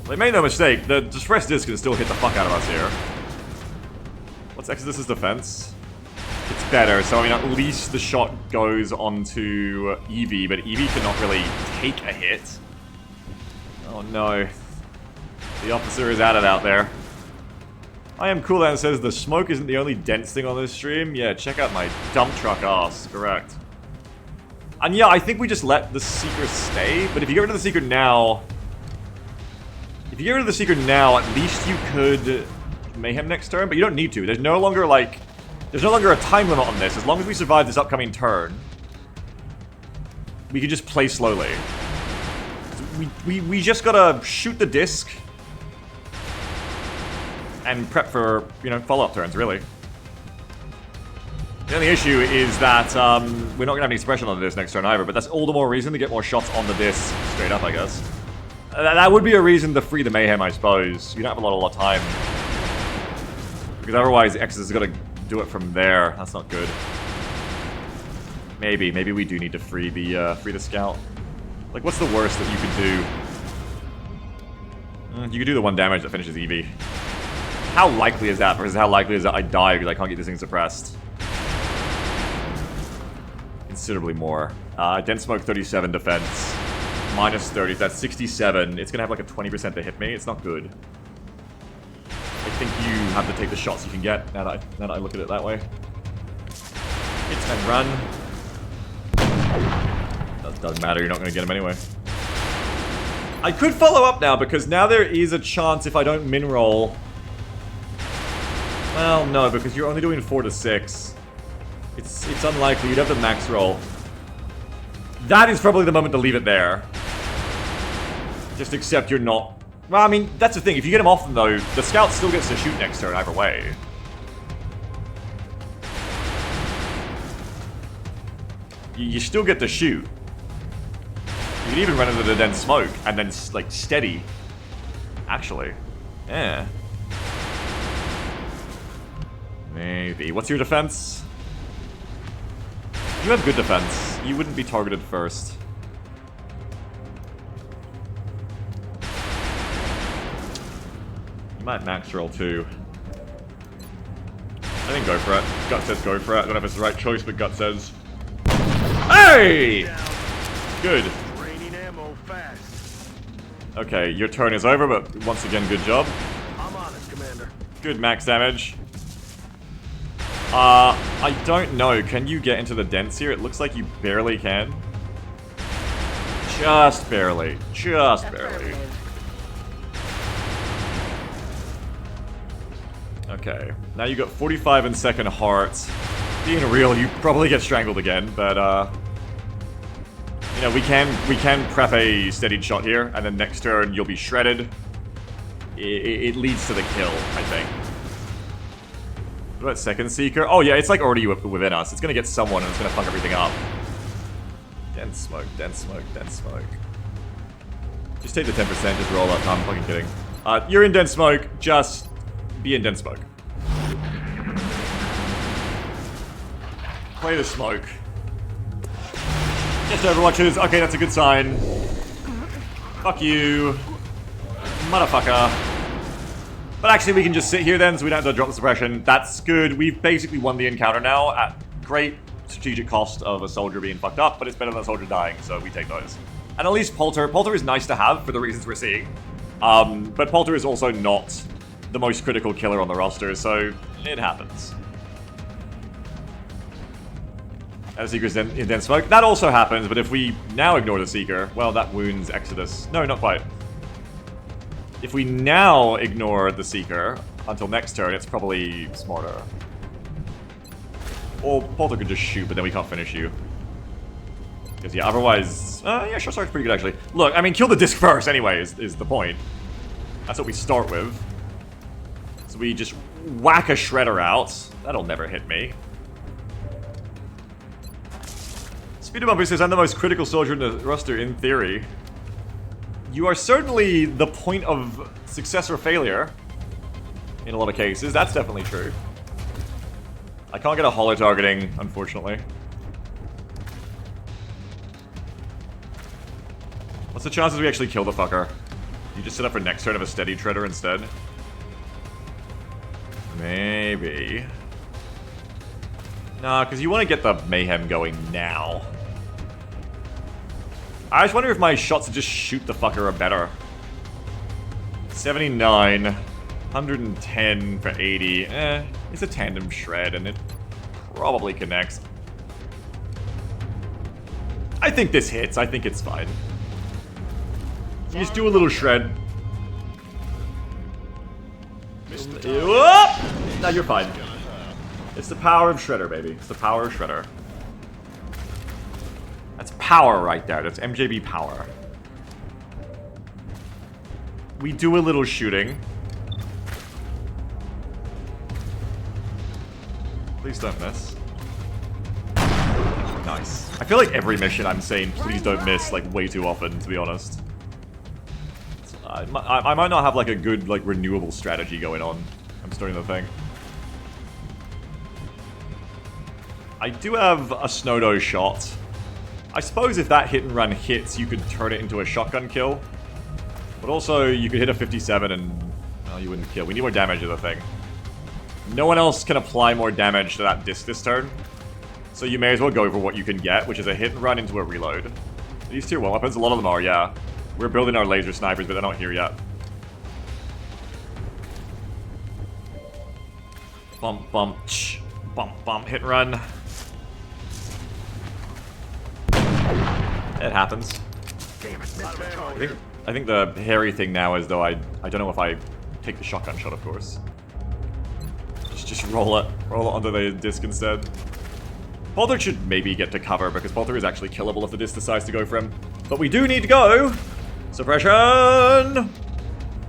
They made no mistake. The Distress Disc can still hit the fuck out of us here. What's Exodus's defense? It's better, so I mean, at least the shot goes onto Eevee, but Eevee cannot really take a hit. Oh no. The officer is at it out there. I am cool and says the smoke isn't the only dense thing on this stream. Yeah, check out my dump truck ass. Correct. And yeah, I think we just let the Seeker stay, but if you get rid of the Seeker now... If you get rid of the Seeker now, at least you could Mayhem next turn, but you don't need to. There's no longer, like... There's no longer a time limit on this. As long as we survive this upcoming turn, we can just play slowly. We just gotta shoot the disc and prep for, you know, follow-up turns, really. The only issue is that we're not gonna have any suppression on this next turn either, but that's all the more reason to get more shots on the disc straight up, I guess. That would be a reason to free the Mayhem, I suppose. You don't have a lot of time. Because otherwise, X is gonna do it from there. That's not good. Maybe we do need to free the scout. Like, what's the worst that you could do? You could do the 1 damage that finishes EV. How likely is that versus how likely is that I die because I can't get this thing suppressed? Considerably more. Dense Smoke 37 defense. Minus 30, that's 67. It's gonna have like a 20% to hit me. It's not good. I think you have to take the shots you can get now that I look at it that way. Hits and run. That doesn't matter, you're not gonna get him anyway. I could follow up now because now there is a chance if I don't min roll. Well, no, because you're only doing 4 to 6. It's unlikely. You'd have the max roll. That is probably the moment to leave it there. Just accept you're not... Well, I mean, that's the thing. If you get him off them, though, the scout still gets to shoot next turn either way. You still get to shoot. You can even run into the dense smoke and then, like, steady. Actually. Yeah. Maybe. What's your defense? You have good defense. You wouldn't be targeted first. You might max roll too. I think go for it. Gut says go for it. I don't know if it's the right choice, but gut says... Hey! Good. Raining ammo fast. Okay, your turn is over, but once again, good job. I'm on it, Commander. Good max damage. I don't know. Can you get into the dents here? It looks like you barely can. Just barely. Just barely. Okay. Now you got 45 in second hearts. Being real, you probably get strangled again, but you know, we can prep a steadied shot here, and then next turn you'll be shredded. It leads to the kill, I think. What about Second Seeker? Oh yeah, it's like already within us. It's gonna get someone and it's gonna fuck everything up. Dense smoke, dense smoke, dense smoke. Just take the 10%, just roll up. No, I'm fucking kidding. You're in dense smoke, just be in dense smoke. Play the smoke. Just Overwatchers. Okay, that's a good sign. Fuck you. Motherfucker. But actually, we can just sit here then, so we don't have to drop the suppression. That's good. We've basically won the encounter now at great strategic cost of a soldier being fucked up, but it's better than a soldier dying, so we take those. And at least Polter. Polter is nice to have for the reasons we're seeing. But Polter is also not the most critical killer on the roster, so it happens. And the Seeker's in dense smoke. That also happens, but if we now ignore the Seeker, well, that wounds Exodus. No, not quite. If we now ignore the Seeker until next turn, it's probably smarter. Or Polter could just shoot, but then we can't finish you. Because, yeah, otherwise... yeah, Short Strike's pretty good, actually. Look, I mean, kill the disc first, anyway, is the point. That's what we start with. So we just whack a Shredder out. That'll never hit me. Speeder Bumper says, I'm the most critical soldier in the roster, in theory. You are certainly the point of success or failure. In a lot of cases, that's definitely true. I can't get a holo targeting, unfortunately. What's the chances we actually kill the fucker? You just set up for next turn of a steady treader instead? Maybe. Nah, because you want to get the mayhem going now. I just wonder if my shots to just shoot the fucker are better. 79, 110 for 80. It's a tandem shred and it probably connects. I think this hits. I think it's fine. You just do a little shred. No, you're fine. It's the power of Shredder, baby. It's the power of Shredder. That's power right there. That's MJB power. We do a little shooting. Please don't miss. Nice. I feel like every mission I'm saying please don't miss like way too often, to be honest. I might not have like a good like renewable strategy going on. I'm starting to think. I do have a Snowdo shot. I suppose if that hit and run hits, you could turn it into a shotgun kill. But also, you could hit a 57 and... Oh, you wouldn't kill. We need more damage of the thing. No one else can apply more damage to that disc this turn. So you may as well go for what you can get, which is a hit and run into a reload. These tier 1 weapons, a lot of them are, yeah. We're building our laser snipers, but they're not here yet. Bump, bump, bump, bump, hit and run. It happens. Damn it, I think the hairy thing now is, though, I don't know if I take the shotgun shot, of course. Just roll it onto the disc instead. Polter should maybe get to cover, because Polter is actually killable if the disc decides to go for him. But we do need to go! Suppression!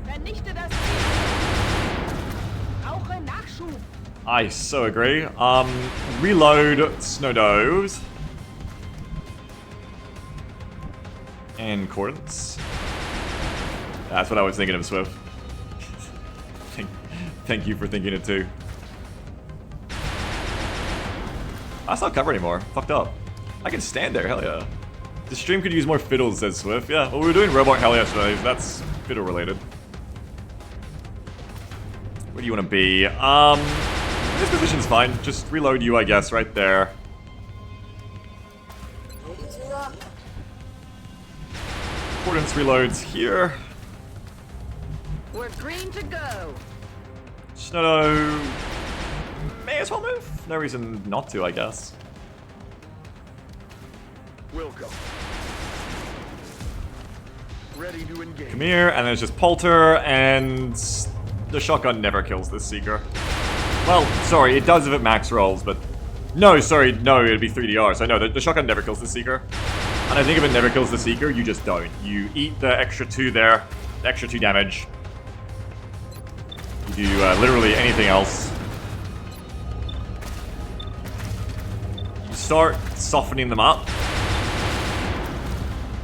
Vernichte das Brauche Nachschub. I so agree. Reload Snowdos. And Cordons. That's what I was thinking of, Swift. Thank you for thinking it too. That's not cover anymore. Fucked up. I can stand there, hell yeah. The stream could use more fiddles, says Swift. Yeah, well, we were doing Robot Hell yesterday, so that's fiddle related. Where do you want to be? This position's fine. Just reload you, I guess, right there. Cordons reloads here. We're green to go. Snowdo may as well move. No reason not to, I guess. We'll go. Ready to engage. Come here, and then it's just Polter, and the shotgun never kills this Seeker. Well, sorry, it does if it max rolls, but... No, sorry, no, it'd be 3DR, so no, the shotgun never kills the Seeker. And I think if it never kills the Seeker, you just don't. You eat the extra 2 there, the extra 2 damage. You do literally anything else. You start softening them up.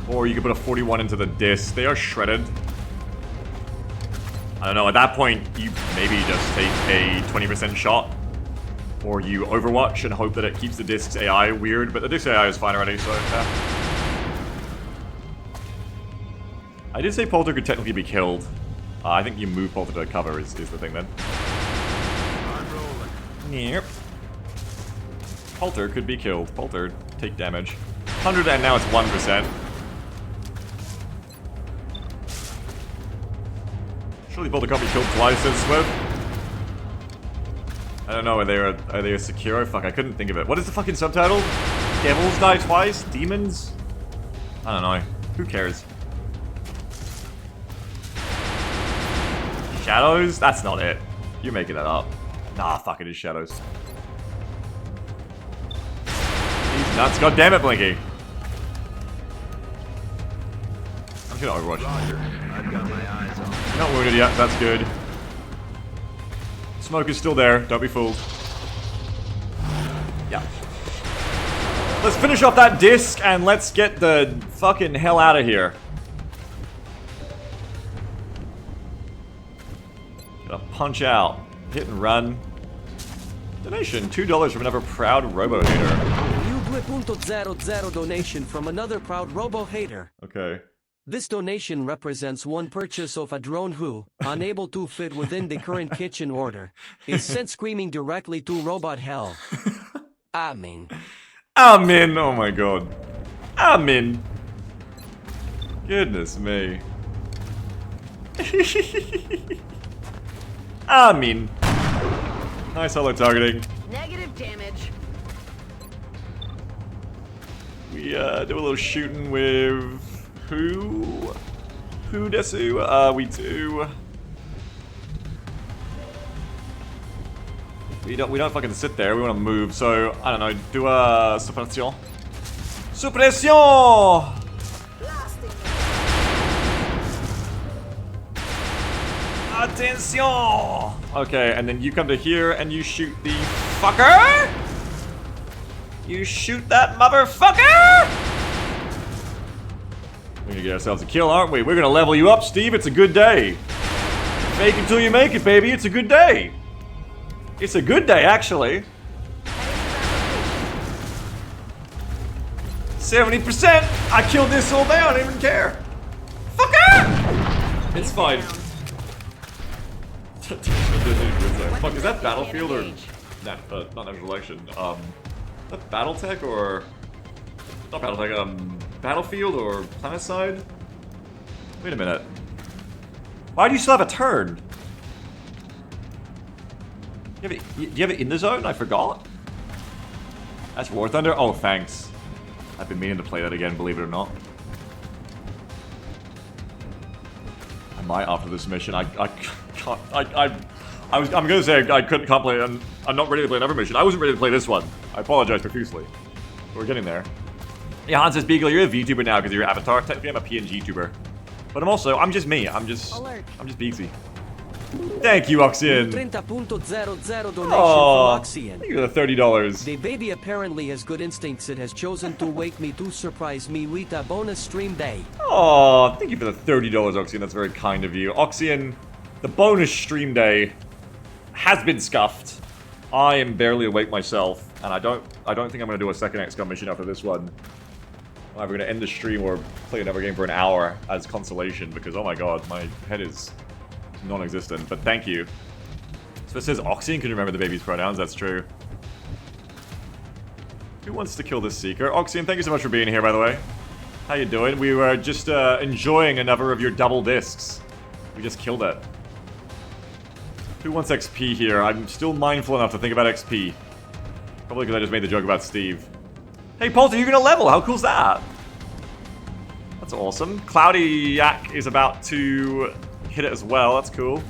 Or you could put a 41 into the disc. They are shredded. I don't know, at that point, you maybe just take a 20% shot. Or you overwatch and hope that it keeps the disc's AI weird, but the disc's AI is fine already, so yeah. I did say Polter could technically be killed. I think you move Polter to cover is the thing then. I'm rolling. Yep. Polter could be killed. Polter, take damage. 100 and now it's 1%. Surely Polter can't be killed twice, says Swift. I don't know, are they a Sekiro? Fuck, I couldn't think of it. What is the fucking subtitle? Devils die twice? Demons? I don't know. Who cares? Shadows? That's not it. You're making that up. Nah, fuck it is Shadows. He's nuts. God damn it, Blinky. I'm gonna Overwatch. Roger. I've got my eyes on. You're not wounded yet, that's good. Smoke is still there, don't be fooled. Yeah. Let's finish off that disc and let's get the fucking hell out of here. Gonna punch out. Hit and run. Donation, $2 from another proud robo-hater. New 2.00 donation from another proud robo-hater. Okay. This donation represents one purchase of a drone who, unable to fit within the current kitchen order, is sent screaming directly to Robot Hell. Amen. Amen, oh my god. Amen. Goodness me. Amen. Nice holo targeting. Negative damage. We do a little shooting with who? Who desu? We do. We don't fucking sit there. We want to move. So I don't know. Do a suppression. Suppression. Attention. Okay, and then you come to here and you shoot the fucker. You shoot that motherfucker. We're gonna get ourselves a kill, aren't we? We're gonna level you up, Steve. It's a good day. Fake until you make it, baby. It's a good day. It's a good day, actually. 70%! I killed this all day, I don't even care. Fucker! It's fine. Fuck, is that Battlefield or... Nah, not Natural Election. Is that Battletech or... Not Battletech, Battlefield or Planetside? Wait a minute. Why do you still have a turn? Do you have it in the zone? I forgot. That's War Thunder? Oh, thanks. I've been meaning to play that again, believe it or not. I might after this mission. I can't. I'm gonna say I can't play. I'm not ready to play another mission. I wasn't ready to play this one. I apologize profusely. But we're getting there. Yeah, Hans says, Beagle, you're a VTuber now because of your avatar. Technically, I'm a PNG tuber. But I'm just me. I'm just Beagsy. Thank you, Oxian. 30.00 donation from Oh, Oxian. thank you for the $30. The baby apparently has good instincts. It has chosen to wake me to surprise me with a bonus stream day. Oh, thank you for the $30, Oxian. That's very kind of you. Oxian, the bonus stream day has been scuffed. I am barely awake myself, and I don't think I'm gonna do a second XCOM mission after this one. I'm either gonna end the stream or play another game for an hour as consolation because, oh my god, my head is non-existent. But thank you. So it says Oxian can remember the baby's pronouns. That's true. Who wants to kill this Seeker? Oxian, thank you so much for being here, by the way. How you doing? We were just enjoying another of your double discs. We just killed it. Who wants XP here? I'm still mindful enough to think about XP. Probably because I just made the joke about Steve. Hey, Polter, you're gonna level! How cool's that? That's awesome. Cloudy Yak is about to hit it as well. That's cool.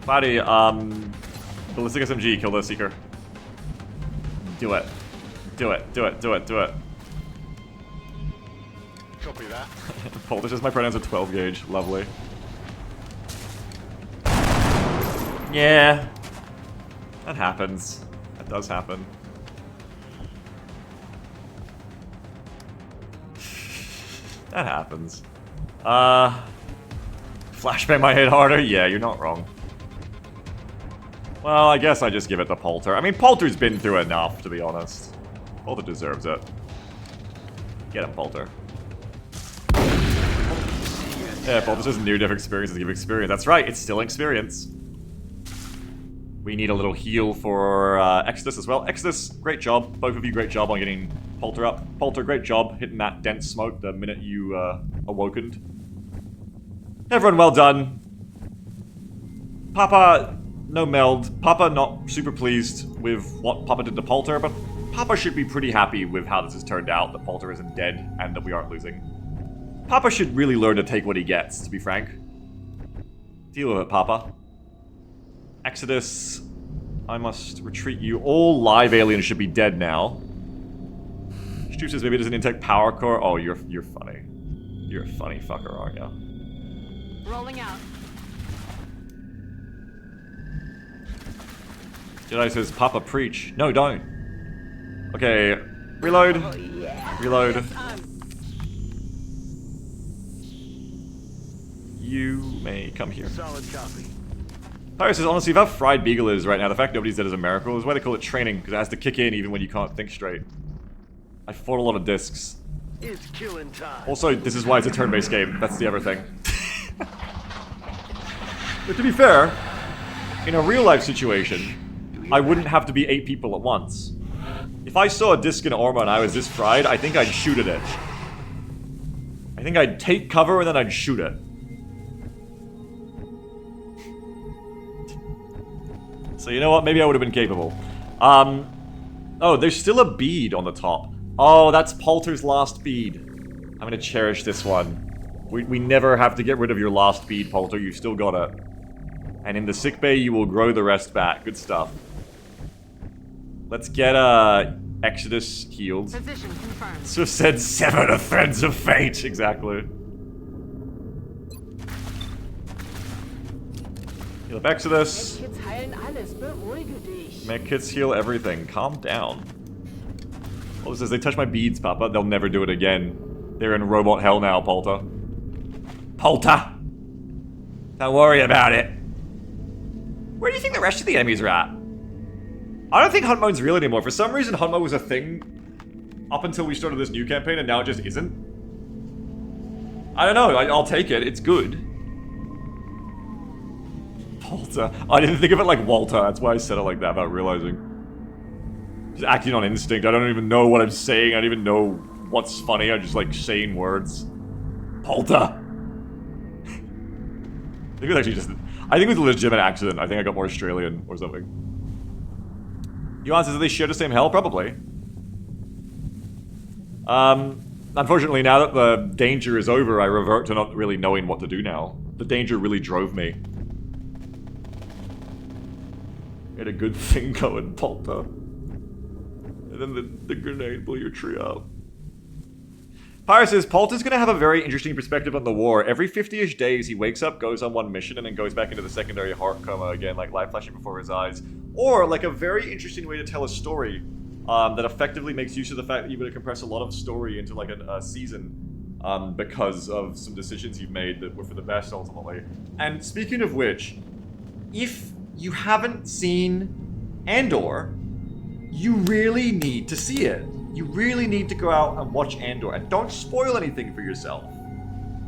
Cloudy, Ballistic SMG, kill the Seeker. Do it. Do it. Do it. Do it. Do it. Copy that. Polter says my pronouns are 12 gauge. Lovely. Yeah. That happens. That does happen. That happens. Flashbang my head harder? Yeah, you're not wrong. Well, I guess I just give it to Polter. I mean, Polter's been through enough, to be honest. Polter deserves it. Get him, Polter. Yeah, Polter says near-death experiences give experience. That's right, it's still experience. We need a little heal for Exodus as well. Exodus, great job. Both of you, great job on getting Polter up. Polter, great job hitting that dense smoke the minute you awokened. Everyone, well done. Papa, no meld. Papa not super pleased with what Papa did to Polter, but Papa should be pretty happy with how this has turned out, that Polter isn't dead and that we aren't losing. Papa should really learn to take what he gets, to be frank. Deal with it, Papa. Exodus, I must retreat you. All live aliens should be dead now. Stu says maybe it doesn't intake power core. Oh, you're funny. You're a funny fucker, aren't you? Rolling out. Jedi says, Papa, preach. No, don't. Okay, reload. Oh, yeah. Reload. Yes, You may come here. Solid copy. Pyro says, honestly, how fried Beagle is right now, the fact nobody's dead is a miracle. Is why they call it training, because it has to kick in even when you can't think straight. I fought a lot of discs. It's killing time. Also, this is why it's a turn-based game. That's the other thing. But to be fair, in a real-life situation, I wouldn't have to be 8 people at once. If I saw a disc in armor and I was this fried, I think I'd shoot at it. I think I'd take cover and then I'd shoot it. So you know what? Maybe I would have been capable. Oh, there's still a bead on the top. Oh, that's Polter's last bead. I'm gonna cherish this one. We never have to get rid of your last bead, Polter. You've still got it. And in the sickbay, you will grow the rest back. Good stuff. Let's get Exodus healed. Position confirmed. So said, sever the threads of fate. Exactly. Heal up Exodus. Kids heilen alles, beruhige dich. Make kids heal everything. Calm down. Oh, it says they touch my beads, Papa. They'll never do it again. They're in robot hell now, Polter. Polter! Don't worry about it. Where do you think the rest of the enemies are at? I don't think hunt mode's real anymore. For some reason, hunt mode was a thing up until we started this new campaign, and now it just isn't. I don't know. I'll take it. It's good. Walter. I didn't think of it like Walter. That's why I said it like that without realizing. Just acting on instinct. I don't even know what I'm saying. I don't even know what's funny. I just like saying words. Walter. I think it was actually just... I think it was a legitimate accident. I think I got more Australian or something. Yuan says, do they share the same hell? Probably. Unfortunately, now that the danger is over, I revert to not really knowing what to do now. The danger really drove me. You had a good thing going, Polta. And then the grenade blew your tree up. Pyre says, Polta's gonna have a very interesting perspective on the war. Every 50-ish days, he wakes up, goes on one mission, and then goes back into the secondary heart coma again, like light flashing before his eyes. Or, like, a very interesting way to tell a story that effectively makes use of the fact that you're gonna compress a lot of story into, like, a season because of some decisions you've made that were for the best, ultimately. And speaking of which, if you haven't seen Andor, you really need to see it. You really need to go out and watch Andor. And don't spoil anything for yourself.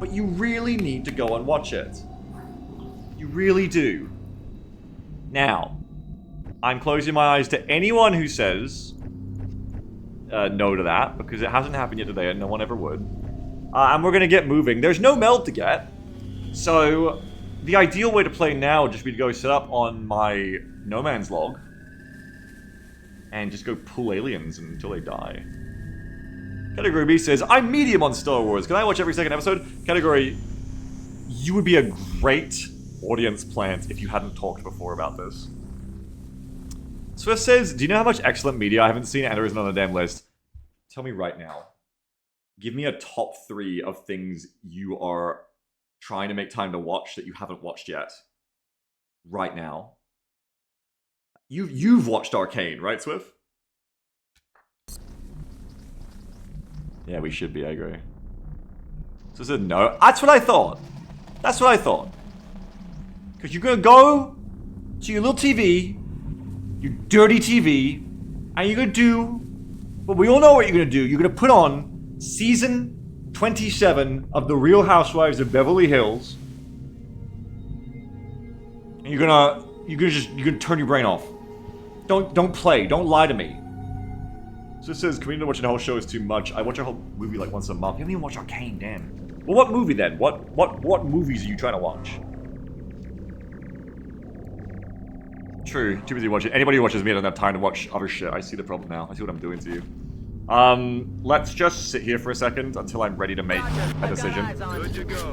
But you really need to go and watch it. You really do. Now, I'm closing my eyes to anyone who says no to that, because it hasn't happened yet today and no one ever would. And we're going to get moving. There's no meld to get. So, the ideal way to play now would just be to go set up on my No Man's log. And just go pull aliens until they die. Category B says, I'm medium on Star Wars. Can I watch every second episode? Category, you would be a great audience plant if you hadn't talked before about this. Swift says, do you know how much excellent media I haven't seen and there isn't on the damn list? Tell me right now. Give me a top 3 of things you are trying to make time to watch that you haven't watched yet. Right now. You've watched Arcane, right, Swift? Yeah, we should be, I agree. So I said no. That's what I thought. That's what I thought. Because you're going to go to your little TV, your dirty TV, and you're going to do what we all know what you're going to do. You're going to put on season 27 of The Real Housewives of Beverly Hills. And you're gonna turn your brain off. Don't play. Don't lie to me. So it says, committing to watching a whole show is too much. I watch a whole movie like once a month. You haven't even watched Arcane, damn. Well, what movie then? What movies are you trying to watch? True. Too busy watching. Anybody who watches me doesn't have time to watch other shit. I see the problem now. I see what I'm doing to you. Let's just sit here for a second until I'm ready to make a decision. Good to go.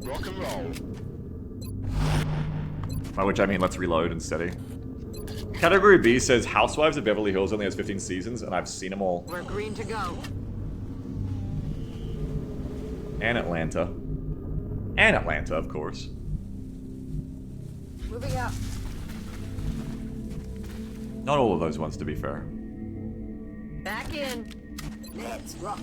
Rock and roll. By which I mean let's reload and steady. Category B says Housewives of Beverly Hills only has 15 seasons, and I've seen them all. We're green to go. And Atlanta. And Atlanta, of course. Moving out. Not all of those ones, to be fair. Back in. Let's rock.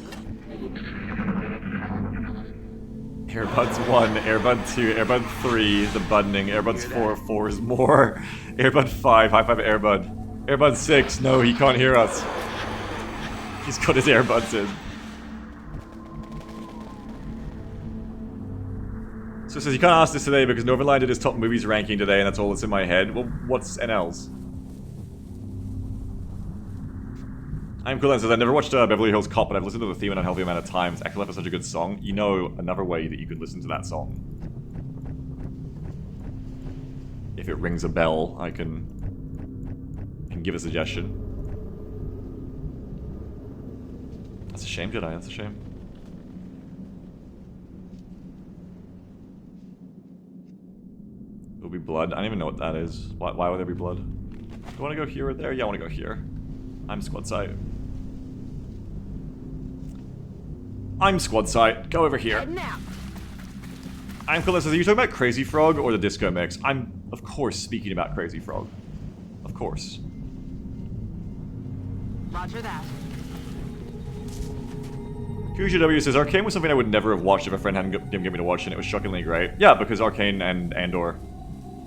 Airbuds 1, Airbud 2, Airbud 3, the buttoning, Airbuds 4, 4 is more. Airbud 5, high five Airbud. Airbud 6, no, he can't hear us. He's got his earbuds in. So it says, you can't ask this today because Northernlight did his top movies ranking today and that's all that's in my head. Well, what's NL's? I'm cool and says, I've never watched Beverly Hills Cop, but I've listened to the theme an unhealthy amount of times. Echo is such a good song. You know another way that you could listen to that song. If it rings a bell, I can give a suggestion. That's a shame, Jedi. That's a shame. There'll be blood. I don't even know what that is. Why would there be blood? Do I want to go here or there? Yeah, I want to go here. I'm squad site. I'm squad site. Go over here. I'm cool. Says, are you talking about Crazy Frog or the Disco Mix? I'm, of course, speaking about Crazy Frog. Of course. Roger that. QGW says, Arcane was something I would never have watched if a friend hadn't given me to watch, and it was shockingly great. Yeah, because Arcane and Andor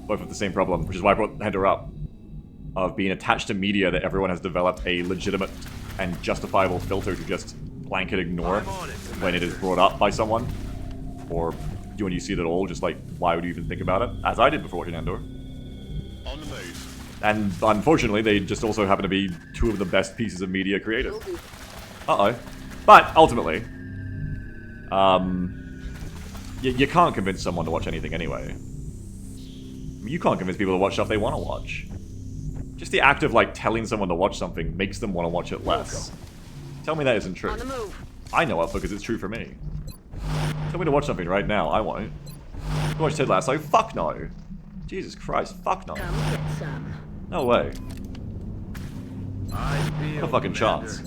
both have the same problem, which is why I brought Andor up. Of being attached to media that everyone has developed a legitimate and justifiable filter to just blanket ignore when it is brought up by someone. Or when you see it at all, just like, why would you even think about it? As I did before watching Andor. On the move. And unfortunately, they just also happen to be two of the best pieces of media created. Uh-oh. But, ultimately, you can't convince someone to watch anything anyway. You can't convince people to watch stuff they want to watch. Just the act of, like, telling someone to watch something makes them want to watch it less. Tell me that isn't true. On the move. I know it because it's true for me. Tell me to watch something right now, I won't. You watch Ted Lasso? Fuck no. Jesus Christ, fuck no. Come get some. No way. I feel What a fucking chance.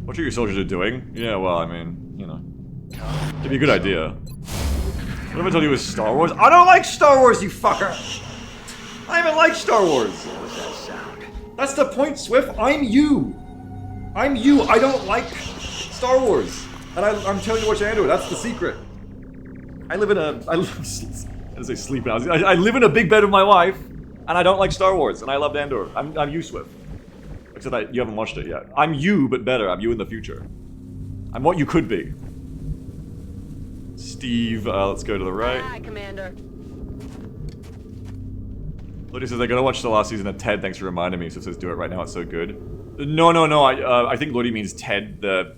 What your soldiers are doing? Yeah, well, I mean, you know. Give me a good idea. What if I told you it was Star Wars? I don't like Star Wars, you fucker! I even like Star Wars! That's the point, Swift. I'm you! I'm you. I don't like Star Wars. And I'm telling you to watch Andor. That's the secret. I live in a... I say sleep now. I live in a big bed with my wife, and I don't like Star Wars, and I loved Andor. I'm you, Swift. Except that you haven't watched it yet. I'm you, but better. I'm you in the future. I'm what you could be. Steve, let's go to the right. Aye, Commander. Lodi says, I gotta watch the last season of Ted, thanks for reminding me. So it says, do it right now, it's so good. No, I think Lodi means Ted, the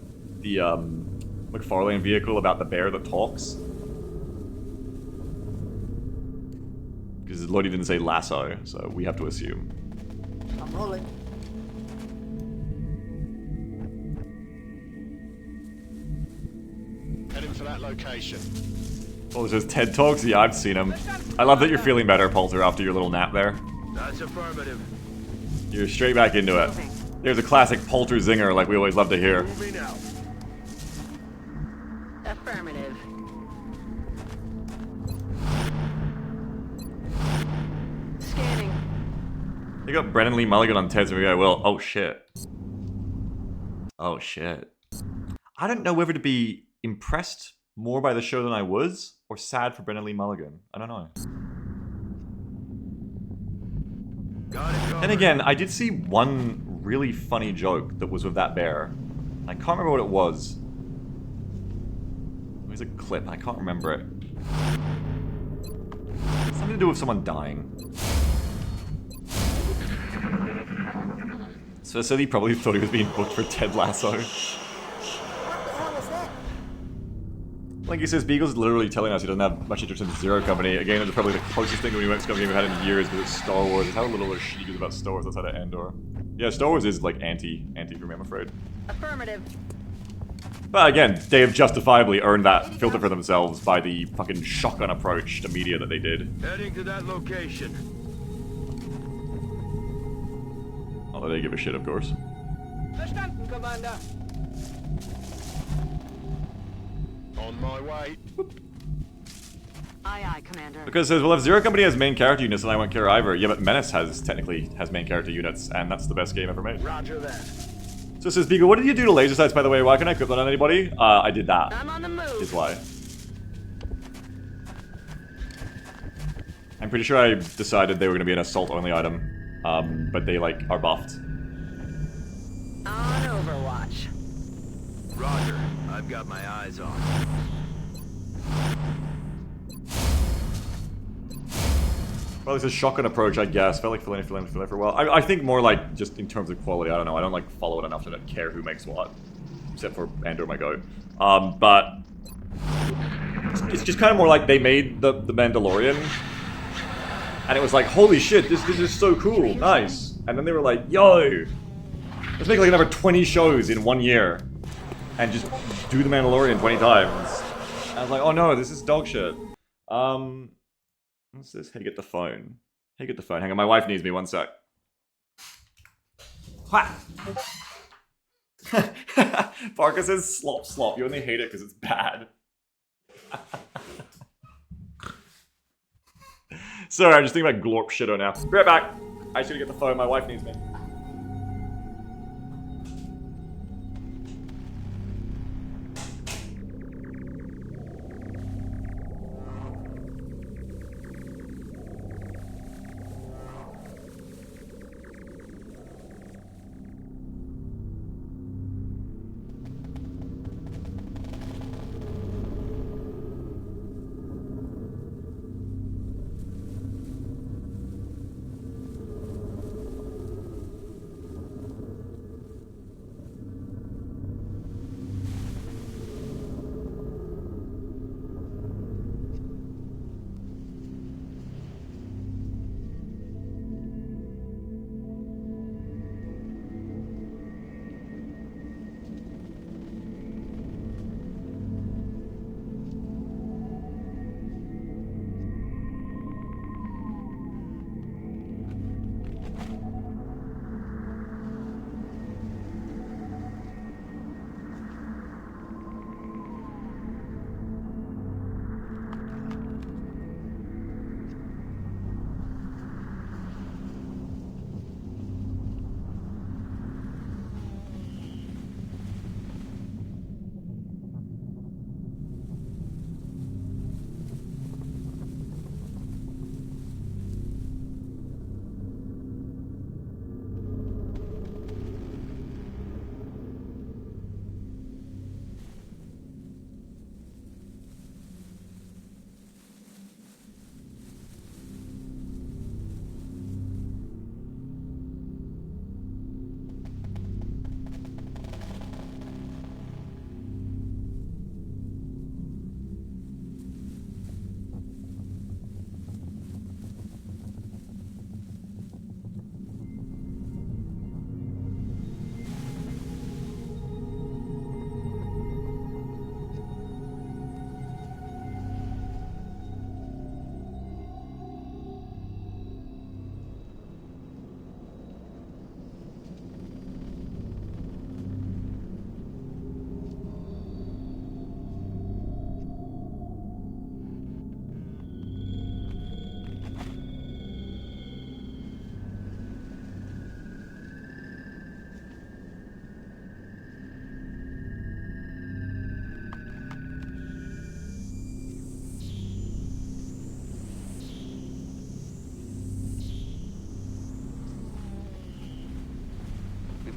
McFarlane vehicle about the bear that talks. Because Lodi didn't say lasso, so we have to assume. I'm rolling. Heading for that location. Polter says, Ted talks? Yeah, I've seen him. I love that you're feeling better, Polter, after your little nap there. That's affirmative. You're straight back into it. There's a classic Polter zinger like we always love to hear. Moving out. Affirmative. Scanning. They got Brennan Lee Mulligan on Ted's video. Well, oh shit. Oh shit. I don't know whether to be impressed more by the show than I was, or sad for Brennan Lee Mulligan. I don't know. Got it covered. Then again, I did see one really funny joke that was with that bear. I can't remember what it was. It was a clip, I can't remember it. Something to do with someone dying. So he probably thought he was being booked for Ted Lasso. What the hell was that? Like he says, Beagle's literally telling us he doesn't have much interest in the Zero Company. Again, it's probably the closest thing to a new XCOM game we've had in years, but it's Star Wars. It's how little of shit he gives about Star Wars outside of Andor. Yeah, Star Wars is like anti for me, I'm afraid. Affirmative. But again, they have justifiably earned that filter for themselves by the fucking shotgun approach to media that they did. Heading to that location. Although they give a shit, of course. Verstanden, Commander. On my way. Aye, aye, Commander. Because it says, well, if Zero Company has main character units, then I won't care either. Yeah, but Menace technically has main character units, and that's the best game ever made. Roger that. So it says, Beagle, what did you do to laser sights, by the way? Why can't I equip that on anybody? I did that, I'm on the move. is why. I'm pretty sure I decided they were going to be an assault-only item, but they, like, are buffed. On Overwatch. Roger. I've got my eyes on. Well, it's a shotgun approach, I guess. Felt like filling for a while. I think more like, just in terms of quality, I don't know. I don't, like, follow it enough to not care who makes what. Except for Andor my go. But... It's just kind of more like they made the Mandalorian. And it was like, holy shit, this is so cool, nice. And then they were like, yo, let's make like another 20 shows in 1 year. And just do the Mandalorian 20 times. And I was like, oh no, this is dog shit. What's this? Hey, get the phone. Hey, get the phone. Hang on, my wife needs me, one sec. Ha! Parker says slop slop. You only hate it because it's bad. Sorry, I'm just thinking about Glorp shit now. Be right back. I should get the phone. My wife needs me.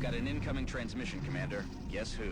Got an incoming transmission, Commander. Guess who?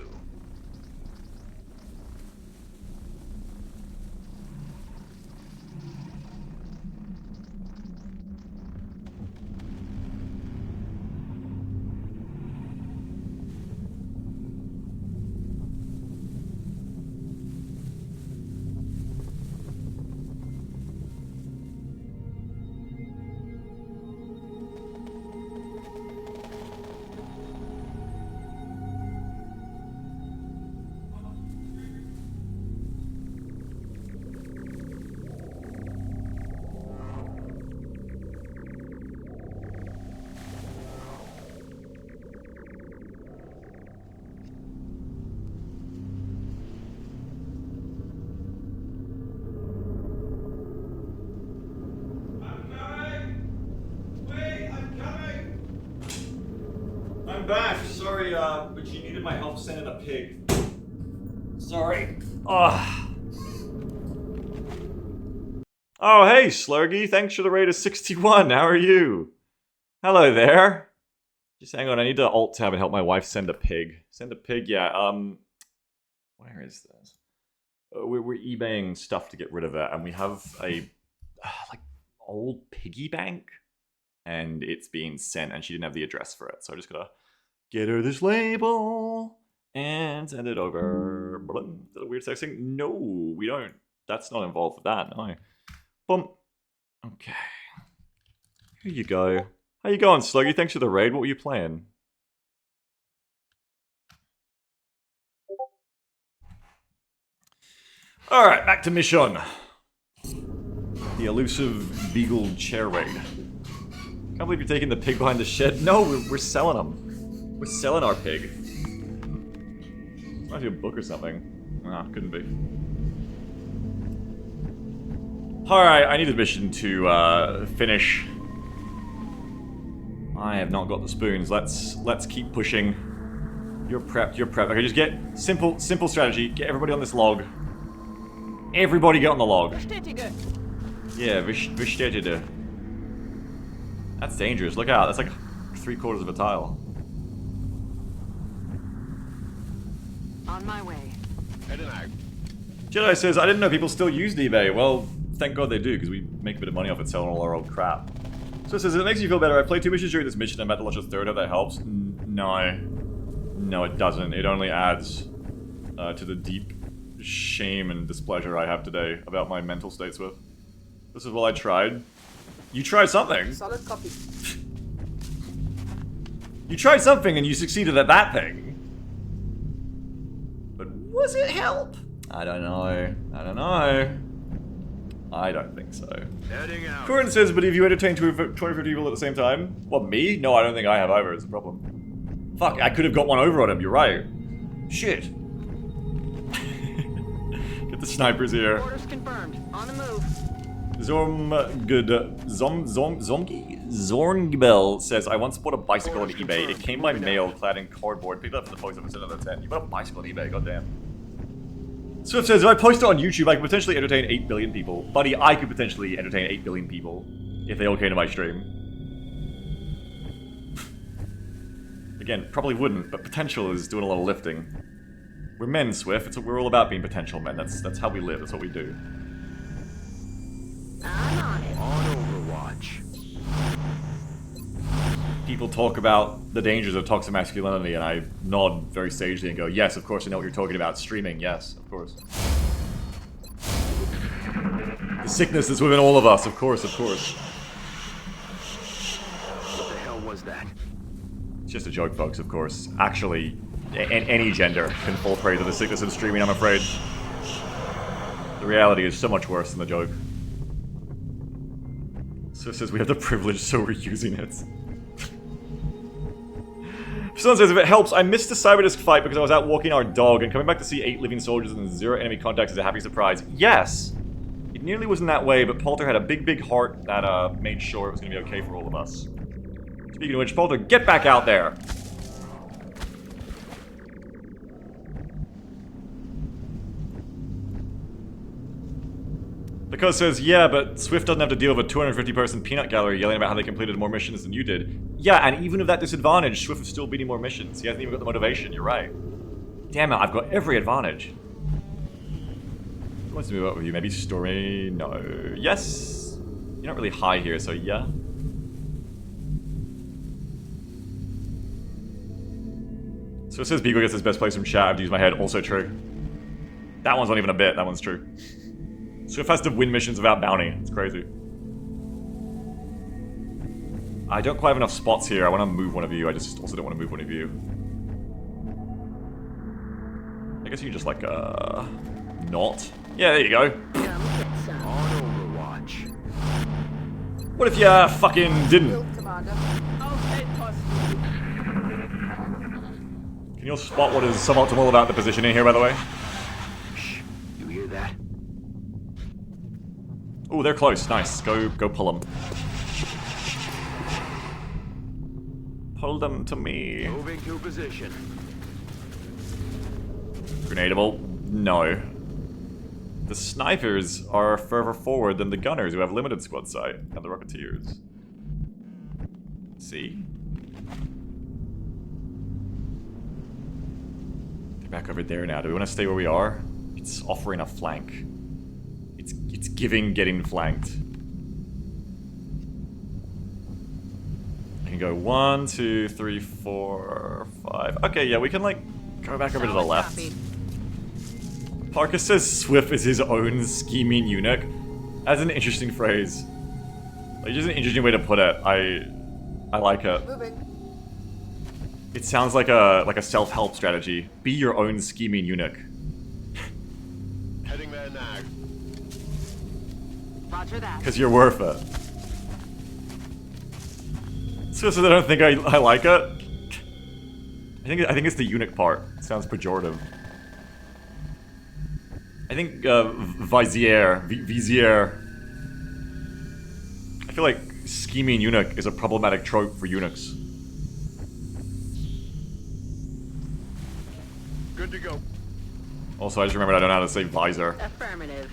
I'm back. Sorry, but you needed my help sending a pig. Sorry. Ugh. Oh, hey, Slurgy. Thanks for the raid of 61. How are you? Hello there. Just hang on. I need to alt tab and help my wife send a pig. Send a pig? Yeah. Where is this? We're eBaying stuff to get rid of it, and we have a like old piggy bank, and it's being sent, and she didn't have the address for it, so I just gotta get her this label and send it over. Is that a weird sex thing? No, we don't. That's not involved with that, no. Boom. Okay. Here you go. How you going, Sluggy? Thanks for the raid. What were you playing? Alright, back to mission. The elusive Beagle chair raid. Can't believe you're taking the pig behind the shed. No, we're selling them. We're selling our pig. Might be a book or something. Nah, couldn't be. Alright, I need a mission to finish. I have not got the spoons. Let's keep pushing. You're prepped, you're prepped. Okay, just get simple strategy. Get everybody on this log. Everybody get on the log. Yeah, bestätige. That's dangerous. Look out, that's like 3/4 of a tile. On my way. Heading out. Jedi says, I didn't know people still used eBay. Well, thank God they do, because we make a bit of money off it selling all our old crap. So it says, it makes you feel better. I played 2 missions during this mission. I'm about to launch a 3rd. If that helps. No. No, it doesn't. It only adds to the deep shame and displeasure I have today about my mental state, Swift. This is what I tried. You tried something. Solid copy. You tried something and you succeeded at that thing. But was it help? I don't know. I don't know. I don't think so. Heading out. Corin says, but if you entertain 250 people at the same time? What, me? No, I don't think I have either. It's a problem. Fuck, I could have got one over on him. You're right. Shit. Get the snipers here. Orders confirmed. On the move. Zorngbel says, I once bought a bicycle on eBay. It came by mail, clad in cardboard. Picked it up from the post office another 10. You bought a bicycle on eBay, goddamn. Swift says, if I post it on YouTube, I could potentially entertain 8 billion people. Buddy, I could potentially entertain 8 billion people if they all came to my stream. Again, probably wouldn't, but potential is doing a lot of lifting. We're men, Swift. We're all about being potential men. That's how we live. That's what we do. I'm on it. On Overwatch. People talk about the dangers of toxic masculinity, and I nod very sagely and go, yes, of course I know what you're talking about. Streaming, yes, of course. The sickness that's within all of us, of course, of course. What the hell was that? It's just a joke, folks, of course. Actually, any gender can fall prey to the sickness of streaming, I'm afraid. The reality is so much worse than the joke. So it says we have the privilege, so we're using it. Someone says, if it helps, I missed the Cyberdisk fight because I was out walking our dog, and coming back to see 8 living soldiers and 0 enemy contacts is a happy surprise. Yes! It nearly wasn't that way, but Polter had a big heart that made sure it was going to be okay for all of us. Speaking of which, Polter, get back out there! Because says, yeah, but Swift doesn't have to deal with a 250-person peanut gallery yelling about how they completed more missions than you did. Yeah, and even with that disadvantage, Swift is still beating more missions. He hasn't even got the motivation, you're right. Damn it, I've got every advantage. Who wants to move up with you? Maybe Stormy? No. Yes? You're not really high here, so yeah. So it says Beagle gets his best place from chat. I have to use my head. Also true. That one's not even a bit. That one's true. Swift has to win missions without bounty. It's crazy. I don't quite have enough spots here. I want to move one of you. I just also don't want to move one of you. I guess you can just like, not. Yeah, there you go. On Overwatch. What if you fucking didn't? Build, Commander. Can you all spot what is suboptimal about the positioning here, by the way? Shh. You hear that? Oh, they're close. Nice. Go pull them. Pull them to me. Moving to position. Grenadable? No. The snipers are further forward than the gunners who have limited squad sight, and the rocketeers. See? They're back over there now. Do we want to stay where we are? It's offering a flank. It's giving getting flanked. I can go 1, 2, 3, 4, 5. Okay, yeah, we can like go back over to the left. Parker says Swift is his own scheming eunuch. That's an interesting phrase. Like, just an interesting way to put it. I like it. Moving. It sounds like a self-help strategy. Be your own scheming eunuch. Heading there now. Roger that. Because you're worth it. So I don't think I like it. I think it's the eunuch part. It sounds pejorative. I think vizier. I feel like scheming eunuch is a problematic trope for eunuchs. Good to go. Also, I just remembered I don't know how to say visor. Affirmative.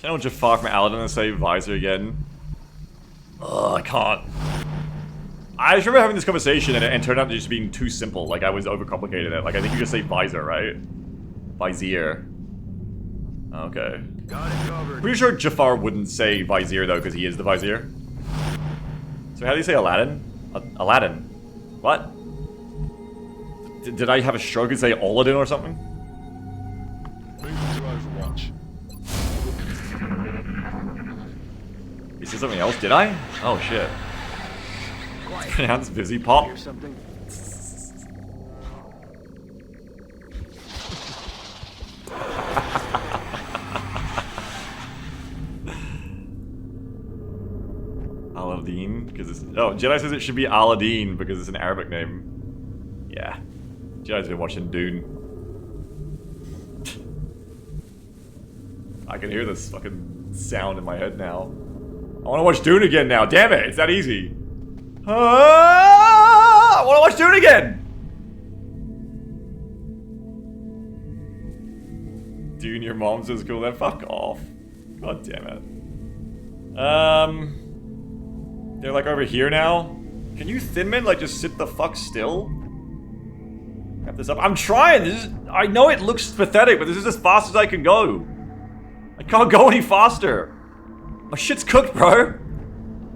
Channel Jafar from Aladdin and say visor again. Ugh, I can't. I just remember having this conversation and it turned out to just being too simple. Like, I was overcomplicating it. Like, I think you just say visor, right? Vizier. Okay. Got it covered. Pretty sure Jafar wouldn't say vizier, though, because he is the vizier. So how do you say Aladdin? Aladdin. What? Did I have a stroke and say Aladdin or something? Moving to Overwatch. You said something else, did I? Oh, shit. It's pronounced busy pop. Hear something? Aladdin? Because it's... Oh, Jedi says it should be Aladdin because it's an Arabic name. Yeah. Jedi's been watching Dune. I can hear this fucking sound in my head now. I want to watch Dune again now. Damn it, it's that easy. I want to watch Dune again! Dune, your mom says cool, then fuck off. God damn it. They're like over here now. Can you Thinman like just sit the fuck still? Wrap this up. I'm trying. This is, I know it looks pathetic, but this is as fast as I can go. I can't go any faster. My shit's cooked, bro.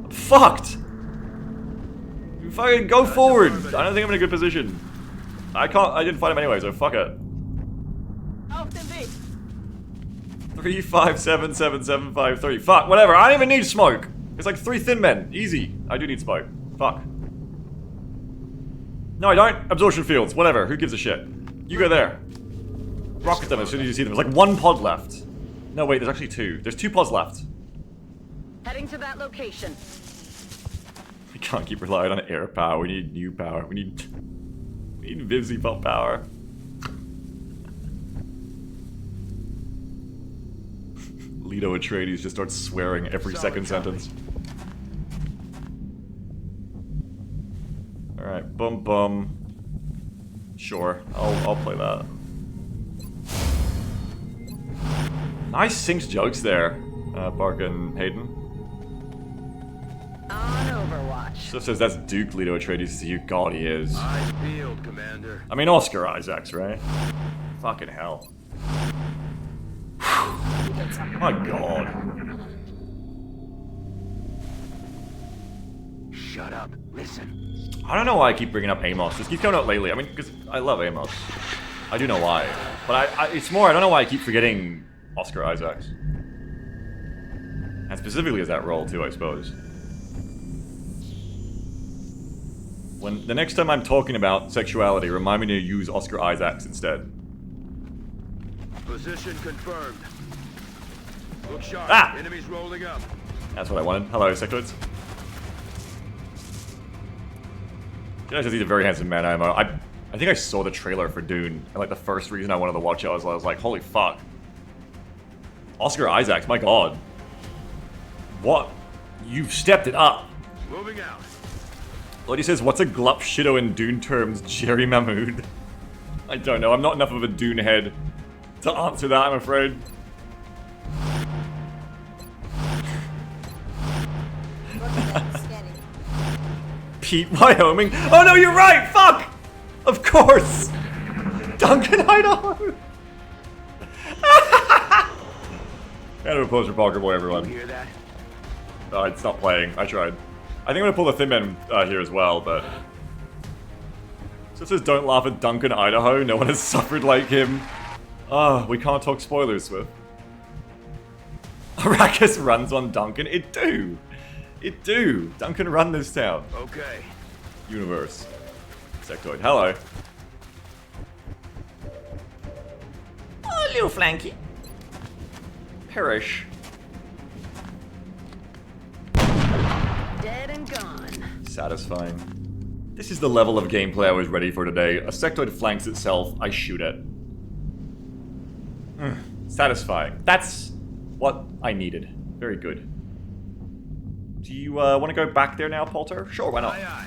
I'm fucked. You fucking go forward. I don't think I'm in a good position. I didn't fight him anyway, so fuck it. 3, 5, 7, 7, 7, 5, 3. Fuck, whatever. I don't even need smoke. It's like 3 thin men. Easy. I do need smoke. Fuck. No, I don't. Absorption fields. Whatever. Who gives a shit? You go there. Rocket them as soon as you see them. There's like 1 pod left. No, wait. There's actually 2. There's 2 pods left. Heading to that location. We can't keep relying on air power. We need new power. We need Vivzy pump power. Leto Atreides just starts swearing every second sentence. Alright, bum bum. Sure, I'll play that. Nice synced jokes there, Park and Hayden. On Overwatch. So says that's Duke Leto Atreides to you. God, he is. Eyes peeled, Commander. I mean, Oscar Isaacs, right? Fucking hell. My God. Shut up. Listen. I don't know why I keep bringing up Amos. Just keep coming out lately. I mean, because I love Amos. I do know why. But it's more, I don't know why I keep forgetting Oscar Isaacs. And specifically as that role, too, I suppose. When the next time I'm talking about sexuality, remind me to use Oscar Isaacs instead. Position confirmed. Look sharp. Ah! Enemies rolling up. That's what I wanted. Hello, sectoids. He's a very handsome man, I think I saw the trailer for Dune, and like the first reason I wanted to watch it, I was like, holy fuck. Oscar Isaacs, my God. What? You've stepped it up. Moving out. Lodi says, what's a glup shitto in Dune terms, Jerry Mahmood? I don't know, I'm not enough of a Dune head to answer that, I'm afraid. Look at that, scanning. Pete, Wyoming. Oh no, you're right! Fuck! Of course! Duncan, Idaho! Round of applause for Parker Boy, everyone. You hear that? It's not playing. I tried. I think I'm gonna pull the Thin Man here as well, but... So it says, don't laugh at Duncan, Idaho. No one has suffered like him. We can't talk spoilers, Swift. Arrakis runs on Duncan. It do! It do! Duncan run this town. Okay. Universe. Sectoid. Hello. Oh, little flanky. Perish. Dead and gone. Satisfying. This is the level of gameplay I was ready for today. A sectoid flanks itself, I shoot it. Satisfying. That's what I needed. Very good. Do you want to go back there now, Polter? Sure, why not? Aye, aye.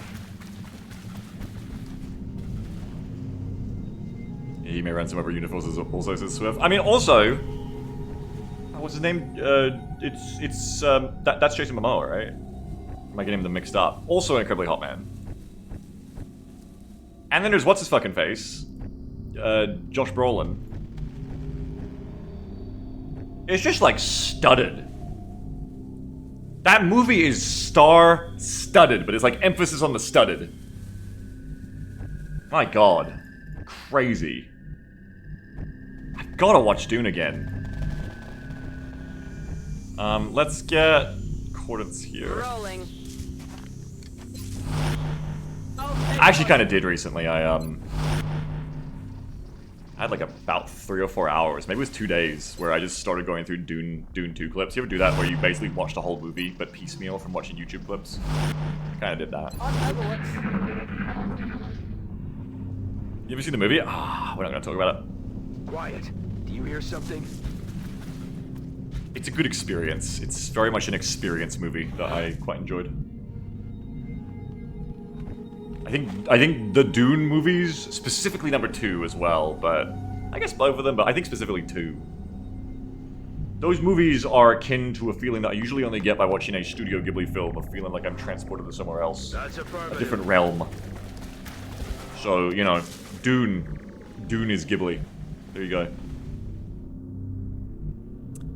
Yeah, he may run some other uniforms also, says Swift. I mean, also... what's his name? That's Jason Momoa, right? Am I getting them mixed up? Also an incredibly hot man. And then there's what's his fucking face? Josh Brolin. It's just like studded. That movie is star-studded, but it's like emphasis on the studded. My God. Crazy. I've gotta watch Dune again. Let's get coordinates here. Rolling. I actually kind of did recently. I had like about 3 or 4 hours, maybe it was 2 days, where I just started going through Dune 2 clips. You ever do that where you basically watch the whole movie, but piecemeal from watching YouTube clips? I kind of did that. On Overwatch. You ever seen the movie? We're not going to talk about it. Quiet. Do you hear something? It's a good experience. It's very much an experience movie that I quite enjoyed. I think the Dune movies, specifically number 2 as well, but I guess both of them, but I think specifically 2. Those movies are akin to a feeling that I usually only get by watching a Studio Ghibli film, of feeling like I'm transported to somewhere else. That's A affirmative. different realm. So, you know, Dune is Ghibli. There you go.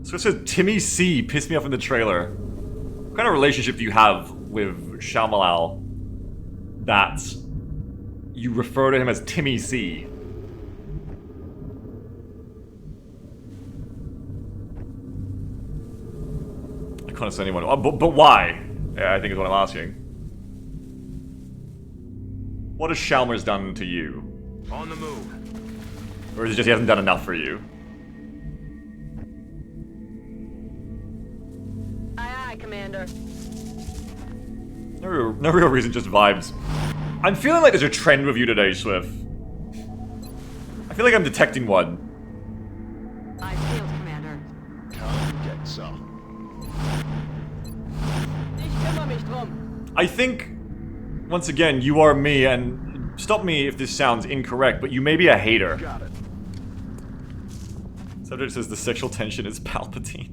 So it says, Timmy C pissed me off in the trailer. What kind of relationship do you have with Shyamalan that you refer to him as Timmy C? I can't say anyone. But why? Yeah, I think is what I'm asking. What has Shalmer's done to you? On the move. Or is it just he hasn't done enough for you? Aye, aye, Commander. No real reason, just vibes. I'm feeling like there's a trend with you today, Swift. I feel like I'm detecting one. Eyes peeled, Commander. Come get some. Ich kümmere mich drum. I think, once again, you are me, and stop me if this sounds incorrect, but you may be a hater. Got it. Subject says the sexual tension is Palpatine.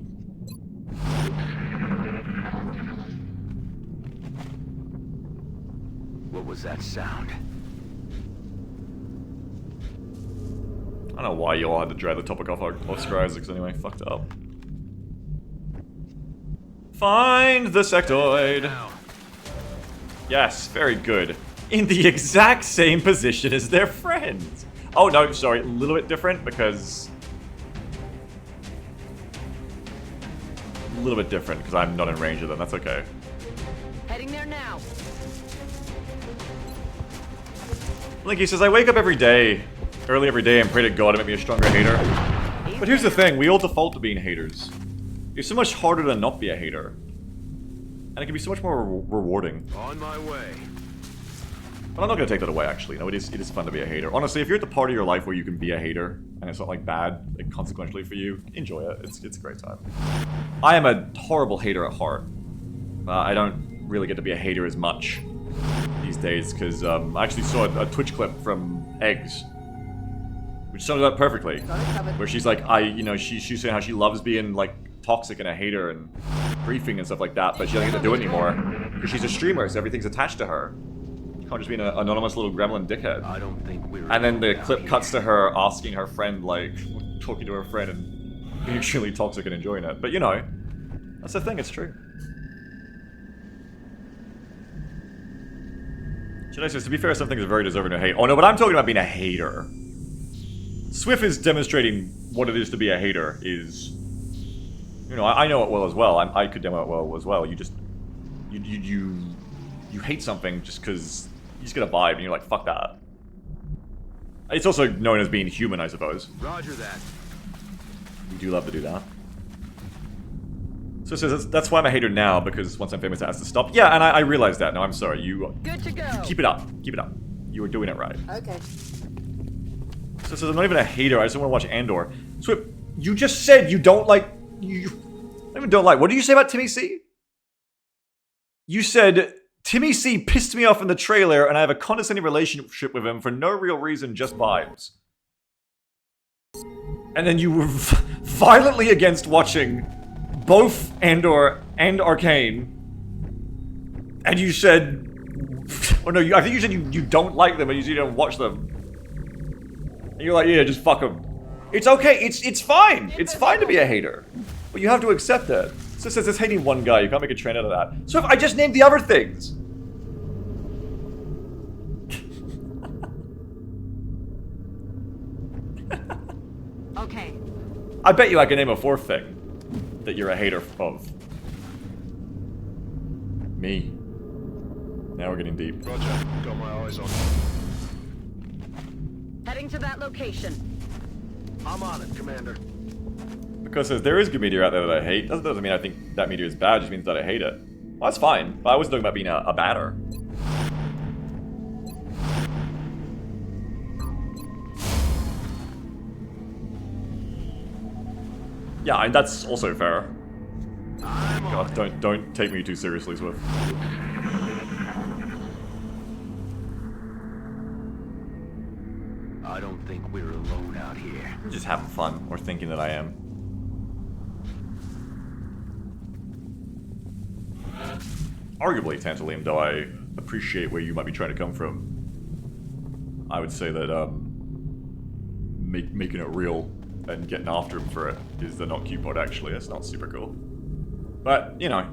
What was that sound? I don't know why you all had to drag the topic off Oscar Isaacs anyway. Fucked up. Find the sectoid. Yes, very good. In the exact same position as their friends. Oh no, sorry, a little bit different because... A little bit different because I'm not in range of them, that's okay. Heading there now. Like he says, I wake up every day, early every day, and pray to God to make me a stronger hater. But here's the thing, we all default to being haters. It's so much harder to not be a hater. And it can be so much more rewarding. On my way. But I'm not going to take that away, actually. No, it is fun to be a hater. Honestly, if you're at the part of your life where you can be a hater, and it's not, like, bad, like, consequentially for you, enjoy it. It's a great time. I am a horrible hater at heart. I don't really get to be a hater as much these days, because I actually saw a Twitch clip from Eggs, which summed it up perfectly. Where she's like, she's saying how she loves being, like, toxic and a hater and griefing and stuff like that, but she doesn't get to do it anymore, because she's a streamer, so everything's attached to her. Can't just be an anonymous little gremlin dickhead. I don't think we're. And then the clip cuts to her asking her friend, like, talking to her friend and being extremely toxic and enjoying it. But you know, that's the thing, it's true. Jedi says, to be fair, some things are very deserving of hate. Oh no, but I'm talking about being a hater. Swift is demonstrating what it is to be a hater is... You know, I know it well as well. I could demo it well as well. You just... You hate something just because... You just get a vibe and you're like, fuck that. It's also known as being human, I suppose. Roger that. We do love to do that. So it says, that's why I'm a hater now, because once I'm famous, it has to stop. Yeah, and I realize that. No, I'm sorry. You Good to go. keep it up. Keep it up. You were doing it right. Okay. So it says, I'm not even a hater. I just want to watch Andor. Swift, you just said you don't like... You not even don't like. What did you say about Timmy C? You said... Timmy C pissed me off in the trailer, and I have a condescending relationship with him for no real reason, just vibes. And then you were violently against watching both Andor and Arcane. And you said... Oh no, I think you said you don't like them, and you said you don't watch them. And you're like, yeah, just fuck them. It's okay, it's fine. It's fine to be a hater. But you have to accept it. So it says it's hating one guy, you can't make a trend out of that. So if I just named the other things. Okay. I bet you I can name a fourth thing that you're a hater of. Me. Now we're getting deep. Roger. Got my eyes on. Heading to that location. I'm on it, Commander. Because it says there is good media out there that I hate. Doesn't mean I think that media is bad, it just means that I hate it. Well, that's fine. But I wasn't talking about being a batter. Yeah, and that's also fair. God, don't take me too seriously, Swift. I don't think we're alone out here. I'm just having fun, or thinking that I am. Arguably, Tantalum, though I appreciate where you might be trying to come from. I would say that, making it real and getting after him for it is the not cute part, actually. That's not super cool. But, you know,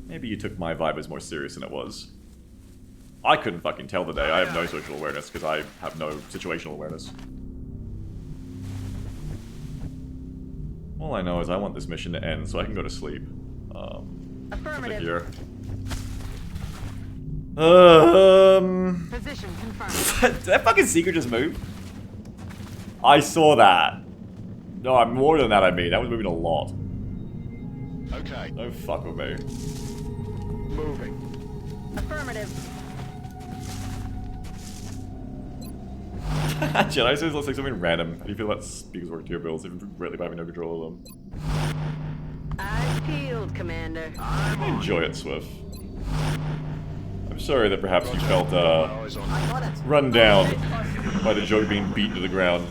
maybe you took my vibe as more serious than it was. I couldn't fucking tell the day. I have no social awareness because I have no situational awareness. All I know is I want this mission to end so I can go to sleep. Affirmative. Here. Position confirmed. Did that fucking secret just move? I saw that. No, more than that I mean. That was moving a lot. Okay. Don't fuck with me. Moving. Affirmative. Jedi says looks like something random. How do you feel about speakers work to your bills, even greatly by having no control of them? Eyes peeled, Commander. Enjoy it, Swift. I'm sorry that perhaps you felt, Eyes on. I got it. run down by the joke being beaten to the ground.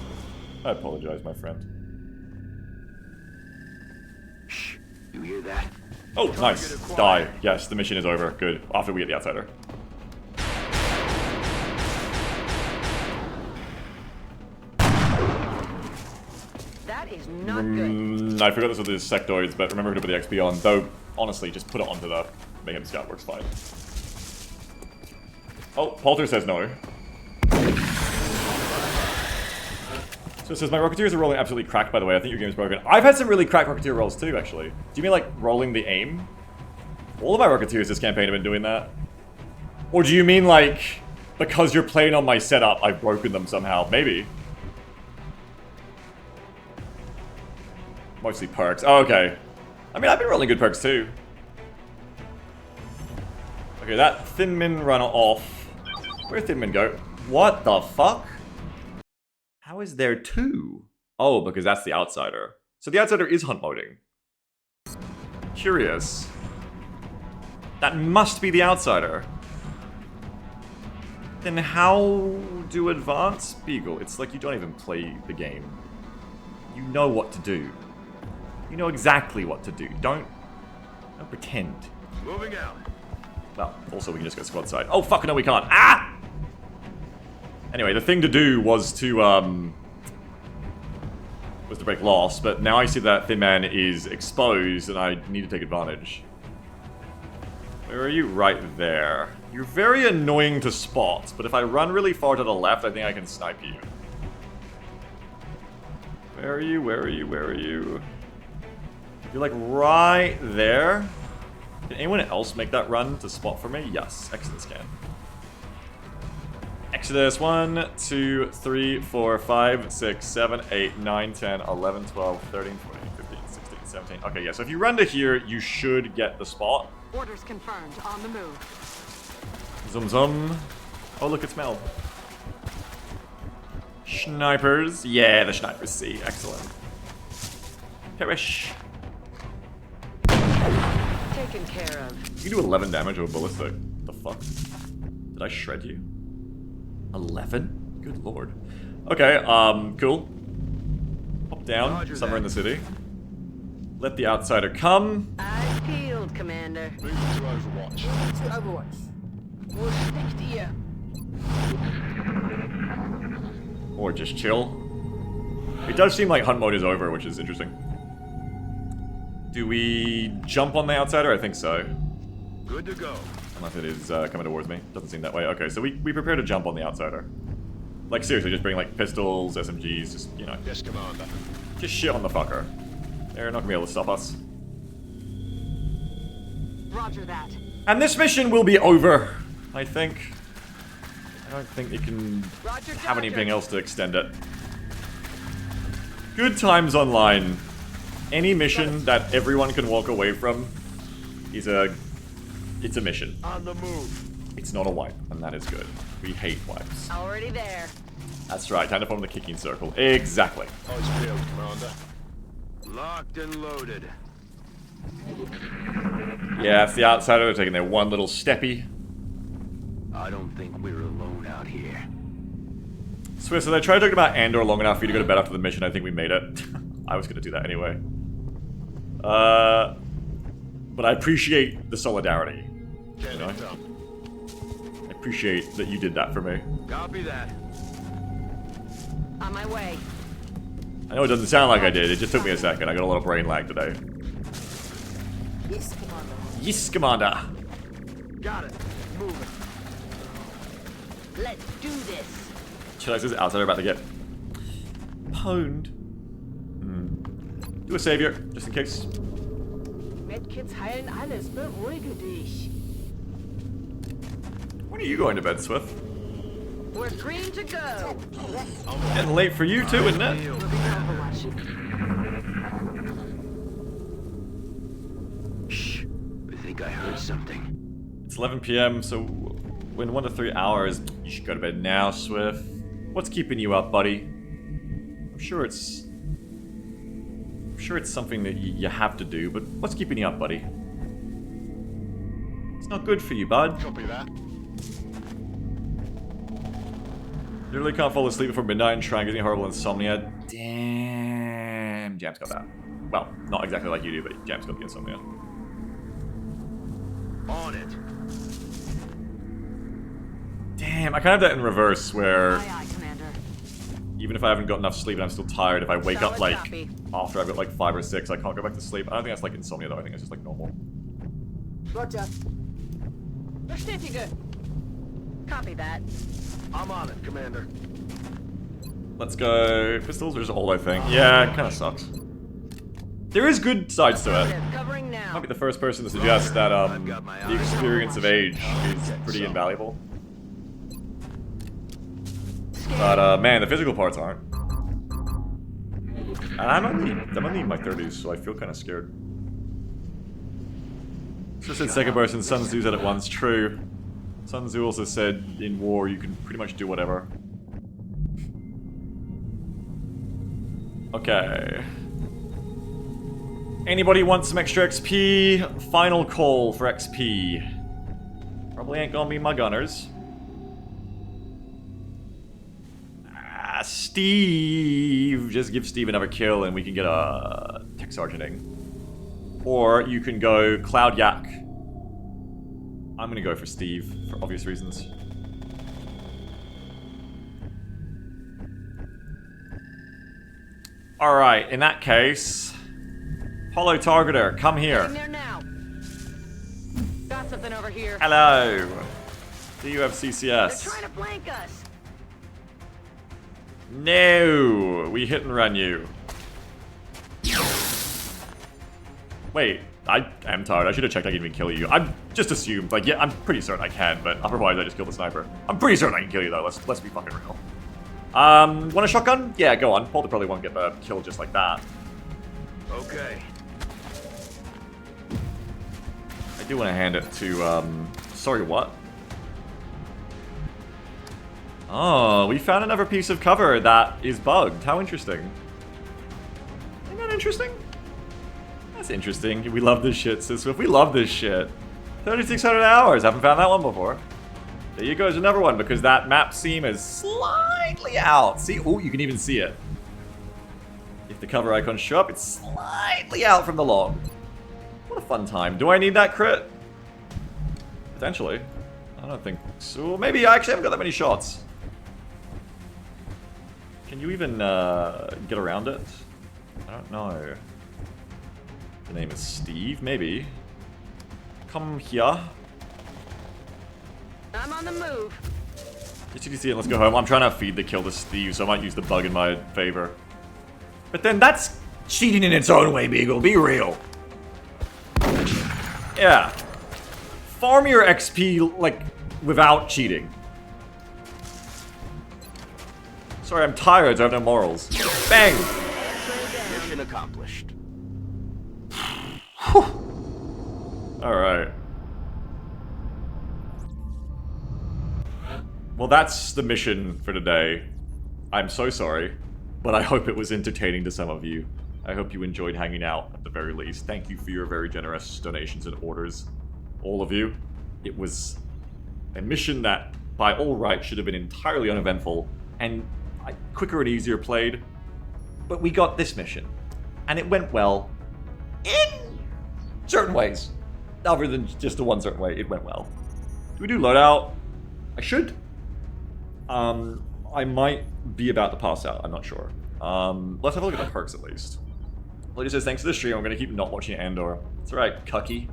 I apologize, my friend. You hear that? Oh, nice. Die. Yes, the mission is over. Good. After we get the outsider. That is not good. I forgot this was the sectoids, but remember to put the XP on. Though, honestly, just put it onto the Mayhem Scout. Works fine. Oh, Palter says no. So it says, my Rocketeers are rolling absolutely cracked, by the way. I think your game's broken. I've had some really cracked Rocketeer rolls too, actually. Do you mean like rolling the aim? All of my Rocketeers this campaign have been doing that. Or do you mean like, because you're playing on my setup, I've broken them somehow? Maybe. Mostly perks. Oh, okay. I mean, I've been rolling good perks too. Okay, that Thin Min run off. Where'd Thin Min go? What the fuck? How is there two? Oh, because that's the outsider. So the outsider is hunt moding. Curious. That must be the outsider. Then how do advance Beagle? It's like you don't even play the game. You know what to do. You know exactly what to do. Don't pretend. Moving out. Well, also we can just go squad side. Oh fuck, no we can't. Ah! Anyway, the thing to do was to break loss, but now I see that Thin Man is exposed and I need to take advantage. Where are you? Right there. You're very annoying to spot, but if I run really far to the left, I think I can snipe you. Where are you? Where are you? Where are you? You're like right there. Can anyone else make that run to spot for me? Yes, Exodus can. Exodus 1, 2, 3, 4, 5, 6, 7, 8, 9, 10, 11, 12, 13, 14, 15, 16, 17. Okay, yeah, so if you run to here, you should get the spot. Orders confirmed. On the move. Zum zum. Oh, look, it smelled. Snipers. Yeah, the snipers see. Excellent. Perish. Taken care of. You do 11 damage with a ballistic. The fuck? Did I shred you? 11? Good lord. Okay, cool. Pop down, Roger somewhere in that. the city. Let the outsider come. Eyes peeled, Commander. Moving to Overwatch. Wo steckt ihr? Or just chill. It does seem like hunt mode is over, which is interesting. Do we jump on the outsider? I think so. Good to go. Unless it is coming towards me. Doesn't seem that way. Okay, so we prepare to jump on the outsider. Like, seriously, just bring, like, pistols, SMGs, just, you know. Yes, Commander. Just shit on the fucker. They're not gonna be able to stop us. Roger that. And this mission will be over, I think. I don't think it can Roger, have Dodger. anything else to extend it. Good times online. Any mission that everyone can walk away from is it's a mission. On the move. It's not a wipe, and that is good. We hate wipes. Already there. That's right, time to form the kicking circle. Exactly. Eyes peeled, Commander. Locked and loaded. Yeah, it's the outsider. They're taking their one little steppy. I don't think we're alone out here. Swiss, so they tried talking about Andor long enough for you to go to bed after the mission. I think we made it. I was gonna do that anyway. But I appreciate the solidarity. You know? I appreciate that you did that for me. Copy that. On my way. I know it doesn't sound like I did. It just took me a second. I got a little brain lag today. Yes, Commander. Yes, Commander. Got it. Moving. Let's do this. Should I say this outsider about to get pwned? Do a savior, just in case. Medkits heilen alles. Beruhige dich. When are you going to bed, Swift? We're green to go. Getting late for you too, isn't it? Moving to Overwatch. Shh. I think I heard something. It's 11 p.m., so in 1 to 3 hours, you should go to bed now, Swift. What's keeping you up, buddy? I'm sure it's something that you have to do, but what's keeping you up, buddy? It's not good for you, bud. Copy that. Literally can't fall asleep before midnight and try and getting horrible insomnia. Damn. Jam's got that. Well, not exactly like you do, but Jam's got the insomnia. On it. Damn, I kind of have that in reverse, where Aye, aye, Commander. even if I haven't got enough sleep and I'm still tired, if I wake up, Solid like, copy. after I've got, like, 5 or 6, I can't go back to sleep. I don't think that's, like, insomnia, though. I think it's just, like, normal. Roger. Bestätige. Copy that. I'm on it, Commander. Let's go. Pistols are just old, I think. Yeah, it kind of sucks. There is good sides to it. Affirmative, covering now. Might be the first person to suggest that the experience of age is pretty invaluable. But man, the physical parts aren't. And I'm only in my 30s, so I feel kind of scared. Just said second person, Sun Tzu said it once. True. Sun Tzu also said in war you can pretty much do whatever. Okay. Anybody want some extra XP? Final call for XP. Probably ain't gonna be my gunners. Steve! Just give Steve another kill and we can get a tech sergeanting. Or you can go Cloud Yak. I'm gonna go for Steve, for obvious reasons. Alright, in that case... Hollow Targeter, come here. Getting there now. Got something over here. Hello. Do you have They're CCS? trying to flank us. No! We hit and run you. Wait, I am tired. I should have checked I can even kill you. I just assumed, like, yeah, I'm pretty certain I can, but otherwise I just killed the sniper. I'm pretty certain I can kill you though, let's be fucking real. Want a shotgun? Yeah, go on. Polter probably won't get the kill just like that. Okay. I do want to hand it to, sorry, what? Oh, we found another piece of cover that is bugged. How interesting. Isn't that interesting? That's interesting. We love this shit, Sis Swift. We love this shit. 3,600 hours. Haven't found that one before. There you go. There's another one because that map seam is slightly out. See? Oh, you can even see it. If the cover icons show up, it's slightly out from the log. What a fun time. Do I need that crit? Potentially. I don't think so. Maybe I actually haven't got that many shots. Can you even get around it? I don't know. The name is Steve, maybe. Come here. I'm on the move. Just you can see it, let's go home. I'm trying to feed the kill to Steve, so I might use the bug in my favor. But then that's cheating in its own way, Beagle. Be real. Yeah. Farm your XP, like, without cheating. Sorry, I'm tired, so I have no morals. Bang! Mission accomplished. Alright. Well, that's the mission for today. I'm so sorry, but I hope it was entertaining to some of you. I hope you enjoyed hanging out, at the very least. Thank you for your very generous donations and orders. All of you. It was a mission that, by all rights, should have been entirely uneventful and quicker and easier played. But we got this mission, and it went well in certain ways. Other than just the one certain way, it went well. Do we do loadout? I should. I might be about to pass out, I'm not sure. Let's have a look at the perks at least. Lady says, thanks for the stream, I'm gonna keep not watching Andor. It's alright, cucky.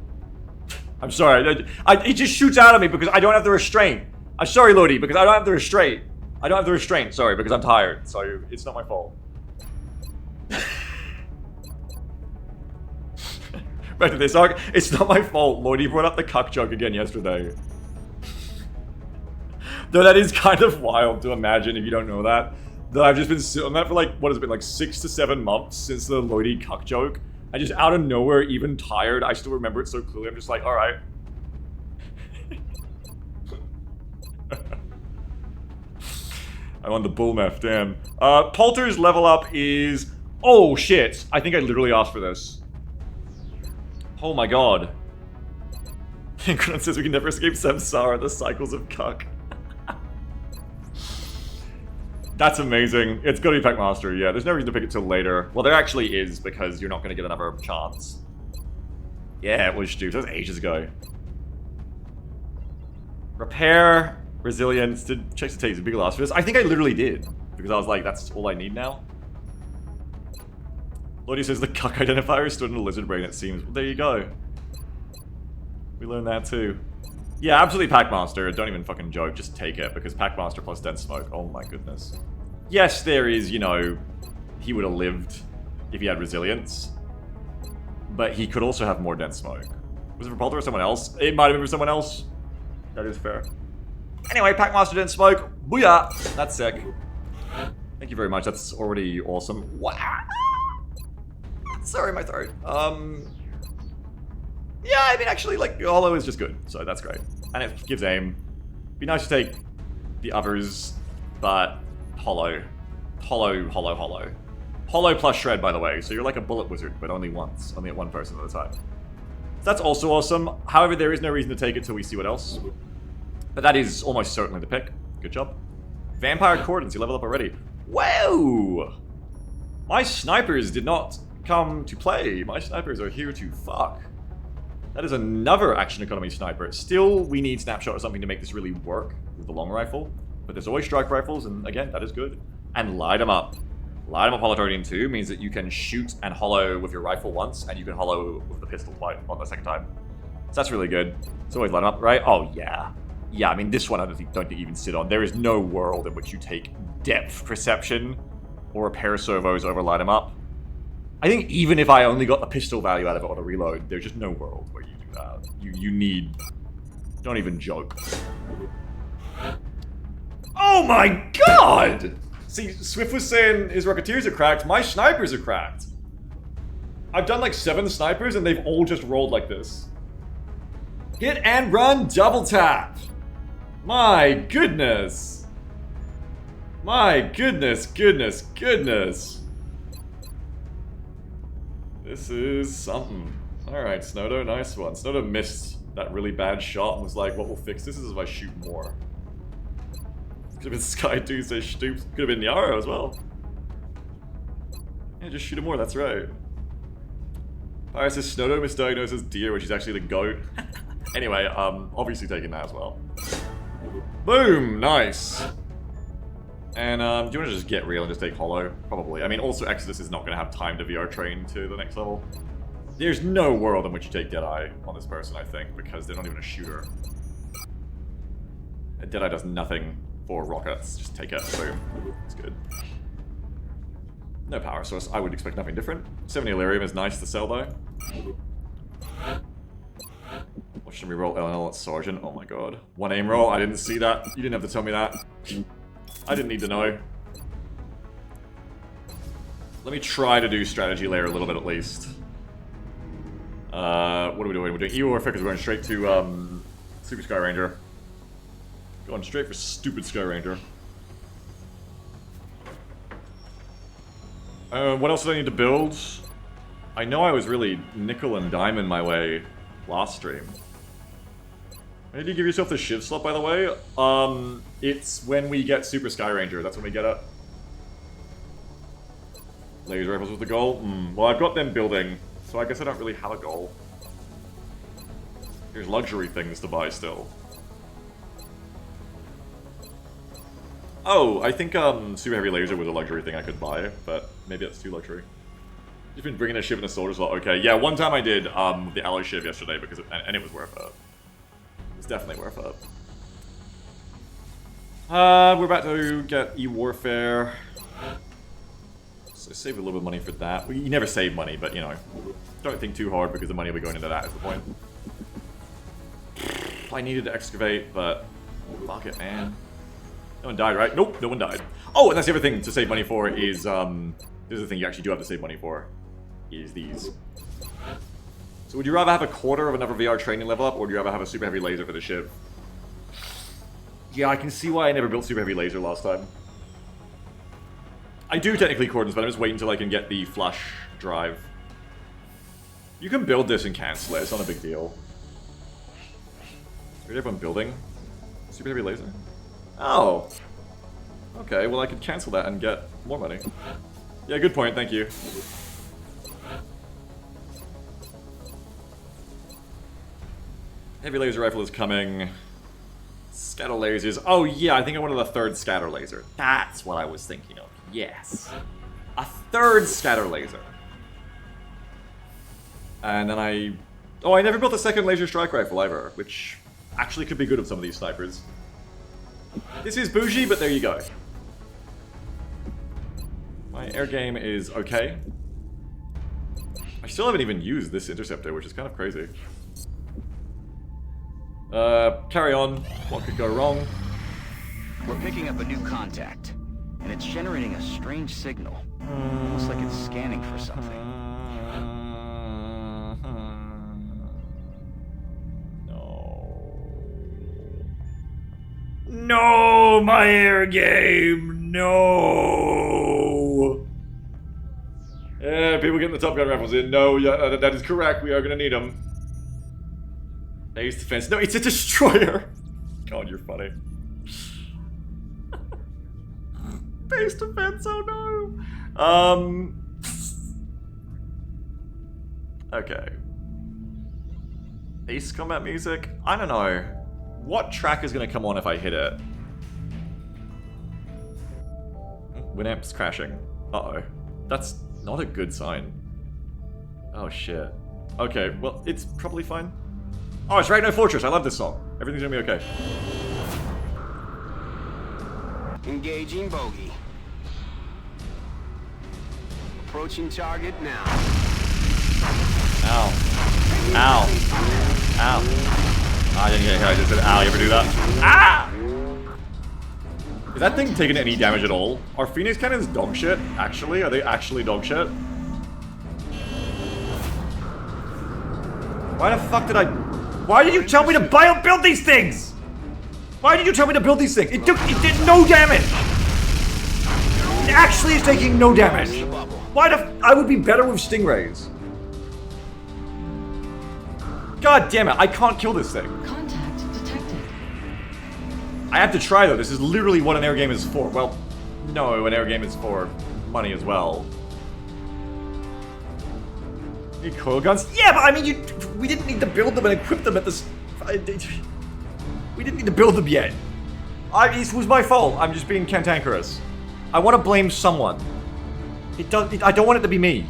I'm sorry, it just shoots out at me because I don't have the restraint. I'm sorry, Lodi, because I don't have the restraint. I don't have the restraint, sorry, because I'm tired, so it's not my fault. Back to this arc, it's not my fault. Lodi brought up the cuck joke again yesterday. Though that is kind of wild to imagine if you don't know that. That I've just been sitting on that for like, what has it been, like 6 to 7 months since the Lodi cuck joke. And just out of nowhere, even tired, I still remember it so clearly. I'm just like, alright. I want the bull meth, damn. Polter's level up is... Oh shit, I think I literally asked for this. Oh my god. Incron says we can never escape samsara, the cycles of cuck. That's amazing. It's gotta be Packmaster, yeah. There's no reason to pick it till later. Well, there actually is, because you're not gonna get another chance. Yeah, it was stupid. That was ages ago. Repair, resilience, did check to take the big last for this. I think I literally did, because I was like, that's all I need now. Lodi says the cuck identifier is stood in a lizard brain, it seems. Well, there you go. We learned that too. Yeah, absolutely Packmaster. Don't even fucking joke. Just take it, because Packmaster plus dense smoke. Oh my goodness. Yes, there is, you know, he would have lived if he had resilience. But he could also have more dense smoke. Was it for Polter or someone else? It might have been for someone else. That is fair. Anyway, Packmaster dense smoke. Booyah! That's sick. Thank you very much. That's already awesome. Wow. Sorry, my throat. Yeah, I mean, actually, like, Hollow is just good, so that's great. And it gives aim. Be nice to take the others, but Hollow. Hollow. Hollow plus Shred, by the way, so you're like a bullet wizard, but only once. Only at one person at a time. So that's also awesome. However, there is no reason to take it till we see what else. But that is almost certainly the pick. Good job. Vampire Cordons, you level up already. Whoa! My snipers did not come to play. My snipers are here to fuck. That is another action economy sniper. Still, we need snapshot or something to make this really work with the long rifle. But there's always strike rifles, and again, that is good. And light them up. Light them up Holotardian 2 means that you can shoot and hollow with your rifle once, and you can hollow with the pistol twice on the second time. So that's really good. It's always light them up, right? Oh, yeah. Yeah, I mean, this one I don't think you even sit on. There is no world in which you take depth perception or repair servos over light them up. I think even if I only got the pistol value out of it on a reload, there's just no world where you do that. You need... Don't even joke. Oh my god! See, Swift was saying his Rocketeers are cracked, my snipers are cracked. I've done like 7 snipers and they've all just rolled like this. Hit and run double tap! My goodness! My goodness. This is something. Alright, Snowdo, nice one. Snowdo missed that really bad shot and was like, what will fix this is if I shoot more. Could have been Sky Tuesday Stoops. Could have been Nyaro as well. Yeah, just shoot him more, that's right. Pyre says Snowdo misdiagnoses deer, which is actually the goat. Anyway, obviously taking that as well. Boom! Nice! And, do you want to just get real and just take Hollow? Probably. I mean, also Exodus is not going to have time to VR train to the next level. There's no world in which you take Deadeye on this person, I think, because they're not even a shooter. And Deadeye does nothing for rockets. Just take it. Boom. It's good. No power source. I would expect nothing different. 70 Illyrium is nice to sell, though. Watch them reroll LNL at Sergeant. Oh my god. 1 aim roll. I didn't see that. You didn't have to tell me that. I didn't need to know. Let me try to do strategy layer a little bit at least. What are we doing? We're doing EU Warfare because we're going straight to Super Sky Ranger. Going straight for stupid Sky Ranger. What else did I need to build? I know I was really nickel and diamond my way last stream. When did you give yourself the Shiv slot, by the way? It's when we get Super Sky Ranger. That's when we get it. Laser rifles with the goal? Well, I've got them building, so I guess I don't really have a goal. There's luxury things to buy still. Oh, I think Super Heavy Laser was a luxury thing I could buy, but maybe that's too luxury. You've been bringing a Shiv and a soldier slot. Okay, yeah, one time I did the Alloy Shiv yesterday because and it was worth it. It's definitely worth it. We're about to get E-Warfare. So save a little bit of money for that. You never save money, but you know, don't think too hard because the money will be going into that is the point. I needed to excavate, but fuck it, man. No one died, right? Nope, no one died. Oh, and that's the other thing to save money for is, this is the thing you actually do have to save money for, is these. So would you rather have a quarter of another VR training level up, or would you rather have a super heavy laser for the Shiv? Yeah, I can see why I never built super heavy laser last time. I do technically cordons, but I'm just waiting until I can get the flush drive. You can build this and cancel it, it's not a big deal. Where's everyone building? Super heavy laser? Oh. Okay, well I could cancel that and get more money. Yeah, good point, thank you. Heavy laser rifle is coming. Scatter lasers. Oh yeah, I think I wanted a third scatter laser. That's what I was thinking of. Yes. A third scatter laser. And then I never built a second laser strike rifle either, which actually could be good with some of these snipers. This is bougie, but there you go. My air game is okay. I still haven't even used this interceptor, which is kind of crazy. Carry on. What could go wrong? We're picking up a new contact, and it's generating a strange signal. Almost like it's scanning for something. No, my air game, no. Yeah, people getting the Top Gun reference in. No, yeah, that is correct. We are gonna need them. Base defense. No, it's a destroyer. God, you're funny. Base defense. Oh no. Okay. Ace combat music. I don't know. What track is going to come on if I hit it? Winamp's crashing. Uh-oh. That's not a good sign. Oh, shit. Okay, well, it's probably fine. Oh, it's Ragnar Fortress. I love this song. Everything's going to be okay. Engaging bogey. Approaching target now. Ow. Ow. Ow. I didn't get hit. I just said, ow, you ever do that? Ah! Is that thing taking any damage at all? Are Phoenix cannons dog shit, actually? Are they actually dog shit? Why the fuck did I... Why did you tell me to build these things? Why did you tell me to build these things? It did no damage! It actually is taking no damage! Why the I would be better with stingrays. God damn it, I can't kill this thing. Contact detected. I have to try though, this is literally what an air game is for. Well, no, an air game is for money as well. Need coil guns? Yeah, but I mean, we didn't need to build them and equip them at this... We didn't need to build them yet. It was my fault, I'm just being cantankerous. I want to blame someone. I don't want it to be me.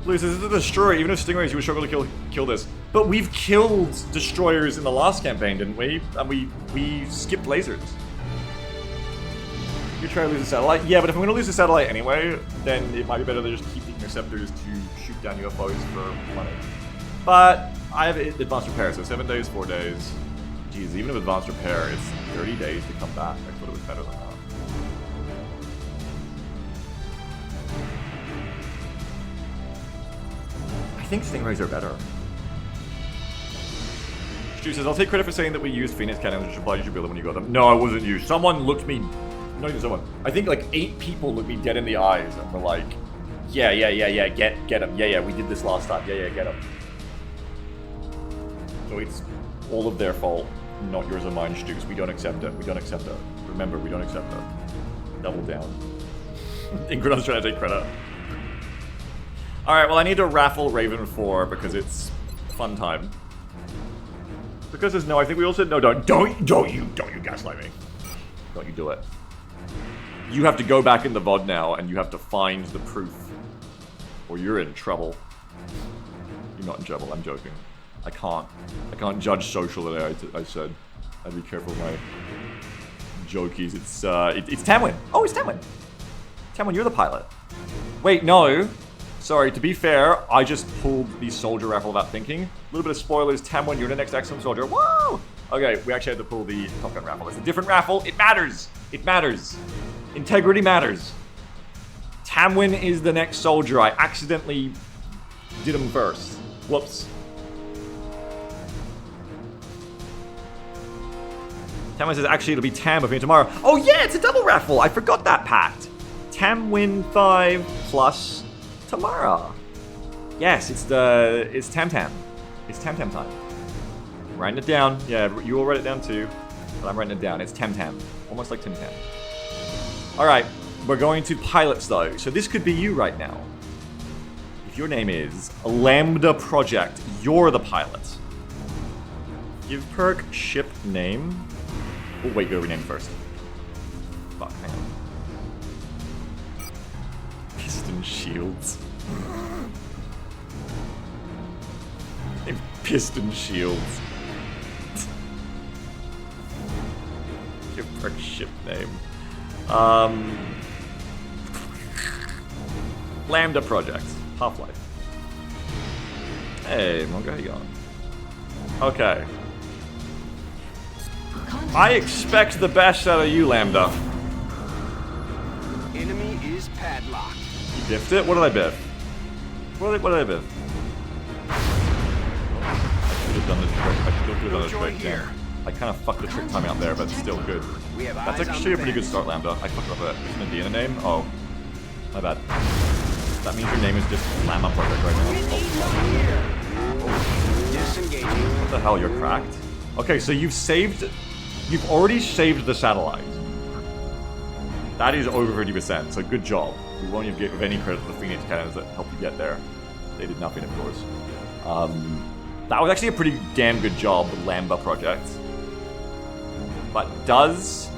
Luis, this is a destroyer. Even if stingrays, you would struggle to kill this. But we've killed destroyers in the last campaign, didn't we? And we skipped lasers. You try to lose a satellite? Yeah, but if I'm going to lose a satellite anyway, then it might be better to just keep the interceptors to shoot down UFOs for money. But I have advanced repair, so 7 days, 4 days. Jeez, even with advanced repair, it's 30 days to come back. I thought it was better than that. I think stingrays are better. Stu says, I'll take credit for saying that we used Phoenix cannons, which implies you should build them when you got them. No, I wasn't you. Someone looked me... Not even someone. I think like 8 people looked me dead in the eyes and were like, yeah, get him. Yeah, we did this last time. Yeah, get him. So it's all of their fault, not yours or mine, Stu's. We don't accept it. We don't accept it. Remember, we don't accept it. Double down. Ingridon's trying to take credit. Alright, well I need to raffle Raven 4 because it's fun time. Because there's no, I think we also, no, don't you gaslight me. Don't you do it. You have to go back in the VOD now and you have to find the proof. Or you're in trouble. You're not in trouble, I'm joking. I can't judge social today, I said. I'd be careful with my jokies. It's Tamwin. Oh, it's Tamwin. Tamwin, you're the pilot. Wait, no. Sorry, to be fair, I just pulled the soldier raffle without thinking. A little bit of spoilers, Tamwin, you're the next excellent soldier. Whoa! Okay, we actually had to pull the Top Gun raffle. It's a different raffle. It matters. It matters. Integrity matters. Tamwin is the next soldier. I accidentally did him first. Whoops. Tamwin says, actually, it'll be Tam with me tomorrow. Oh yeah, it's a double raffle. I forgot that pact. Tamwin 5 plus Tamara. Yes, it's Tam Tam. It's Tam Tam time. Writing it down. Yeah, you all write it down too. But I'm writing it down. It's 1010. Almost like 1010. Alright, we're going to pilots though. So this could be you right now. If your name is Lambda Project, you're the pilot. Give perk ship name. Oh wait, go rename first. Fuck, hang on. Piston shields. Piston shields. Give perk ship name. Lambda Project. Half-Life. Hey, Mongo, how you going? Okay. I expect the best out of you, Lambda. Enemy is padlocked. You biffed it? What did I biff? What did I biff? I should have done the trick. I should have done the trick. Damn. I kind of fucked the trick timing out there, but still good. That's actually a pretty good start, Lambda. I fucked up it. Isn't a D in a name? Oh. My bad. That means your name is just Lambda Project right now. Disengaging. What the hell? You're cracked? Okay, so you've already saved the satellite. That is over 50%, so good job. We won't even give any credit to the Phoenix cannons that helped you get there. They did nothing, of course. That was actually a pretty damn good job, the Lambda Project. But does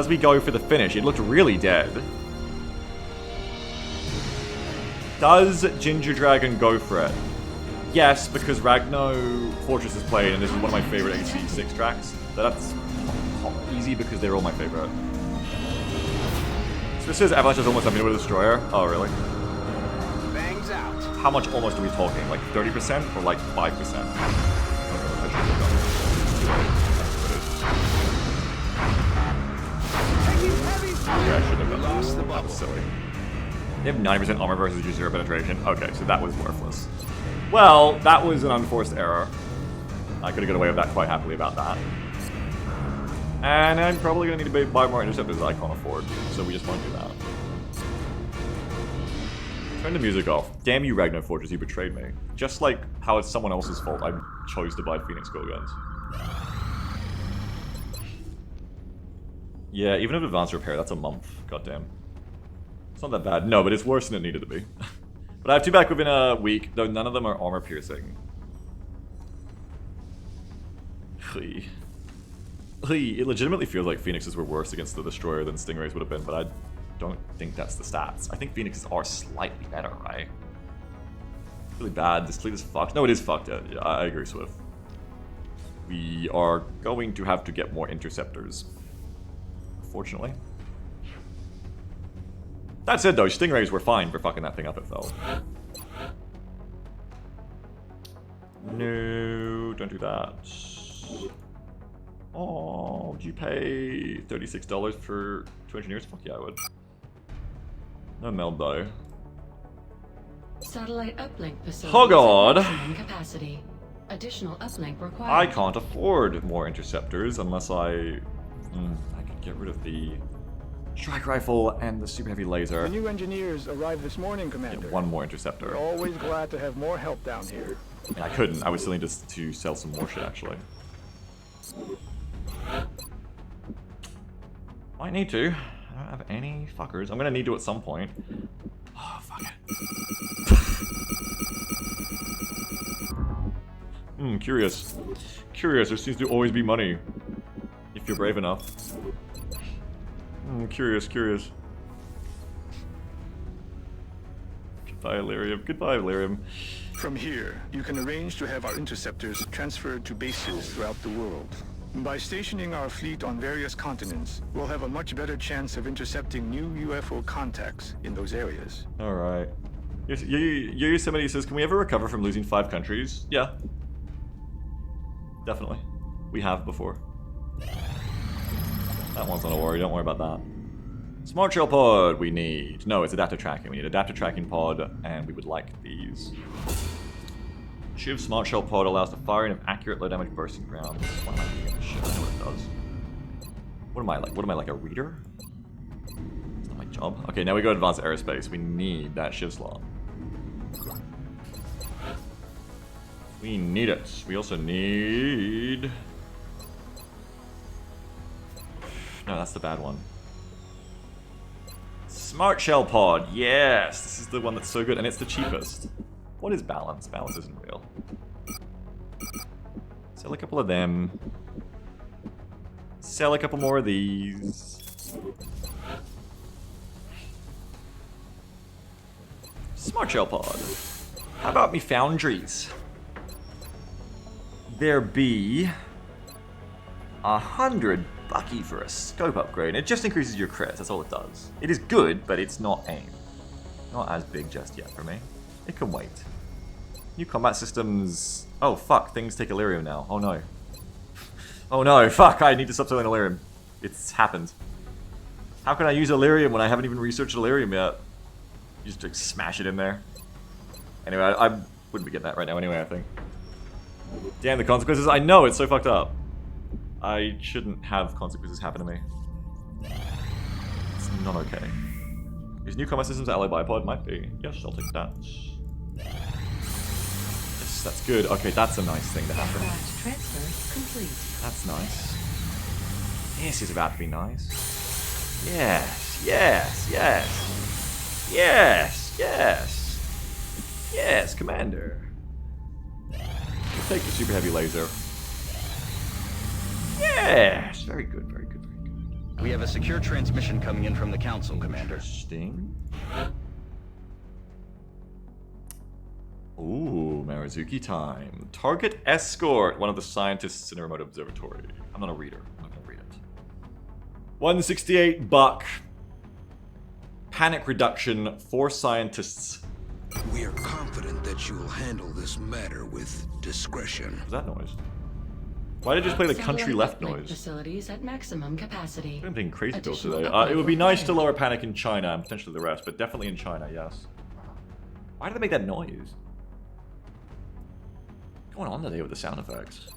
we go for the finish? It looked really dead. Does Ginger Dragon go for it? Yes, because Ragno Fortress is played, and this is one of my favorite AC6 tracks. That's easy because they're all my favorite. So this says Avalanche is almost a minute with a destroyer. Oh, really? Bangs out. How much almost are we talking? Like 30% or like 5%? Okay, I should have done that. That was silly. They have 90% armor versus your 0 penetration. Okay, so that was worthless. Well, that was an unforced error. I could have got away with that quite happily about that. And I'm probably going to need to buy more interceptors that I can't afford, so we just won't do that. Turn the music off. Damn you, Ragnar Fortress, you betrayed me. Just like how it's someone else's fault I chose to buy Phoenix Core guns. Yeah, even with advanced repair, that's a month. Goddamn. It's not that bad. No, but it's worse than it needed to be. But I have 2 back within a week, though none of them are armor piercing. It legitimately feels like Phoenixes were worse against the Destroyer than Stingrays would have been, but I don't think that's the stats. I think Phoenixes are slightly better, right? Really bad. This fleet is fucked. No, it is fucked. Yeah, I agree, Swift. We are going to have to get more interceptors. Fortunately. That said, though, Stingrays were fine for fucking that thing up, it fell. No, don't do that. Oh, would you pay $36 for 2 engineers? Fuck yeah, I would. No meld, though. Satellite uplink facility. Oh god! Capacity. Additional uplink required. I can't afford more interceptors unless I could get rid of the strike rifle and the super heavy laser. The new engineers arrived this morning, Commander. Get 1 more interceptor. We're always glad to have more help down here. I couldn't. I was still need to sell some more shit, actually. Might need to. I don't have any fuckers. I'm gonna need to at some point. Oh, fuck it. Curious. Curious. There seems to always be money. If you're brave enough. Curious. Goodbye, Illyrium. Goodbye, Illyrium. From here, you can arrange to have our interceptors transferred to bases throughout the world. By stationing our fleet on various continents, we'll have a much better chance of intercepting new UFO contacts in those areas. Alright. Yosemite says, can we ever recover from losing 5 countries? Yeah. Definitely. We have before. That one's not a worry, don't worry about that. Smart shell pod we need. No, it's adaptive tracking. We need adaptive tracking pod, and we would like these. Shiv smart shell pod allows the firing of accurate low damage bursting rounds. Wow, shit, I know what it does. What am I like? What am I like, a reader? It's not my job. Okay, now we go to advanced aerospace. We need that Shiv slot. We need it. We also need... No, that's the bad one. Smart Shell Pod. Yes! This is the one that's so good, and it's the cheapest. What is balance? Balance isn't real. Sell a couple of them. Sell a couple more of these. Smart Shell Pod. How about me foundries? There be 100 Bucky for a scope upgrade. It just increases your crits, that's all it does. It is good, but it's not AIM. Not as big just yet for me. It can wait. New combat systems... Oh fuck, things take Illyrium now. Oh no. Oh no, fuck, I need to stop selling Illyrium. It's happened. How can I use Illyrium when I haven't even researched Illyrium yet? You just like, smash it in there. Anyway, I wouldn't be getting that right now anyway, I think. Damn, the consequences. I know, it's so fucked up. I shouldn't have consequences happen to me. It's not okay. Is new combat systems ally bipod? Might be. Yes, I'll take that. Yes, that's good. Okay, that's a nice thing to happen. Transfer complete. That's nice. This is about to be nice. Yes, yes, yes. Yes, yes. Yes, Commander. We'll take the super heavy laser. Yes! Very good, very good, very good. We have a secure transmission coming in from the Council, Commander. Interesting. Ooh, Marizuki time. Target escort one of the scientists in a remote observatory. I'm not a reader. I'm not gonna read it. 168 buck. Panic reduction. 4 scientists. We are confident that you will handle this matter with discretion. What's that noise? Why did I just play the country left noise? Facilities at maximum capacity. I'm being crazy bills Additional today. uplink It would be nice to required. lower panic in China and potentially the rest, but definitely in China, yes. Why do they make that noise? What's going on today with the sound effects?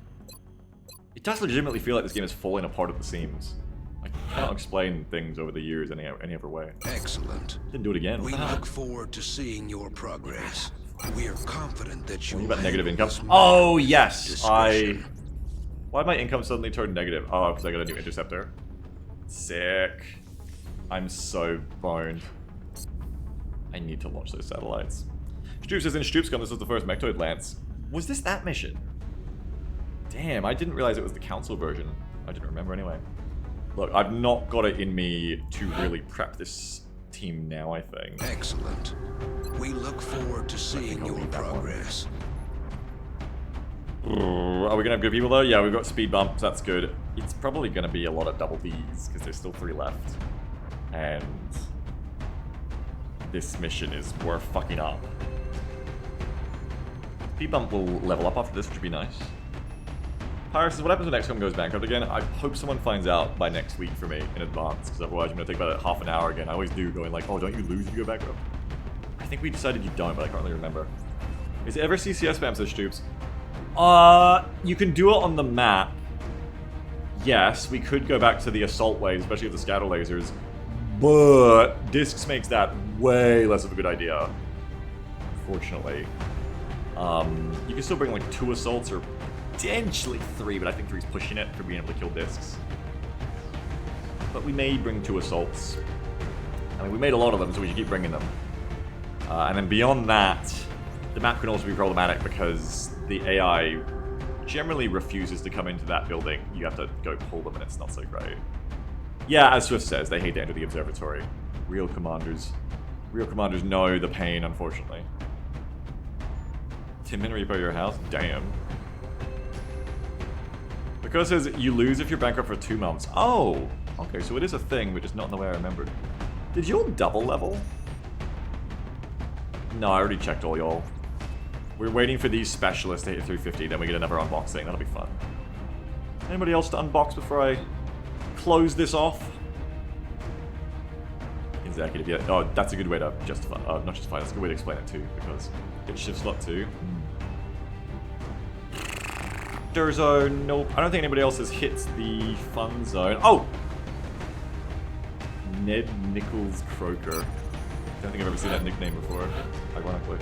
It does legitimately feel like this game is falling apart at the seams. I cannot explain things over the years any other way. Excellent. Didn't do it again. What We the hell? look forward to seeing your progress. We are confident that you What will about negative handle income? this Oh, matter with yes! discretion. Why did my income suddenly turn negative? Oh, because I got a new interceptor. Sick. I'm so boned. I need to launch those satellites. Stroop says in XCOM this was the first Mechtoid Lance. Was this that mission? Damn, I didn't realize it was the council version. I didn't remember anyway. Look, I've not got it in me to really prep this team now, I think. Excellent. We look forward to seeing I'll your leave that one. progress. Are we gonna have good people though? Yeah, we've got speed bumps, that's good. It's probably gonna be a lot of double Ds, because there's still 3 left. And this mission is worth fucking up. Speed bump will level up after this, which would be nice. Pyre says, what happens when XCOM goes bankrupt again? I hope someone finds out by next week for me in advance, because otherwise I'm gonna take about half an hour again. I always do, going like, oh, don't you lose if you go bankrupt? I think we decided you don't, but I can't really remember. Is it ever CCS spam, says Stoops? You can do it on the map. Yes, we could go back to the assault waves, especially with the scatter lasers. But discs makes that way less of a good idea. Unfortunately. You can still bring like 2 assaults or potentially 3, but I think 3's pushing it for being able to kill discs. But we may bring 2 assaults. I mean, we made a lot of them, so we should keep bringing them. And then beyond that, the map can also be problematic because the AI generally refuses to come into that building. You have to go pull them and it's not so great. Yeah, as Swift says, they hate to enter the observatory. Real commanders know the pain, unfortunately. 10 minute repo your house? Damn. Because it says you lose if you're bankrupt for 2 months. Oh! Okay, so it is a thing, but just not in the way I remembered. Did y'all double level? No, I already checked all y'all. We're waiting for these specialists to hit 350, then we get another unboxing. That'll be fun. Anybody else to unbox before I close this off? Executive, yeah. Oh, that's a good way to justify. Not justify, that's a good way to explain it too, because it shift slot 2. Durzo, nope. I don't think anybody else has hit the fun zone. Oh! Ned Nichols Croker. I don't think I've ever seen that nickname before, ironically.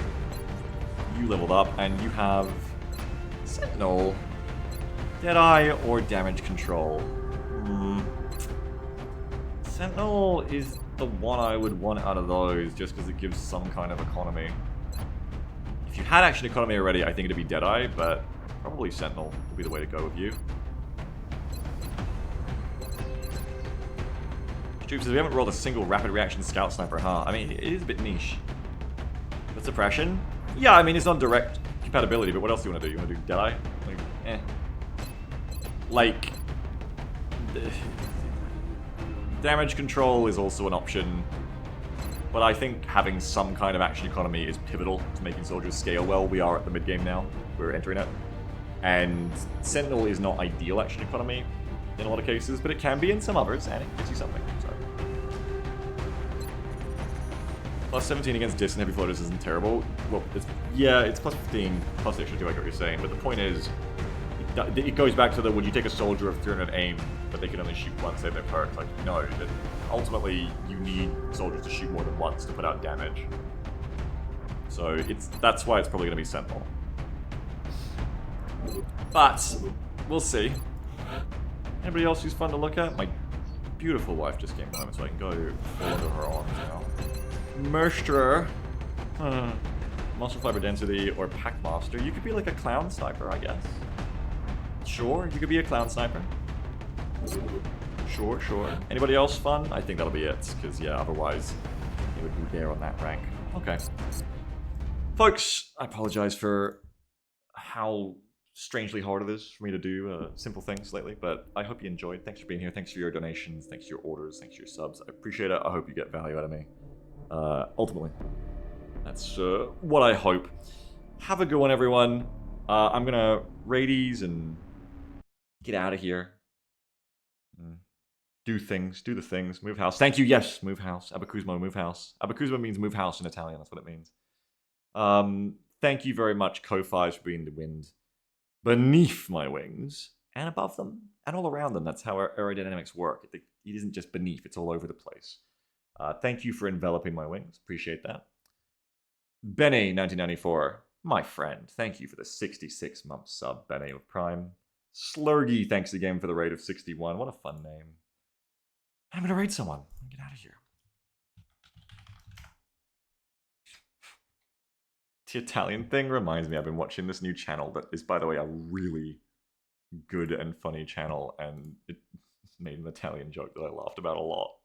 You leveled up, and you have Sentinel. Deadeye or damage control. Sentinel is the one I would want out of those, just because it gives some kind of economy. If you had action economy already, I think it'd be Deadeye, but probably Sentinel would be the way to go with you. Troop says we haven't rolled a single rapid reaction scout sniper, huh? I mean, it is a bit niche. But suppression? Yeah, I mean, it's not direct compatibility, but what else do you want to do? You want to do Deadeye? Like, eh. Like... damage control is also an option, but I think having some kind of action economy is pivotal to making soldiers scale well. We are at the mid-game now. We're entering it. And Sentinel is not ideal action economy in a lot of cases, but it can be in some others, and it gives you something. So. Plus 17 against distant heavy floaters isn't terrible. Well, it's plus 15, plus extra 2, I get what you're saying, but the point is, it goes back to the, would you take a soldier of 300 aim, but they can only shoot once, they have their perk? Like, no. Ultimately, you need soldiers to shoot more than once to put out damage. So, that's why it's probably going to be Sentinel. But, we'll see. Anybody else who's fun to look at? My beautiful wife just came home, so I can go fall under her arms now. Merstrer. Muscle fiber density or Packmaster. You could be like a clown sniper, I guess. Sure, you could be a clown sniper. Sure. Anybody else fun? I think that'll be it, because yeah, otherwise it would be there on that rank. Okay. Folks, I apologize for how strangely hard it is for me to do simple things lately, but I hope you enjoyed. Thanks for being here. Thanks for your donations. Thanks for your orders. Thanks for your subs. I appreciate it. I hope you get value out of me. Ultimately, that's what I hope. Have a good one, everyone. I'm gonna raidies and get out of here. Do the things. Move house. Thank you. Yes, move house. Abacusmo, move house. Abacusmo means move house in Italian. That's what it means. Thank you very much, Ko-Fis, for being the wind beneath my wings and above them and all around them. That's how aerodynamics work. It isn't just beneath. It's all over the place. Thank you for enveloping my wings. Appreciate that. Benny, 1994. My friend, thank you for the 66-month sub, Benny with Prime. Slurgy, thanks again for the raid of 61. What a fun name. I'm gonna raid someone. Get out of here. The Italian thing reminds me, I've been watching this new channel that is, by the way, a really good and funny channel, and it made an Italian joke that I laughed about a lot.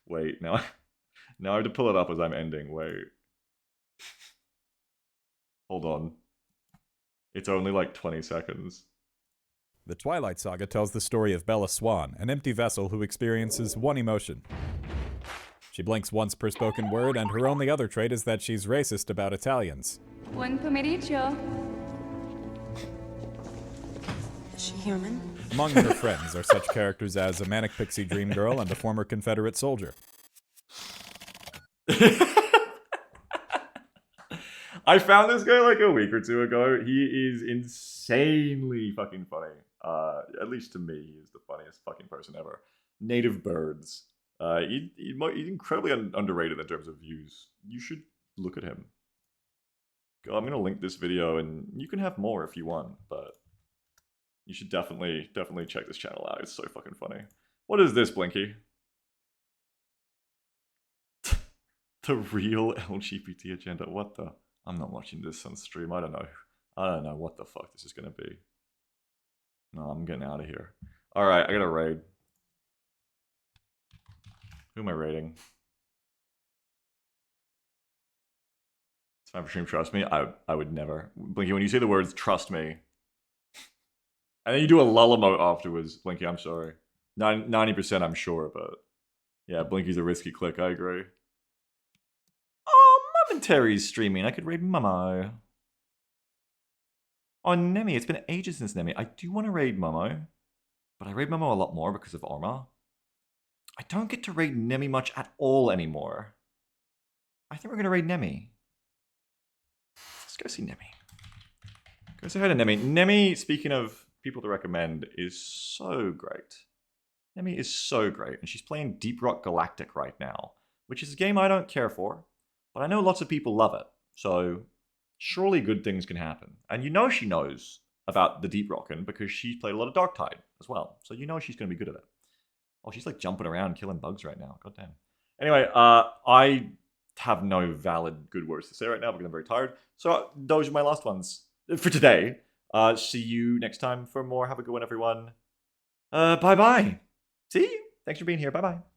Wait, now I have to pull it up as I'm ending. Wait. Hold on. It's only like 20 seconds. The Twilight Saga tells the story of Bella Swan, an empty vessel who experiences one emotion. She blinks once per spoken word, and her only other trait is that she's racist about Italians. Buon pomeriggio. Is she human? Among her friends are such characters as a manic pixie dream girl and a former Confederate soldier. I found this guy like a week or two ago. He is insanely fucking funny. At least to me, he is the funniest fucking person ever. Native Birds. He's incredibly underrated in terms of views. You should look at him. I'm gonna link this video, and you can have more if you want, but you should definitely check this channel out. It's so fucking funny. What is this, Blinky? The real LGBT agenda. What the? I'm not watching this on stream. I don't know what the fuck this is gonna be. No, I'm getting out of here. Alright, I gotta raid. Who am I raiding? It's fine for stream, trust me. I would never. Blinky, when you say the words trust me, and then you do a lull emote afterwards, Blinky, I'm sorry. 90% I'm sure, but yeah, Blinky's a risky click, I agree. Terry's streaming. I could raid Momo. Oh, Nemi. It's been ages since Nemi. I do want to raid Momo, but I raid Momo a lot more because of armor. I don't get to raid Nemi much at all anymore. I think we're going to raid Nemi. Let's go see Nemi. Go say hi to Nemi. Nemi, speaking of people to recommend, is so great. Nemi is so great, and she's playing Deep Rock Galactic right now, which is a game I don't care for. But I know lots of people love it, so surely good things can happen. And you know she knows about the Deep Rockin' because she's played a lot of Dark Tide as well. So you know she's going to be good at it. Oh, she's like jumping around killing bugs right now. God damn. Anyway, I have no valid good words to say right now because I'm very tired. So those are my last ones for today. See you next time for more. Have a good one, everyone. Bye-bye. See you. Thanks for being here. Bye-bye.